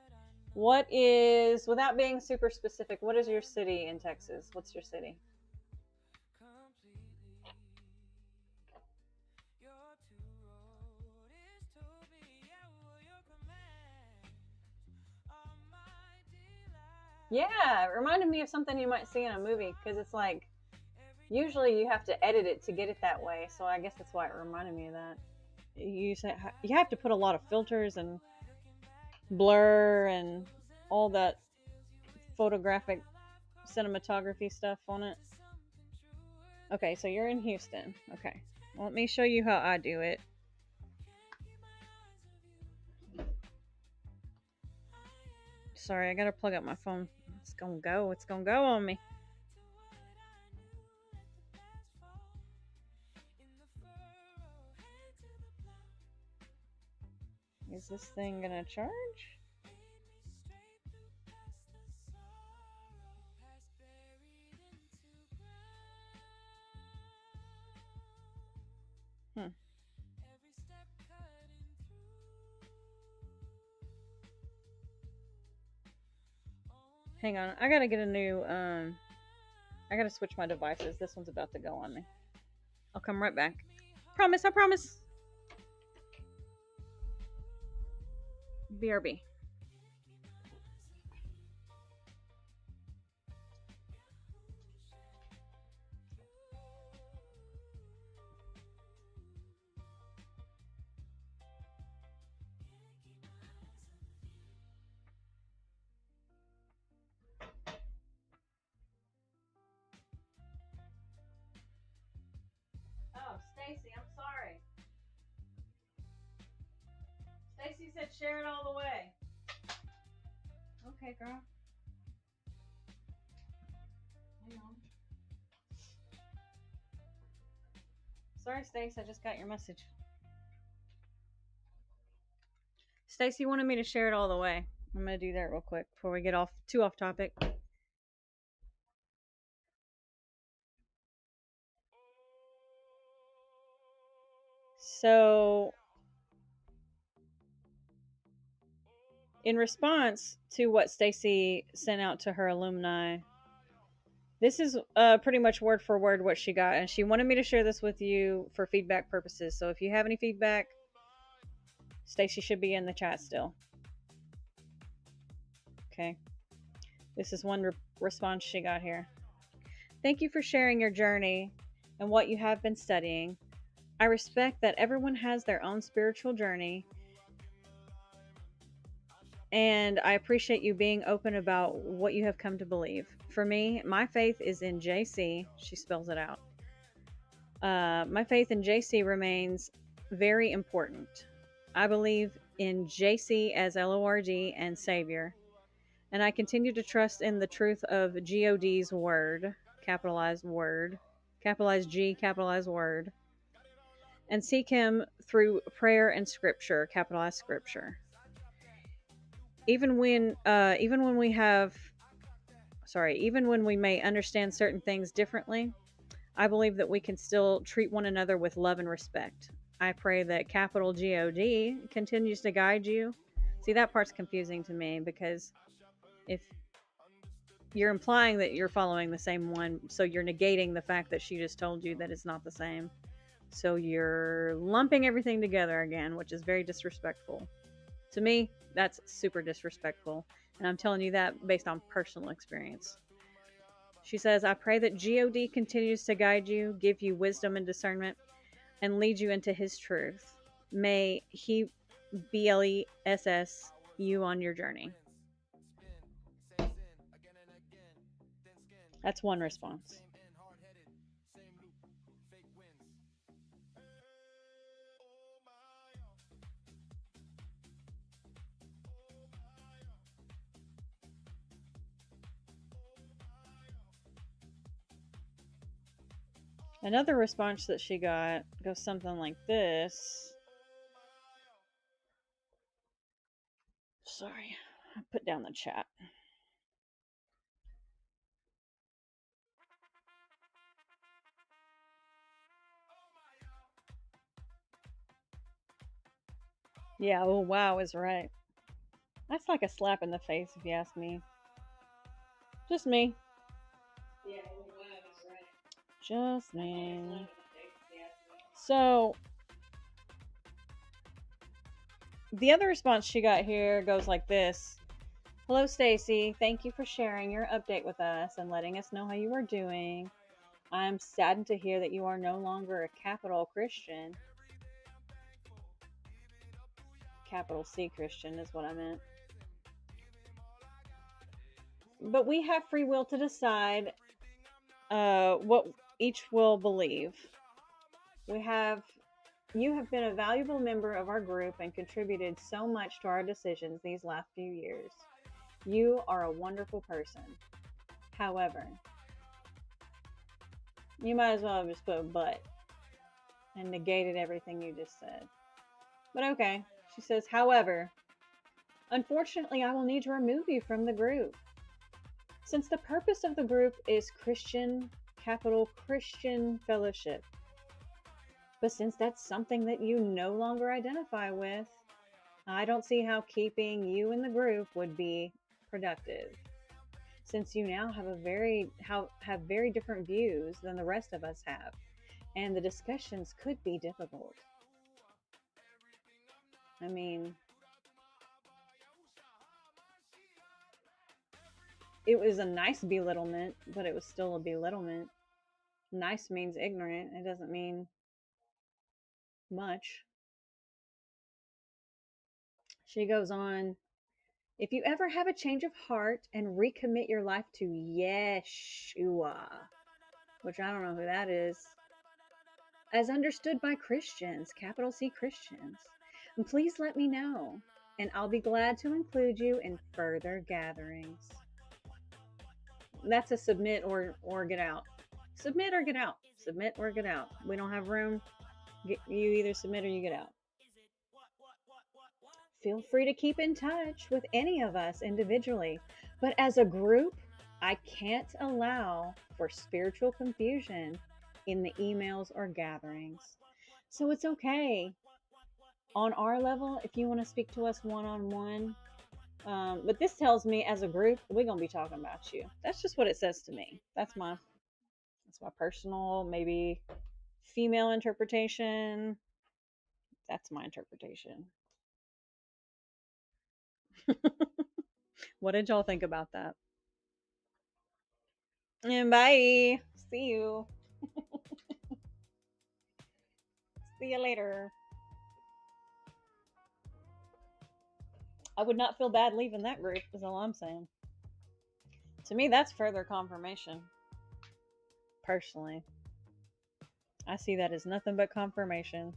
What is, without being super specific, what is your city in Texas? What's your city? Yeah, it reminded me of something you might see in a movie, because it's like, usually you have to edit it to get it that way, so I guess that's why it reminded me of that. You have to put a lot of filters and blur and all that photographic cinematography stuff on it. Okay, so you're in Houston. Okay, well, let me show you how I do it. Sorry, I gotta plug up my phone. It's gonna go on me. Is this thing gonna charge? Hang on, I gotta get a new, I gotta switch my devices. This one's about to go on me. I'll come right back. Promise, I promise. BRB. Oh, Stacy, I'm sorry. Stacy said share it all the way. Okay, girl. Hang on. Sorry, Stacy, I just got your message. Stacy wanted me to share it all the way. I'm gonna do that real quick before we get too off topic. So, in response to what Stacy sent out to her alumni, this is pretty much word for word what she got, and she wanted me to share this with you for feedback purposes. So if you have any feedback, Stacy should be in the chat still. Okay. This is one response she got here. Thank you for sharing your journey and what you have been studying. I respect that everyone has their own spiritual journey, and I appreciate you being open about what you have come to believe. For me, my faith is in JC. She spells it out. My faith in JC remains very important. I believe in JC as LORD and Savior, and I continue to trust in the truth of God's word, capitalized G, capitalized word, and seek Him through prayer and scripture, capitalized scripture. Even when we may understand certain things differently, I believe that we can still treat one another with love and respect. I pray that capital God continues to guide you. See, that part's confusing to me, because if you're implying that you're following the same one, so you're negating the fact that she just told you that it's not the same. So you're lumping everything together again, which is very disrespectful. To me, that's super disrespectful. And I'm telling you that based on personal experience. She says, I pray that God continues to guide you, give you wisdom and discernment, and lead you into His truth. May He BLESS you on your journey. That's one response. Another response that she got goes something like this. Sorry, I put down the chat. Yeah, oh wow is right. That's like a slap in the face if you ask me. Just me. Yeah, oh wow is right. Just me. So the other response she got here goes like this. Hello, Stacy. Thank you for sharing your update with us and letting us know how you are doing. I'm saddened to hear that you are no longer a capital Christian. Capital C Christian is what I meant. But we have free will to decide what each will believe. You have been a valuable member of our group and contributed so much to our decisions these last few years. You are a wonderful person. However, you might as well have just put but and negated everything you just said. But okay, she says, however, unfortunately, I will need to remove you from the group. Since the purpose of the group is Christian, capital Christian fellowship. But since that's something that you no longer identify with, I don't see how keeping you in the group would be productive. Since you now have have very different views than the rest of us have, and the discussions could be difficult. I mean, it was a nice belittlement, but it was still a belittlement. Nice means ignorant. It doesn't mean much. She goes on, if you ever have a change of heart and recommit your life to Yeshua, which I don't know who that is, as understood by Christians, capital C Christians, and please let me know, and I'll be glad to include you in further gatherings. That's a submit or get out. Submit or get out. Submit or get out. We don't have room. You either submit or you get out. Feel free to keep in touch with any of us individually, but as a group, I can't allow for spiritual confusion in the emails or gatherings. So it's okay. On our level, if you want to speak to us one-on-one, but this tells me as a group, we're going to be talking about you. That's just what it says to me. That's my personal, maybe female interpretation. That's my interpretation. What did y'all think about that? And bye. See you. See you later. I would not feel bad leaving that group, is all I'm saying. To me, that's further confirmation. Personally, I see that as nothing but confirmation.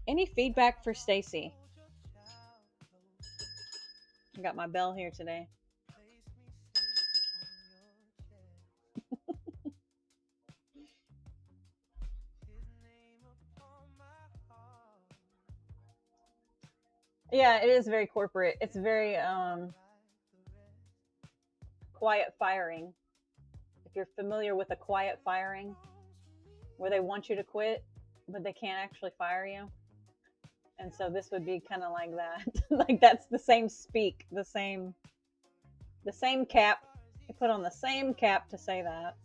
Any feedback for Stacy? I got my bell here today. Yeah, it is very corporate. It's very quiet firing. If you're familiar with a quiet firing, where they want you to quit, but they can't actually fire you. And so this would be kind of like that. Like that's the same speak, the same cap. You put on the same cap to say that.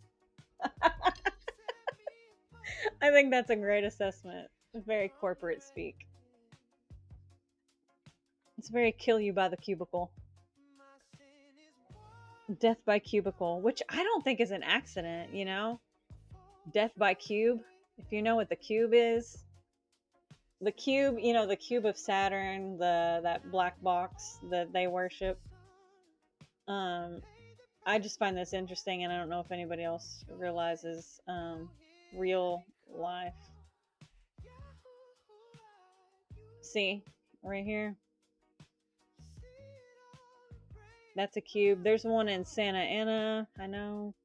I think that's a great assessment. Very corporate speak. It's very kill you by the cubicle. Death by cubicle, which I don't think is an accident, you know? Death by cube. If you know what the cube is, The cube, you know, the cube of Saturn, that black box that they worship. I just find this interesting, and I don't know if anybody else realizes real life. See, right here. That's a cube. There's one in Santa Ana, I know.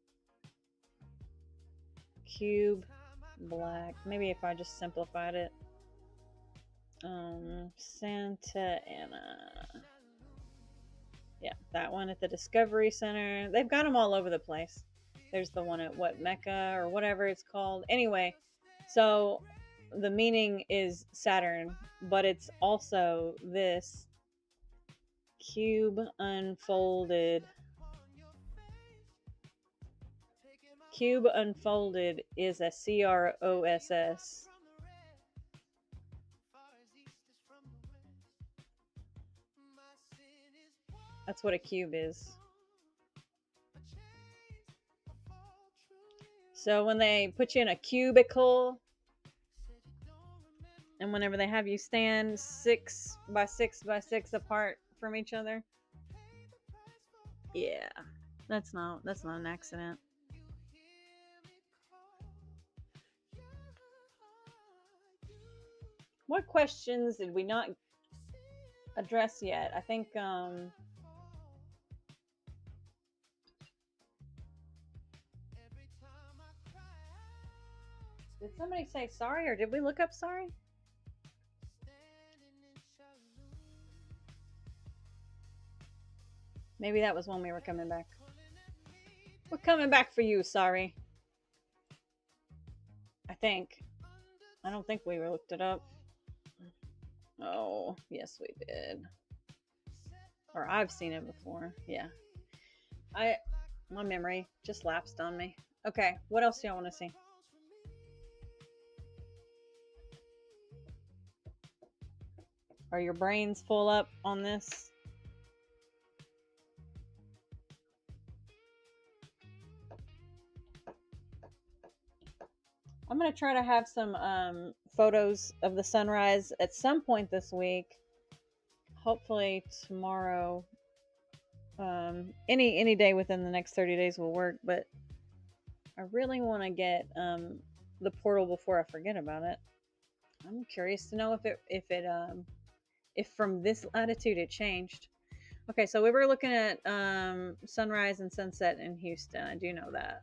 Cube, black. Maybe if I just simplified it. Santa Ana. Yeah, that one at the Discovery Center. They've got them all over the place. There's the one at Mecca or whatever it's called. Anyway, so the meaning is Saturn, but it's also this cube unfolded. Cube unfolded is a CROSS. That's what a cube is. So when they put you in a cubicle, and whenever they have you stand 6 by 6 by 6 apart from each other, yeah, that's not an accident. What questions did we not address yet? I think did somebody say sorry, or did we look up sorry? Maybe that was when we were coming back. We're coming back for you, sorry. I think. I don't think we looked it up. Oh, yes we did. Or I've seen it before. Yeah. My memory just lapsed on me. Okay, what else do y'all want to see? Are your brains full up on this? I'm going to try to have some photos of the sunrise at some point this week. Hopefully tomorrow. Any day within the next 30 days will work, but I really want to get the portal before I forget about it. I'm curious to know if from this latitude it changed. Okay, so we were looking at sunrise and sunset in Houston. I do know that.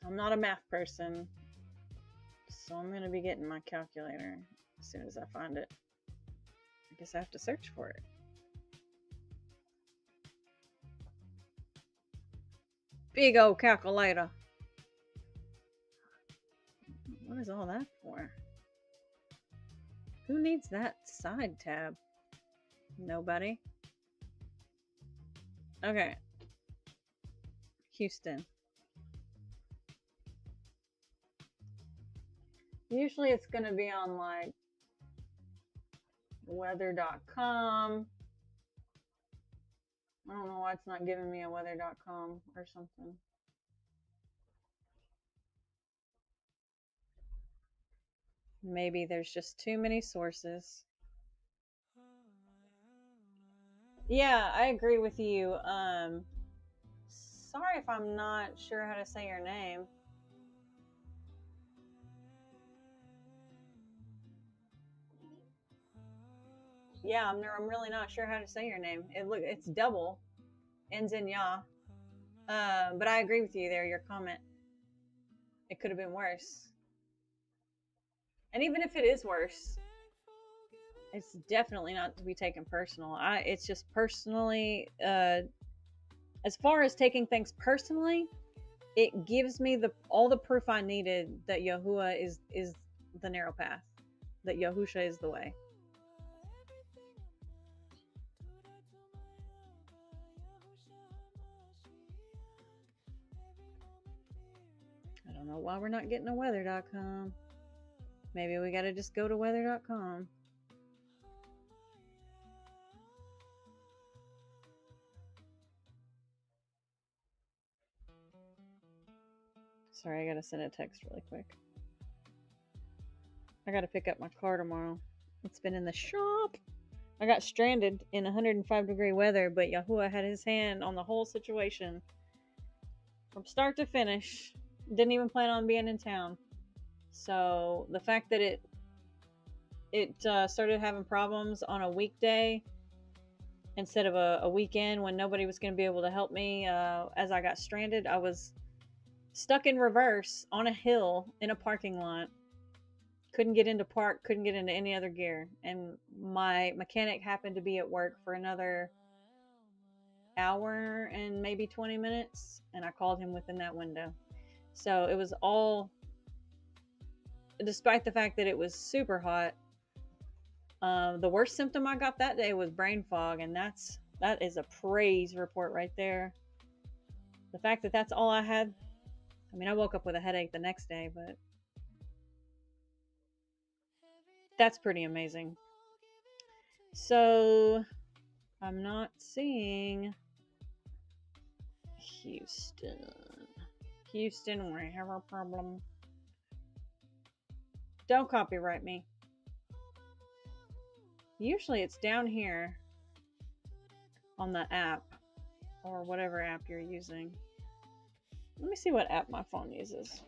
I'm not a math person, so I'm going to be getting my calculator as soon as I find it. I guess I have to search for it. Big old calculator. What is all that for? Who needs that side tab? Nobody. Okay. Houston. Usually it's going to be on like weather.com. I don't know why it's not giving me a weather.com or something. Maybe there's just too many sources. Yeah, I agree with you. Sorry if I'm not sure how to say your name. Yeah, I'm really not sure how to say your name. It's double, ends in ya. But I agree with you there. Your comment. It could have been worse. And even if it is worse, it's definitely not to be taken personal. It's just personally, as far as taking things personally, it gives me all the proof I needed that Yahuwah is the narrow path, that Yahusha is the way. I don't know why we're not getting a weather.com. Maybe we got to just go to weather.com. Sorry, I gotta send a text really quick. I gotta pick up my car tomorrow. It's been in the shop. I got stranded in 105-degree weather, but Yahuwah had his hand on the whole situation from start to finish. Didn't even plan on being in town. So the fact that it started having problems on a weekday instead of a weekend when nobody was going to be able to help me as I got stranded, I was stuck in reverse on a hill in a parking lot. Couldn't get into park, couldn't get into any other gear. And my mechanic happened to be at work for another hour and maybe 20 minutes, and I called him within that window. So it was all, despite the fact that it was super hot, the worst symptom I got that day was brain fog, and that is a praise report right there. The fact that that's all I had, I mean, I woke up with a headache the next day, but that's pretty amazing. So I'm not seeing Houston. Houston, we have a problem. Don't copyright me. Usually it's down here on the app or whatever app you're using. Let me see what app my phone uses.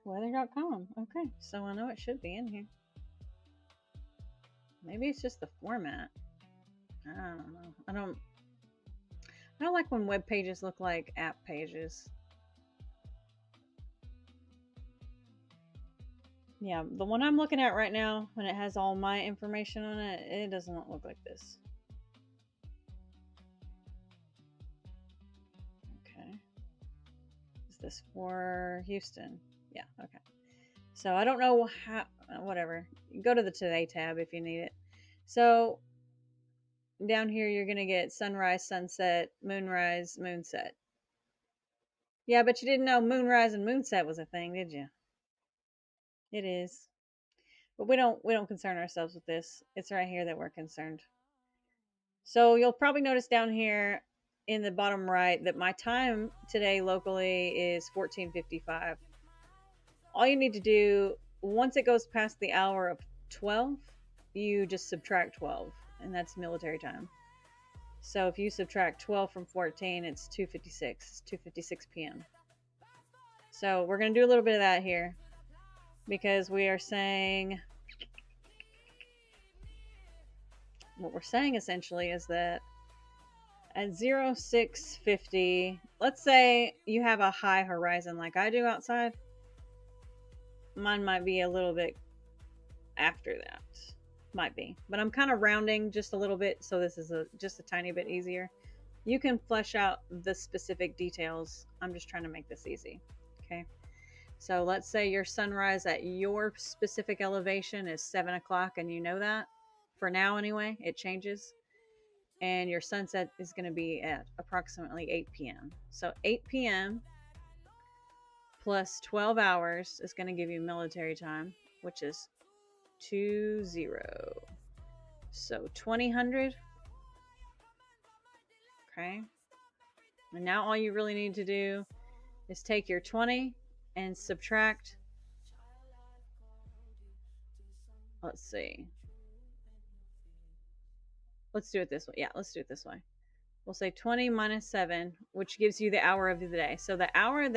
Weather.com. Okay, so I know it should be in here. Maybe it's just the format. I don't know. I don't like when web pages look like app pages. Yeah, the one I'm looking at right now, when it has all my information on it, it doesn't look like this. Okay. Is this for Houston? Yeah, okay. So I don't know how, whatever. Go to the Today tab if you need it. So down here, you're going to get sunrise, sunset, moonrise, moonset. Yeah, but you didn't know moonrise and moonset was a thing, did you? It is. But we don't concern ourselves with this. It's right here that we're concerned. So you'll probably notice down here in the bottom right that my time today locally is 14:55. All you need to do, once it goes past the hour of 12, you just subtract 12, and that's military time. So if you subtract 12 from 14, it's 2:56. It's 2:56 p.m. So we're going to do a little bit of that here, because we are saying, what we're saying essentially is that at 0650, let's say you have a high horizon like I do outside. Mine might be a little bit after that. Might be. But I'm kind of rounding just a little bit, so this is just a tiny bit easier. You can flesh out the specific details. I'm just trying to make this easy. Okay. So let's say your sunrise at your specific elevation is 7 o'clock, and you know that. For now anyway, it changes. And your sunset is going to be at approximately 8 p.m. So 8 p.m. plus 12 hours is going to give you military time, which is 20. So 2000. Okay. And now all you really need to do is take your 20 and subtract. Let's see. Let's do it this way. Yeah, let's do it this way. We'll say 20 minus 7, which gives you the hour of the day. So the hours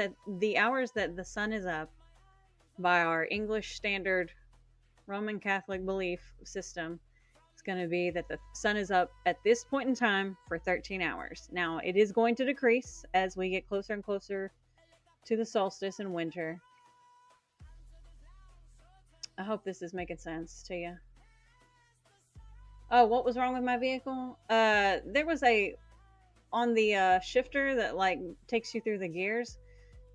that the sun is up by our English standard Roman Catholic belief system, it's going to be that the sun is up at this point in time for 13 hours. Now, it is going to decrease as we get closer and closer to the solstice in winter. I hope this is making sense to you. Oh, what was wrong with my vehicle? There was on the shifter that like takes you through the gears,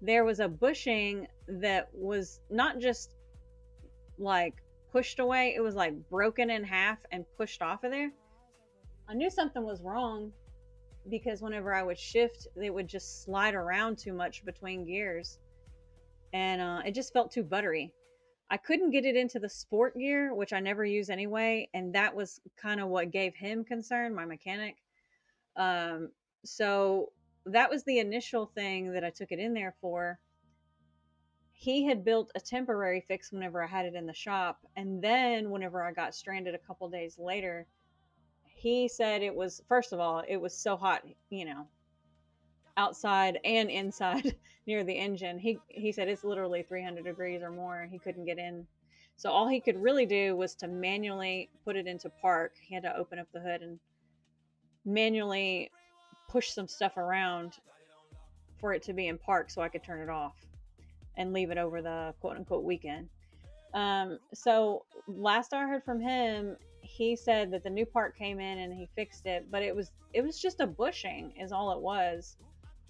there was a bushing that was not just like pushed away, it was like broken in half and pushed off of there. I knew something was wrong because whenever I would shift, it would just slide around too much between gears. and it just felt too buttery. I couldn't get it into the sport gear, which I never use anyway, and that was kind of what gave him concern, my mechanic. Um, so that was the initial thing that I took it in there for. He had built a temporary fix whenever I had it in the shop, and then whenever I got stranded a couple days later, he said it was, first of all, it was so hot, you know, outside and inside near the engine. He said it's literally 300 degrees or more. He couldn't get in. So all he could really do was to manually put it into park. He had to open up the hood and manually push some stuff around for it to be in park so I could turn it off and leave it over the quote unquote weekend. So last I heard from him, he said that the new part came in and he fixed it, but it was just a bushing is all it was.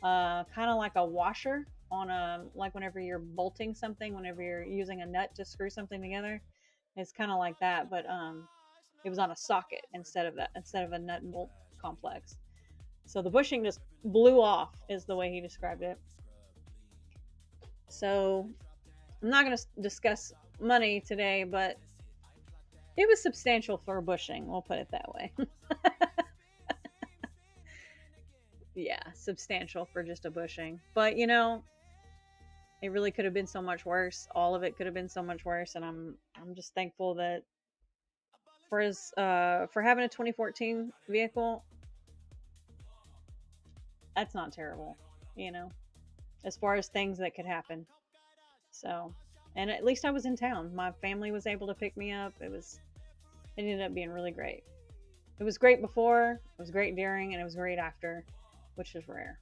Kind of like a washer on a, like whenever you're bolting something, whenever you're using a nut to screw something together, it's kind of like that, but it was on a socket instead of a nut and bolt complex. So the bushing just blew off is the way he described it. So I'm not going to discuss money today, but it was substantial for a bushing, we'll put it that way. Yeah, substantial for just a bushing. But you know, it really could have been so much worse. All of it could have been so much worse, and I'm just thankful that for having a 2014 vehicle, that's not terrible, you know, as far as things that could happen. So, and at least I was in town. My family was able to pick me up. It ended up being really great. It was great before, it was great during, and it was great after, which is rare.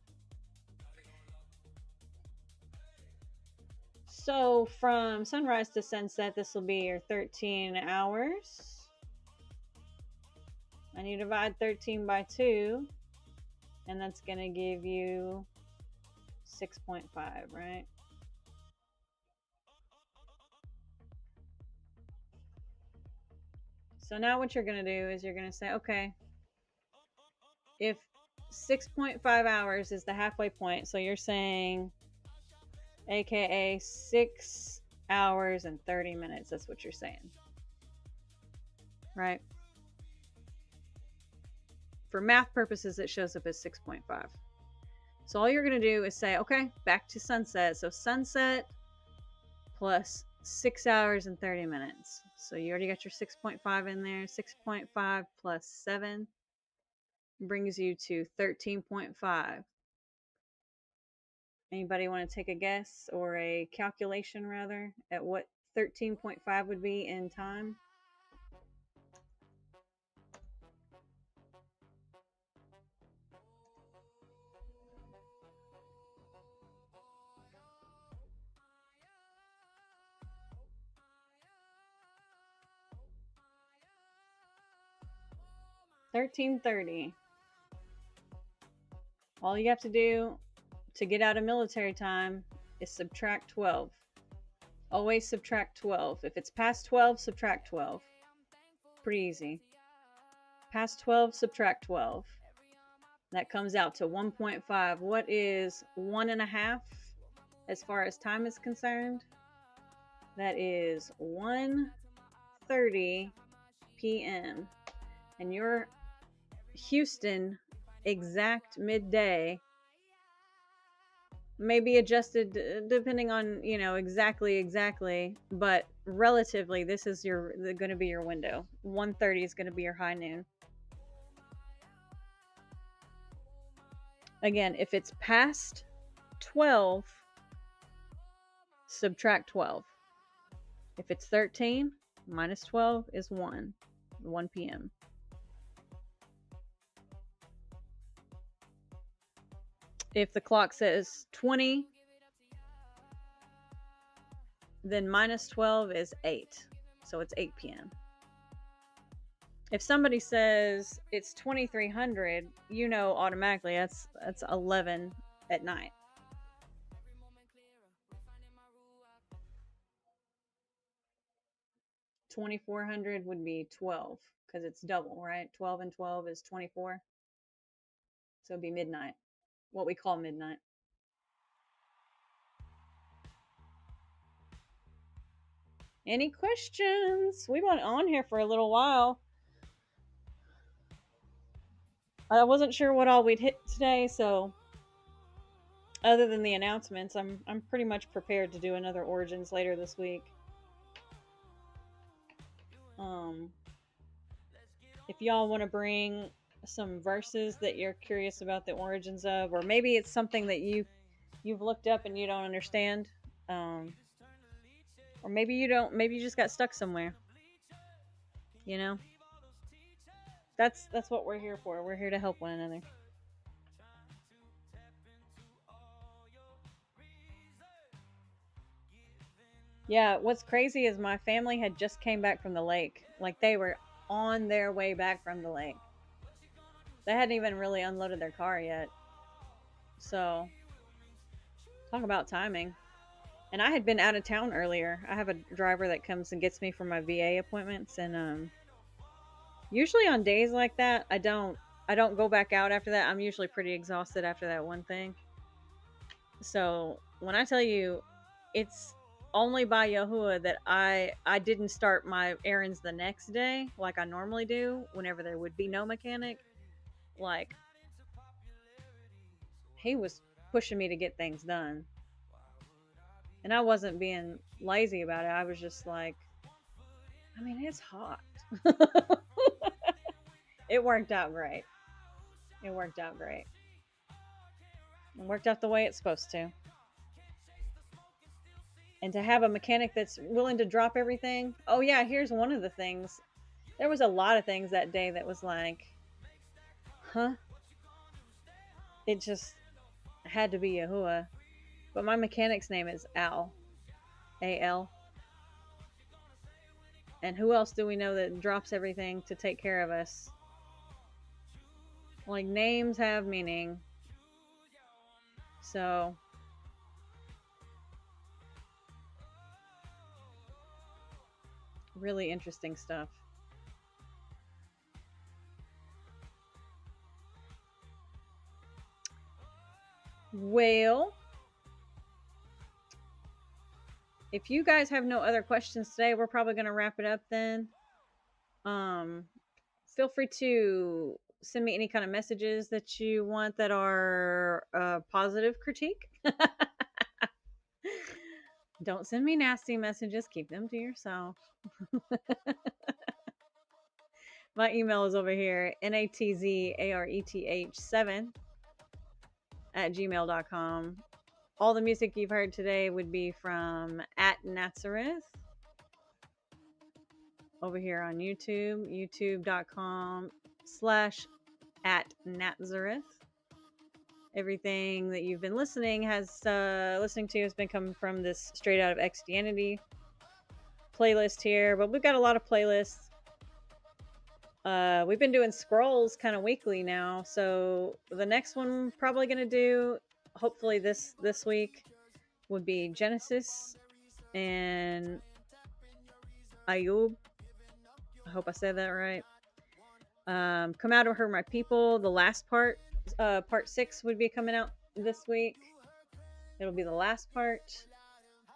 So from sunrise to sunset, this will be your 13 hours. And you divide 13 by 2, and that's going to give you 6.5, right? So now what you're going to do is you're going to say, okay, if 6.5 hours is the halfway point, so you're saying, aka 6 hours and 30 minutes, that's what you're saying, right? For math purposes, it shows up as 6.5. So all you're going to do is say, okay, back to sunset. So sunset plus 6 hours and 30 minutes. So you already got your 6.5 in there. 6.5 plus 7 brings you to 13.5. Anybody want to take a guess or a calculation rather at what 13.5 would be in time? $13.30. All you have to do to get out of military time is subtract 12. Always subtract 12. If it's past 12, subtract 12. Pretty easy. Past 12, subtract 12. That comes out to 1.5. What is 1.5 as far as time is concerned? That is 1:30 p.m. And your Houston exact midday may be adjusted depending on, you know, exactly, but relatively this is going to be your window. 1:30 is going to be your high noon. Again, if it's past 12, subtract 12. If it's 13, minus 12 is 1 p.m. If the clock says 20, then minus 12 is 8. So it's 8 p.m. If somebody says it's 2300, you know automatically that's 11 at night. $2,400 would be 12 because it's double, right? 12 and 12 is 24. So it'd be midnight, what we call midnight. Any questions? We went on here for a little while. I wasn't sure what all we'd hit today, so other than the announcements, I'm pretty much prepared to do another Origins later this week. If y'all want to bring some verses that you're curious about the origins of, or maybe it's something that you've looked up and you don't understand, or maybe you don't, maybe you just got stuck somewhere. You know, that's what we're here for. We're here to help one another. Yeah, what's crazy is my family had just came back from the lake. Like they were on their way back from the lake. They hadn't even really unloaded their car yet. So, talk about timing. And I had been out of town earlier. I have a driver that comes and gets me for my VA appointments, and usually on days like that, I don't go back out after that. I'm usually pretty exhausted after that one thing. So, when I tell you it's only by Yahuwah that I didn't start my errands the next day like I normally do whenever there would be no mechanic. Like he was pushing me to get things done. And I wasn't being lazy about it. I was just like, I mean, it's hot. It worked out great. It worked out great. It worked out the way it's supposed to. And to have a mechanic that's willing to drop everything. Oh, yeah, here's one of the things. There was a lot of things that day that was like, huh? It just had to be Yahuwah. But my mechanic's name is Al. A-L. And who else do we know that drops everything to take care of us? Like, names have meaning. So, really interesting stuff. Well, if you guys have no other questions today, we're probably going to wrap it up then. Feel free to send me any kind of messages that you want that are positive critique. Don't send me nasty messages. Keep them to yourself. My email is over here, natzareth7@gmail.com. All the music you've heard today would be from @Nazareth over here on YouTube, youtube.com/@Nazareth. Everything that you've been listening has been coming from this Straight Out of Christianity playlist here, but we've got a lot of playlists. We've been doing scrolls kind of weekly now, so the next one I'm probably gonna do, hopefully this week, would be Genesis and Ayub. I hope I said that right. Come Out of Her, My People. The last part, part 6, would be coming out this week. It'll be the last part.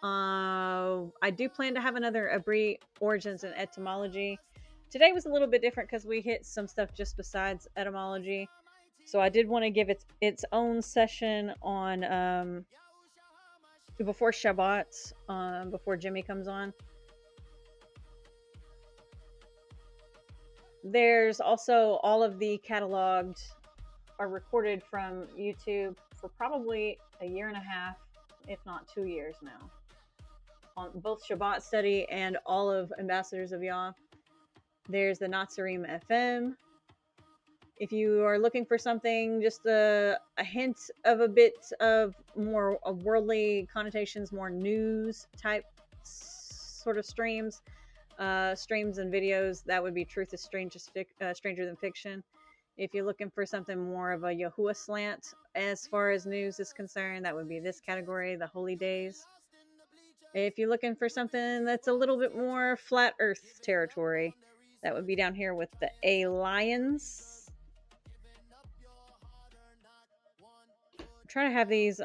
I do plan to have another Abri Origins and Etymology. Today was a little bit different because we hit some stuff just besides etymology. So I did want to give its own session on before Shabbat, before Jimmy comes on. There's also all of the cataloged are recorded from YouTube for probably a year and a half, if not 2 years now, on both Shabbat study and all of Ambassadors of Yah. There's the Nazarene FM. If you are looking for something, just a hint of a bit of more of worldly connotations, more news type sort of streams and videos, that would be Truth is Stranger Than Fiction. If you're looking for something more of a Yahuwah slant as far as news is concerned, that would be this category, the Holy Days. If you're looking for something that's a little bit more flat earth territory, that would be down here with the A-Lions. Try to have these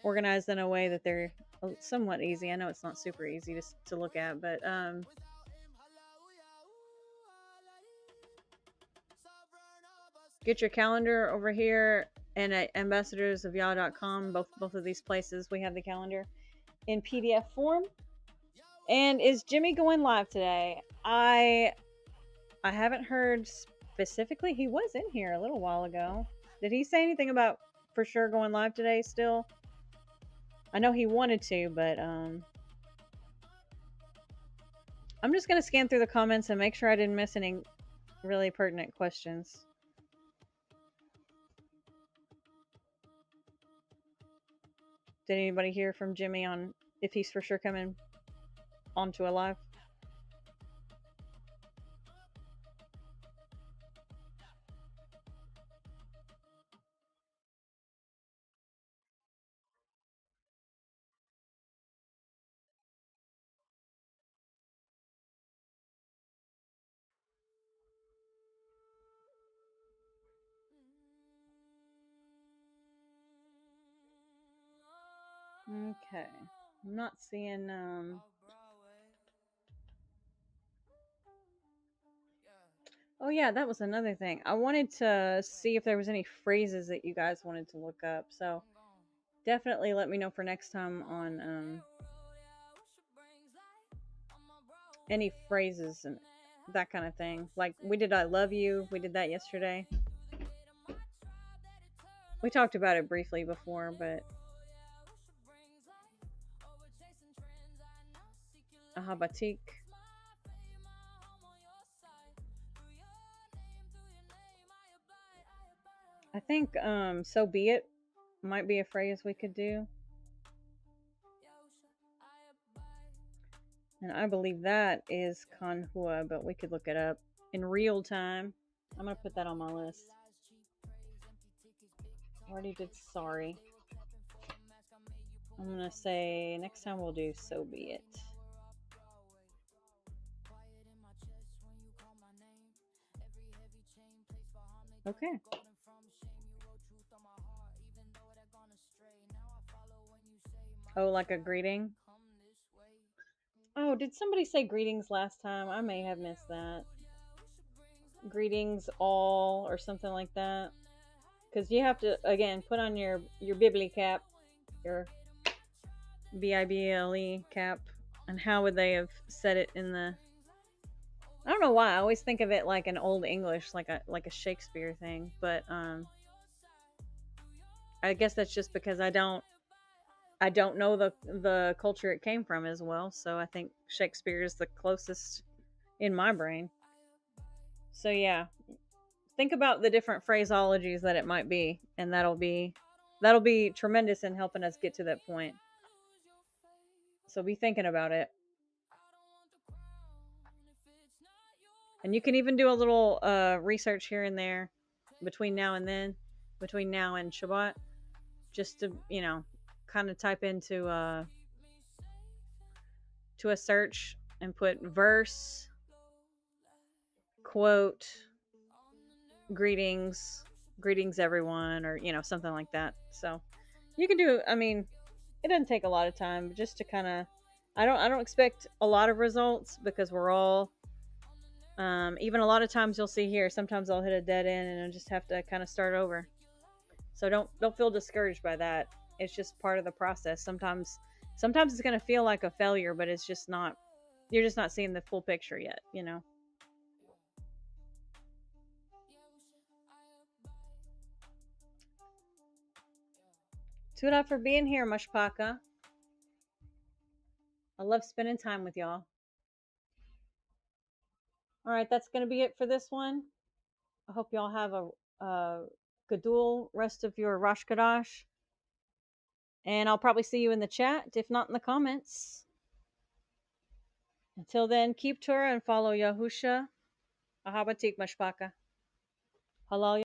organized in a way that they're somewhat easy. I know it's not super easy to look at, but get your calendar over here and at ambassadorsofyah.com. Both of these places we have the calendar in PDF form. And is Jimmy going live today? I haven't heard specifically. He was in here a little while ago. Did he say anything about for sure going live today still? I know he wanted to, but I'm just going to scan through the comments and make sure I didn't miss any really pertinent questions. Did anybody hear from Jimmy on if he's for sure coming onto a live? Okay. I'm not seeing Oh yeah, that was another thing. I wanted to see if there was any phrases that you guys wanted to look up. So definitely let me know for next time on any phrases and that kind of thing. Like we did I love you. We did that yesterday. We talked about it briefly before, but ahabatik. I think so be it might be a phrase we could do. And I believe that is kanhua, but we could look it up in real time. I'm going to put that on my list. Already did sorry. I'm going to say next time we'll do so be it. Okay. Oh, like a greeting? Oh, did somebody say greetings last time? I may have missed that. Greetings all or something like that. Because you have to, again, put on your Bibli cap, your Bible cap. And how would they have said it in the... I don't know why. I always think of it like an old English, like a Shakespeare thing. But I guess that's just because I don't know the culture it came from as well. So I think Shakespeare is the closest in my brain. So yeah, think about the different phraseologies that it might be, and that'll be tremendous in helping us get to that point. So be thinking about it. And you can even do a little research here and there between now and then, between now and Shabbat, just to, kind of type into to a search and put verse, quote, greetings everyone, or something like that. So you can do, it doesn't take a lot of time, just to kind of, I don't expect a lot of results, because we're all even a lot of times you'll see here, sometimes I'll hit a dead end and I'll just have to kind of start over. So don't feel discouraged by that. It's just part of the process. Sometimes it's going to feel like a failure, but it's just not. You're just not seeing the full picture yet, Tuda for being here, Mashpaka. I love spending time with y'all. All right, that's going to be it for this one. I hope y'all have a gadul rest of your Rosh Chodesh. And I'll probably see you in the chat, if not in the comments. Until then, keep Torah and follow Yahusha. Ahabatik Mashpaka. Halal